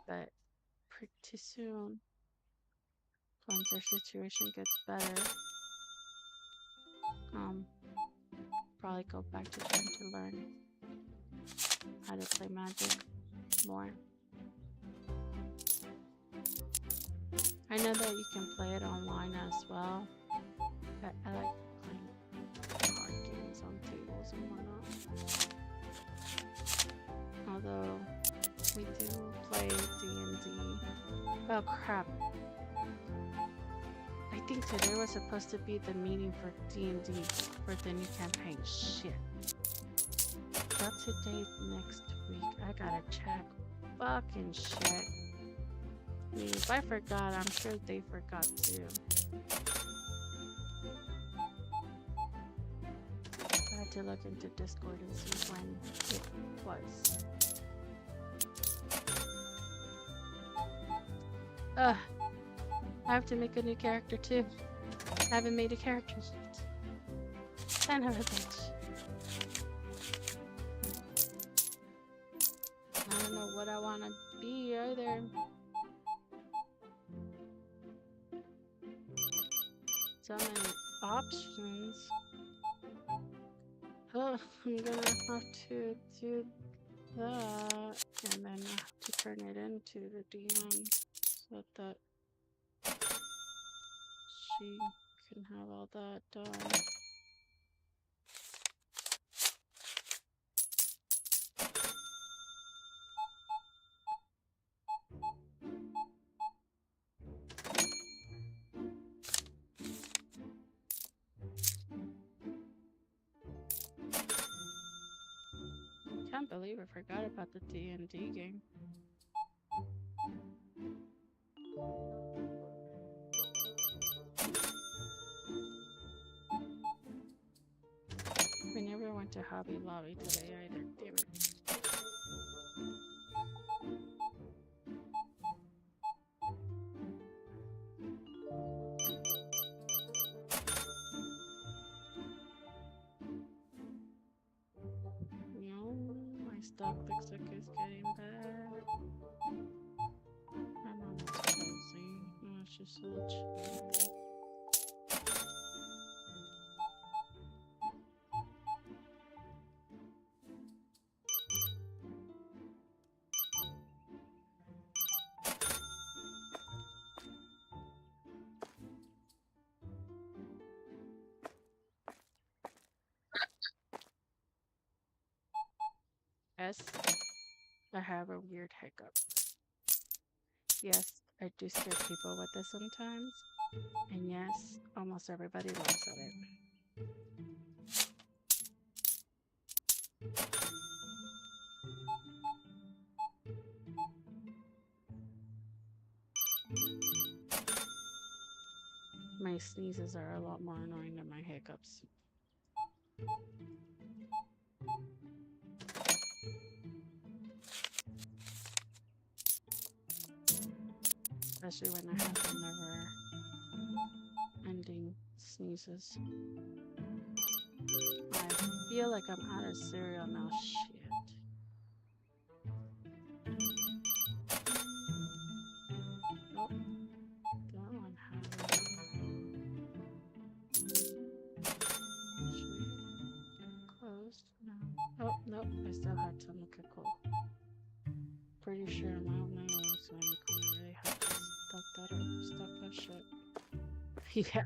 But pretty soon, once our situation gets better, probably go back to trying to learn how to play magic more. I know that you can play it online as well, but I like playing card games on tables and whatnot. Although we do play D&D. Oh crap. I think today was supposed to be the meeting for D&D for the new campaign. Shit. Not today, next week. I gotta check. Fucking shit. I mean, if I forgot, I'm sure they forgot too. I had to look into Discord and see when it was. I have to make a new character too. I haven't made a character yet. Son of a bitch. I don't know what I want to be either. So many options. Oh, I'm gonna have to do that, and then I have to turn it into the DM so that she can have all that done. Can't believe I forgot about the D&D game. We never went to Hobby Lobby today either, damn it. No, my stock looks like it's getting bad. I'm almost closing. No, it's just a little chilly. Yes, I have a weird hiccup. Yes, I do scare people with this sometimes. And yes, almost everybody laughs at it. My sneezes are a lot more annoying than my hiccups. Especially when I have the never ending sneezes. I feel like I'm out of cereal now. Shit. Nope. That one has. Closed? No. Oh, nope. I still had some. Okay, cool. Pretty sure I'm out now, so I'm gonna really have to stock that shit. Yeah.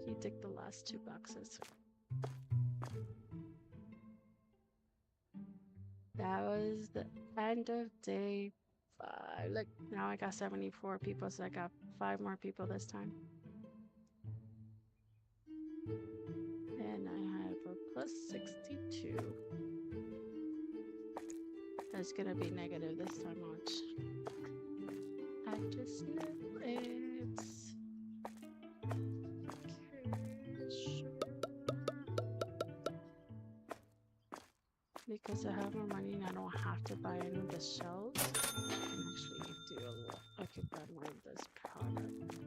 He took the last 2 boxes. That was the end of day 5. Look, now I got 74 people, so I got 5 more people this time. And I have a plus 62. That's gonna be negative this time, watch. I just know it's... Because I have more money and I don't have to buy any of the shells, I can actually do a lot. I could buy more of this product.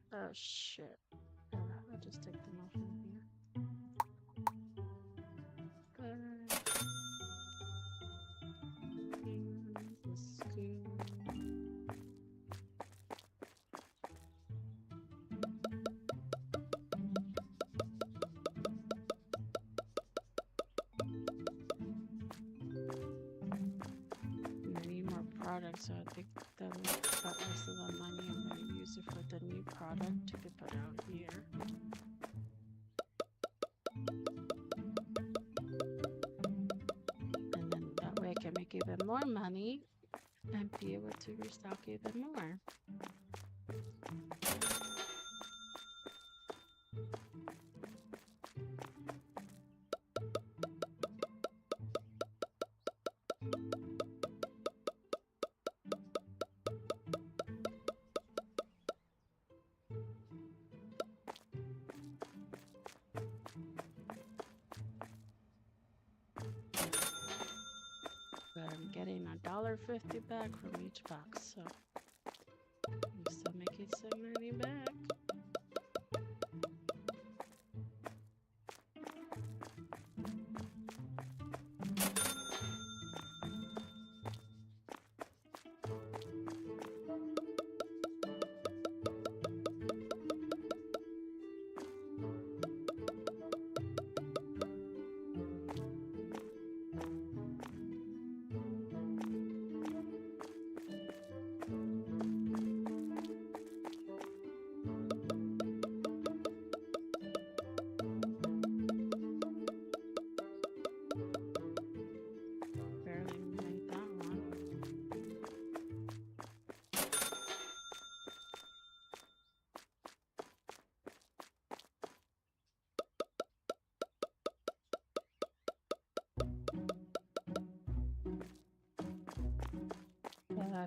Good. Oh shit. I'll just take them off from here. Good. The scoop. Product, so I think that rest of the money I'm going to use it for the new product to be put out here. And then that way I can make even more money and be able to restock even more. But I'm getting $1.50 back from each box, so I'm still making some money back.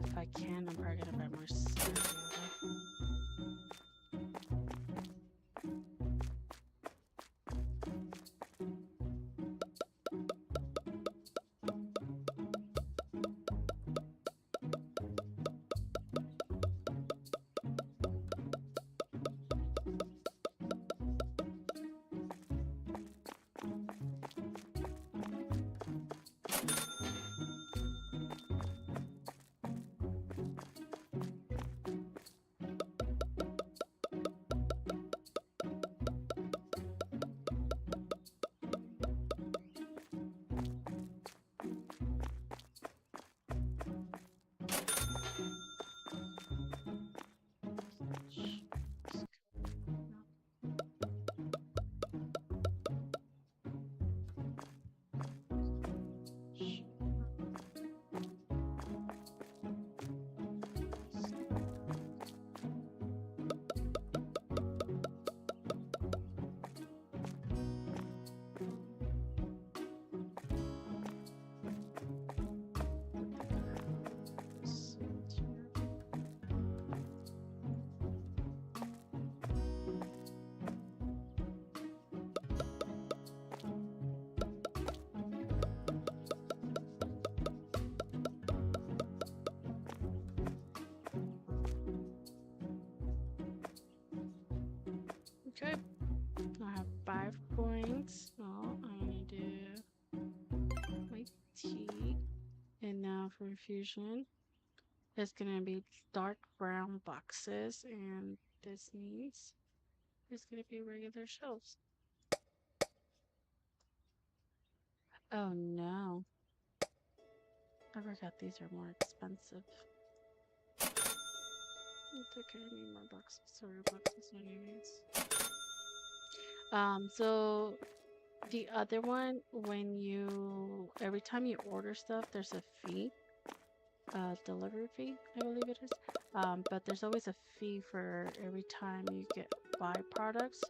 If I can, I'm probably gonna buy more cereal. Okay. I have 5 points. Oh, I'm gonna do my tea. And now for fusion, it's gonna be dark brown boxes, and this means it's gonna be regular shelves. Oh no. I forgot these are more expensive. It's okay, I need more boxes. Sorry, boxes anyways. So the other one, every time you order stuff, there's a fee, delivery fee, I believe it is. But there's always a fee for every time you buy products.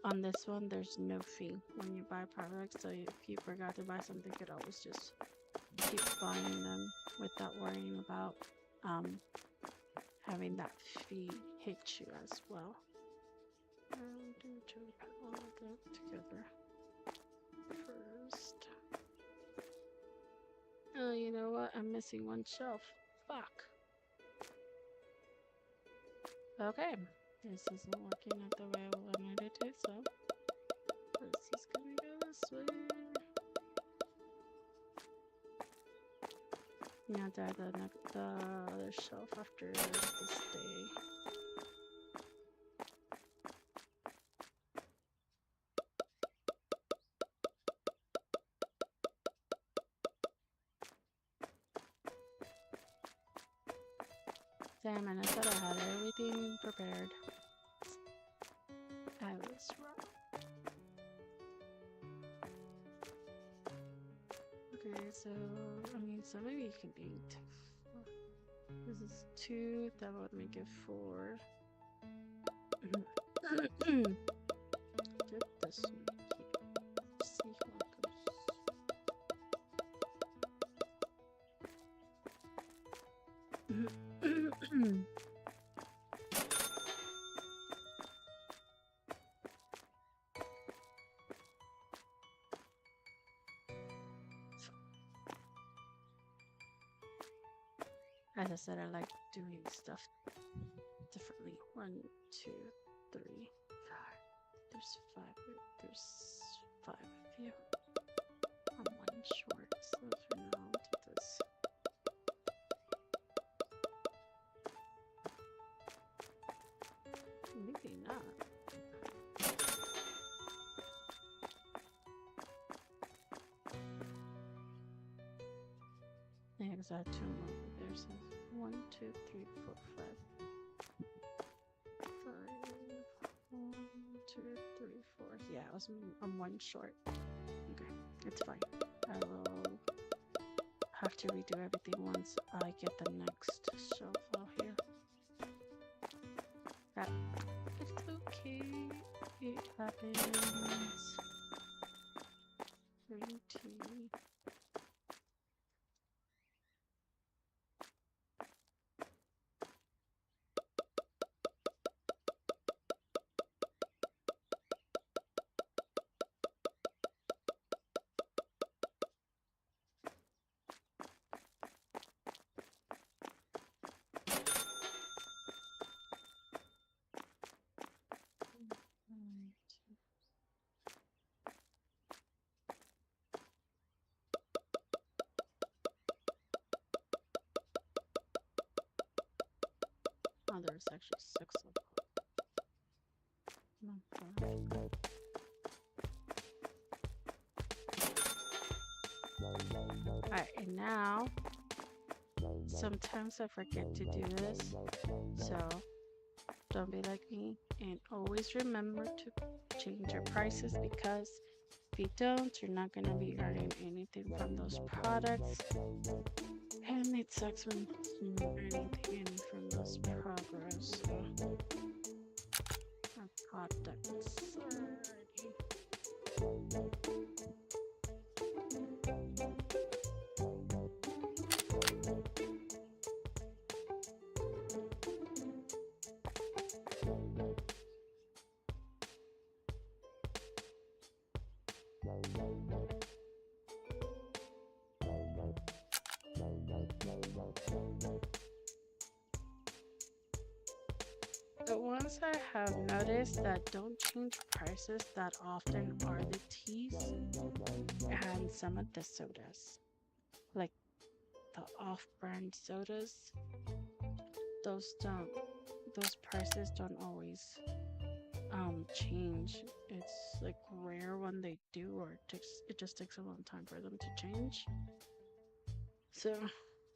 On this one, there's no fee when you buy products. So if you forgot to buy something, you could always just keep buying them without worrying about having that fee hit you as well. I'll do all of that together first. Oh, you know what? I'm missing one shelf. Fuck. Okay. This isn't working out the way I wanted it to, so this is gonna go this way. Now to add the other shelf after this day. Damn it, I thought I had everything prepared. I was wrong. Okay, so, so maybe you can eat. This is 2, that would make it 4. Get this one. See how it goes. As I said, I like doing stuff differently. 1, 2, 3, 4. There's 5. There's 5 of you. I'm 1 short, so for now I'll do this. Maybe not. Yeah, because I had 2 more over there, so 1, 2, 3, 4, 5. 5. 1, 2, 3, 4. Yeah, I'm 1 short. Okay, it's fine. I will have to redo everything once I get the next shelf out here. It's okay. It happens. Green tea. Oh, there's actually 6 of them. Not 5. Alright, and now, sometimes I forget to do this, so don't be like me, and always remember to change your prices, because if you don't, you're not going to be earning anything from those products. And it sucks when you're not earning any from those progress. Or products already. The ones I have noticed that don't change prices that often are the teas and some of the sodas. Like the off-brand sodas, those don't those prices don't always change. It's like rare when they do, or it just takes a long time for them to change. So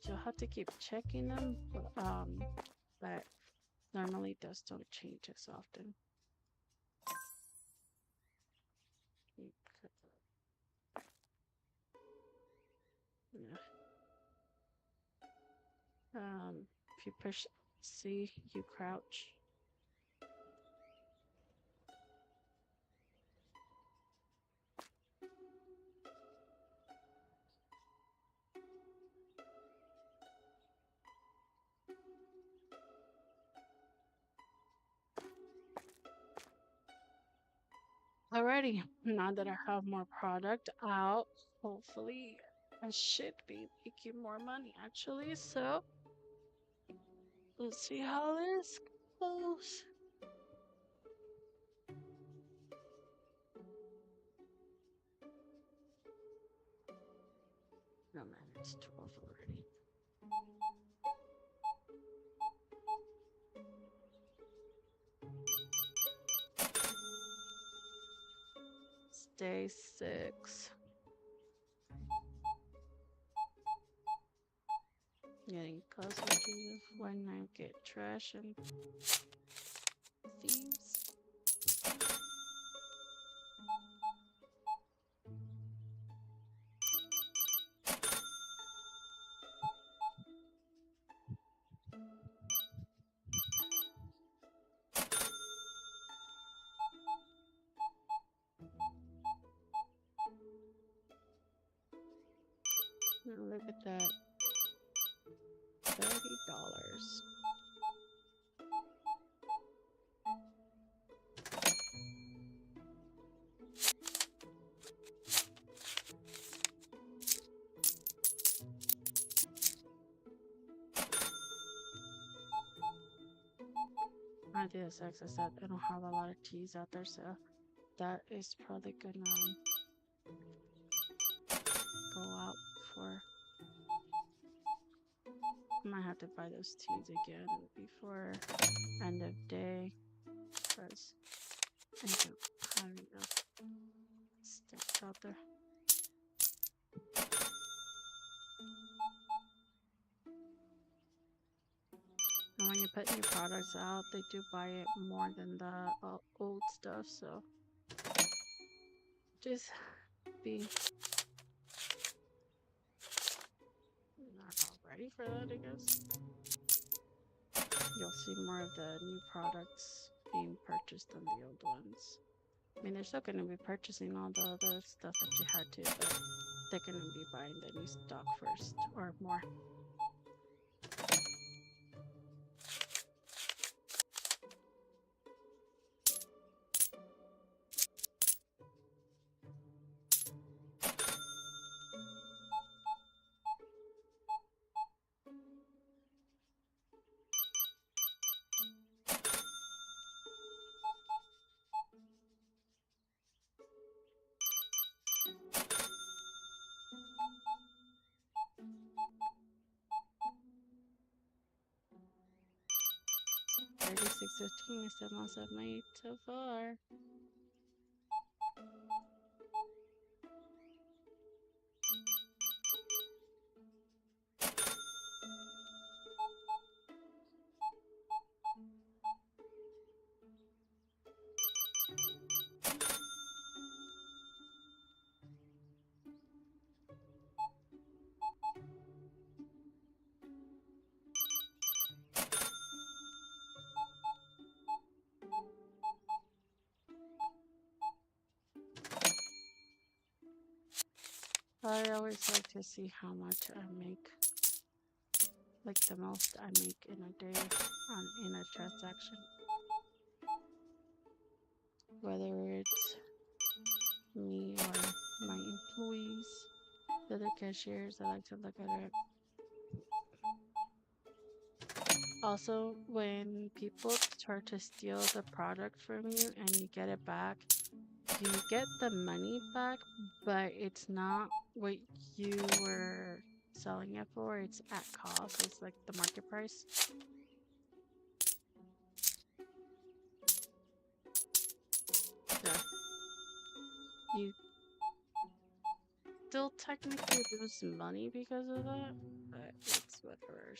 you'll have to keep checking them, but normally those don't change as often. Yeah. If you push C, you crouch. Alrighty, now that I have more product out, hopefully I should be making more money actually. So let's see how this goes. No man, it's 12 already. It's day 6. Getting closer to when I get trash and thieves. Look at that. $30. I do this, as I said, I don't have a lot of teas out there, so that is probably gonna go out for. I might have to buy those teas again before end of day, because I don't have enough stuff out there. And when you put new products out, they do buy it more than the old stuff, so just be not all ready for that, I guess. You'll see more of the new products being purchased than the old ones. I mean, they're still going to be purchasing all the other stuff that you had to, but they're going to be buying the new stock first, or more. $36.15 is the most I've made so far. I always like to see how much I make, like the most I make in a day in a transaction. Whether it's me or my employees, the other cashiers, I like to look at it. Also, when people try to steal the product from you and you get it back, you get the money back, but it's not what you were selling it for. It's at cost. It's like the market price. So you still technically lose money because of that, but it's whatever.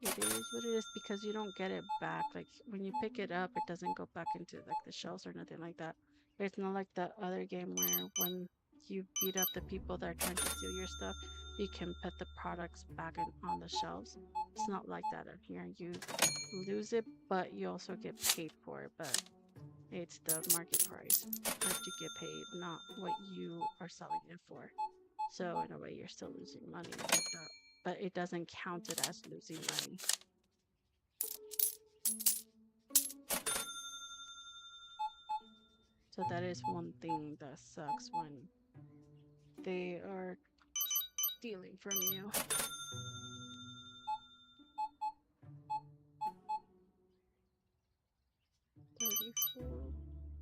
It is what it is because you don't get it back. Like when you pick it up, it doesn't go back into like the shelves or nothing like that. It's not like the other game where when you beat up the people that are trying to steal your stuff, you can put the products back on the shelves. It's not like that in here. You lose it, but you also get paid for it. But it's the market price that you get paid, not what you are selling it for. So in a way, you're still losing money like that, but it doesn't count it as losing money. So that is one thing that sucks when they are stealing from you. 34,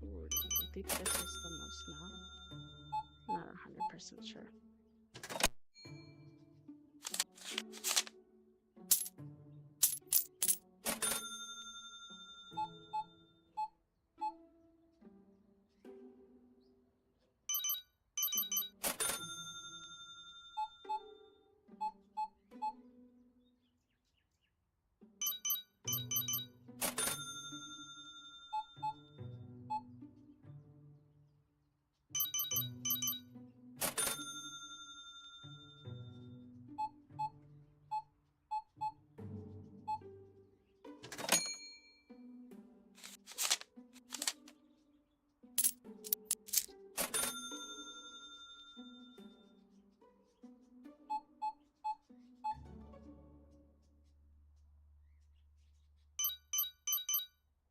40. I think this is the most now. Not 100% sure.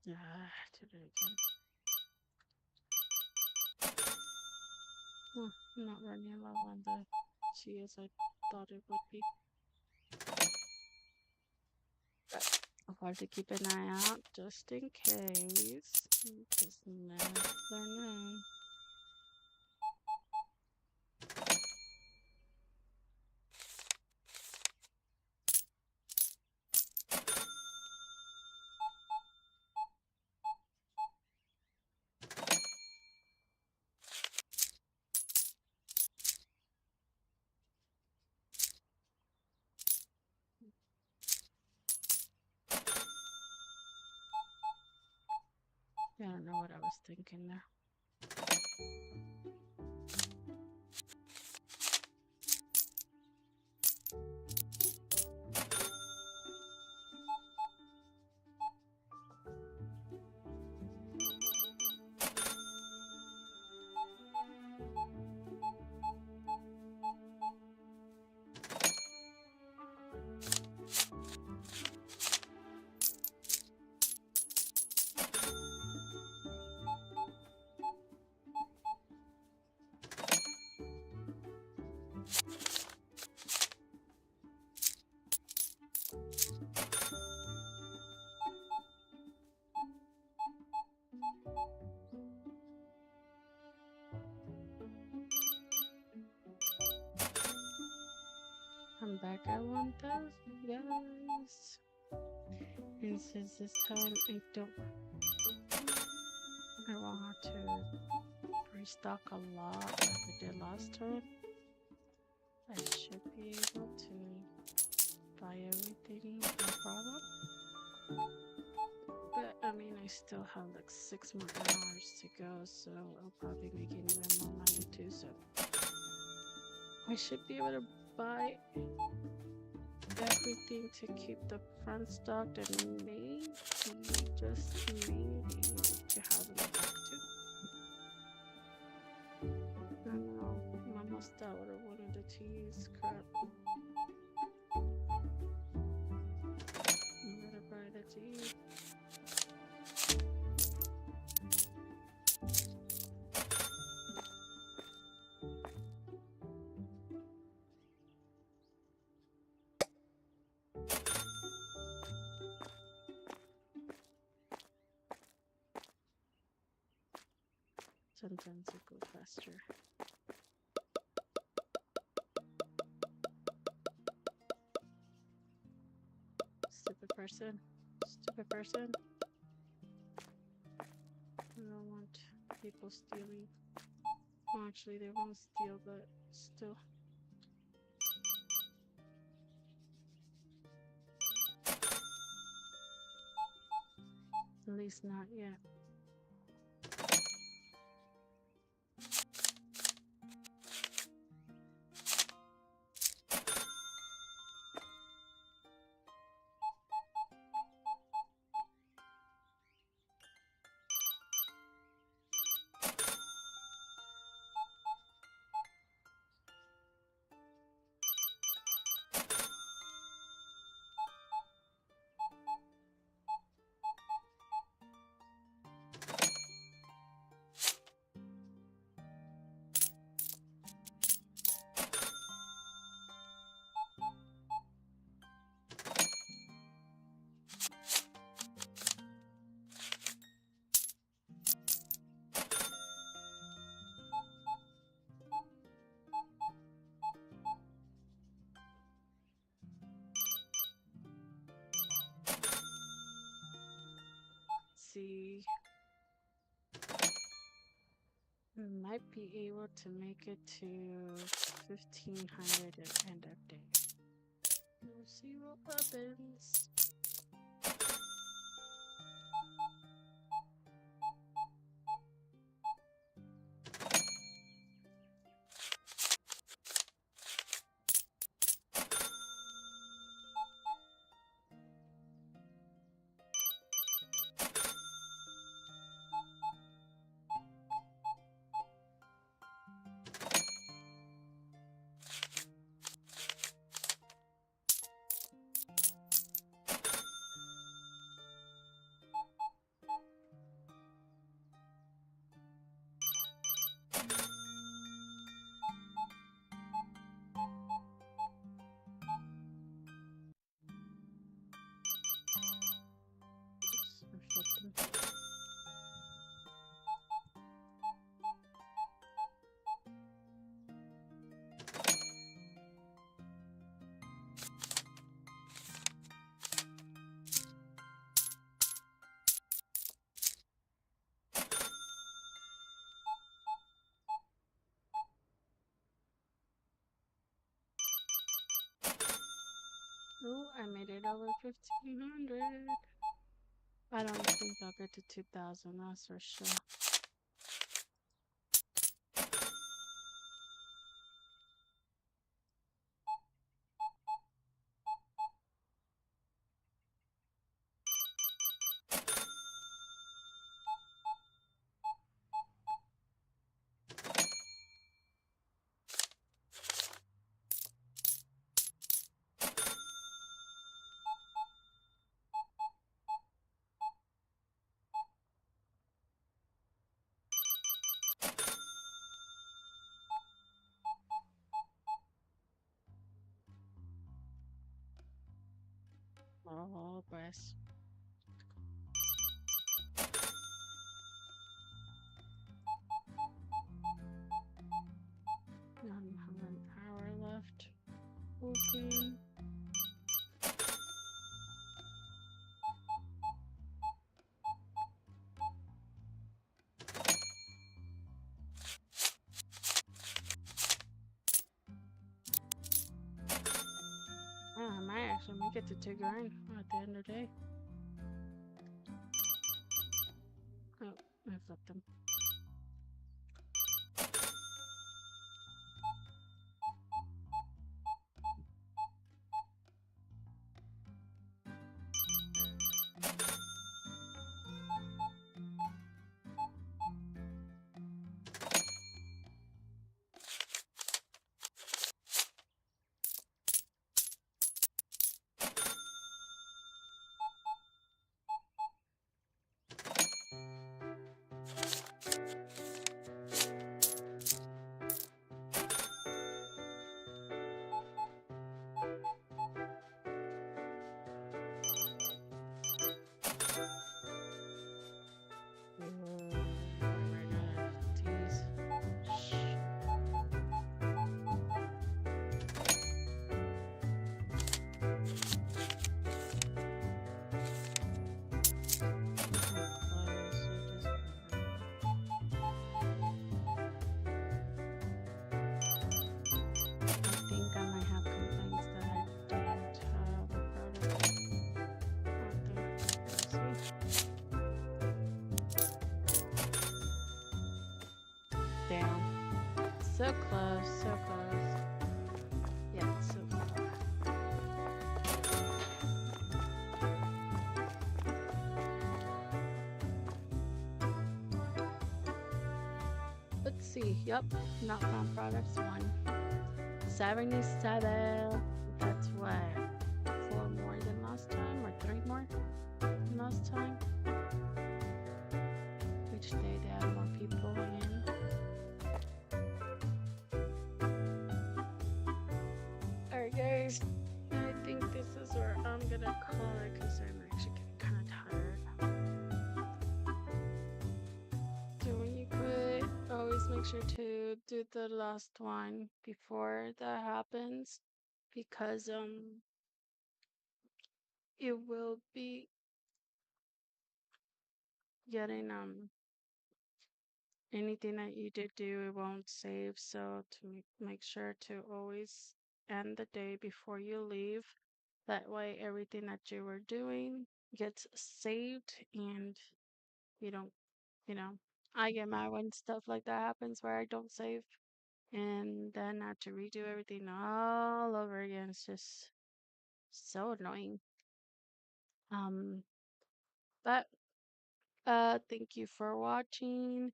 Yeah, I did it again. Oh, I'm not running low on the C as I thought it would be. But I'll have to keep an eye out just in case. Just never know. I don't know what I was thinking there. I'm back at 1,000, guys. And since this time I won't have to restock a lot like I did last time. I should be able to buy everything, no problem. But I mean, I still have like 6 more hours to go, so I'll probably make even more money too. So I should be able to buy everything to keep the front stocked and maybe, just maybe, to have them back too. I don't know, I'm almost out of one of the teas. Crap. I'm gonna buy the tea. Sometimes it goes faster. Stupid person. Stupid person. I don't want people stealing. Well, actually, they won't steal, but still. At least not yet. See, might be able to make it to 1500 at end of day. We'll see what happens. Oops, reflecting. Oh, I made it over 1500. I don't think I'll get to 2000, that's for sure. Oh, breast. I don't have an hour left. Okay. Oh, I might actually make it to 2 grand at the end of the day. Oh, I flipped them. So close, so close. Yeah, so far. Let's see. Yep, not found products one. 77. That's what? Four more than last time, or three more than last time? Each day they add more people in. Alright, guys. I think this is where I'm gonna call it because I'm actually getting kind of tired. So when you quit, always make sure to do the last one before that happens because it will be getting anything that you did do, it won't save. So to make sure to always end the day before you leave. That way, everything that you were doing gets saved and you don't, you know, I get mad when stuff like that happens where I don't save and then I have to redo everything all over again. It's just so annoying. Um, but thank you for watching.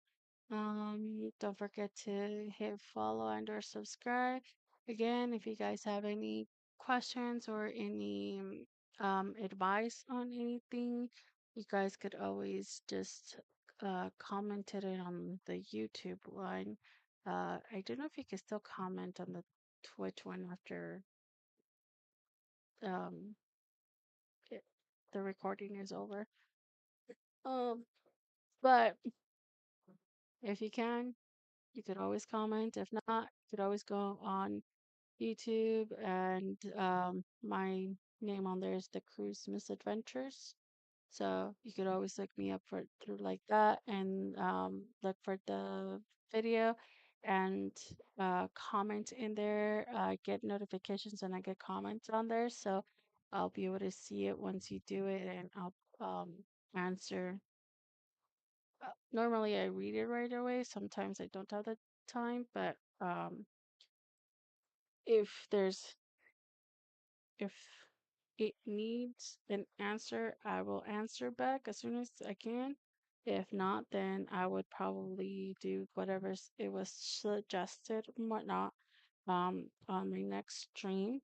Don't forget to hit follow and or subscribe. Again, if you guys have any questions or any advice on anything, you guys could always just comment it on the YouTube one. I don't know if you can still comment on the Twitch one after um it, the recording is over. Um, but if you can, you could always comment. If not, you could always go on YouTube and my name on there is The Cruise Misadventures. So you could always look me up for through like that and look for the video and comment in there. I get notifications and I get comments on there, so I'll be able to see it once you do it, and I'll answer. Normally I read it right away. Sometimes I don't have the time, but if there's if it needs an answer, I will answer back as soon as I can. If not, then I would probably do whatever it was suggested and whatnot on my next stream.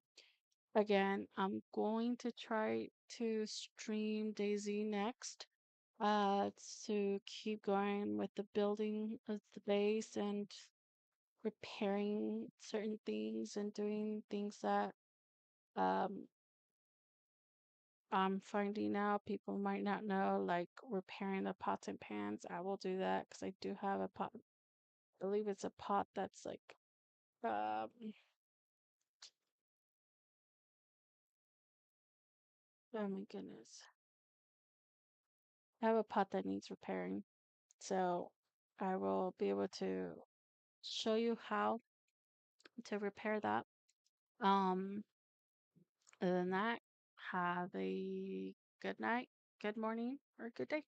Again, I'm going to try to stream Daisy next to keep going with the building of the base and repairing certain things and doing things that um I'm finding out people might not know, like repairing the pots and pans. I will do that because I do have a pot. I believe it's a pot that's like, um, oh my goodness. I have a pot that needs repairing. So I will be able to show you how to repair that. Um, Other than that, have a good night, good morning, or good day.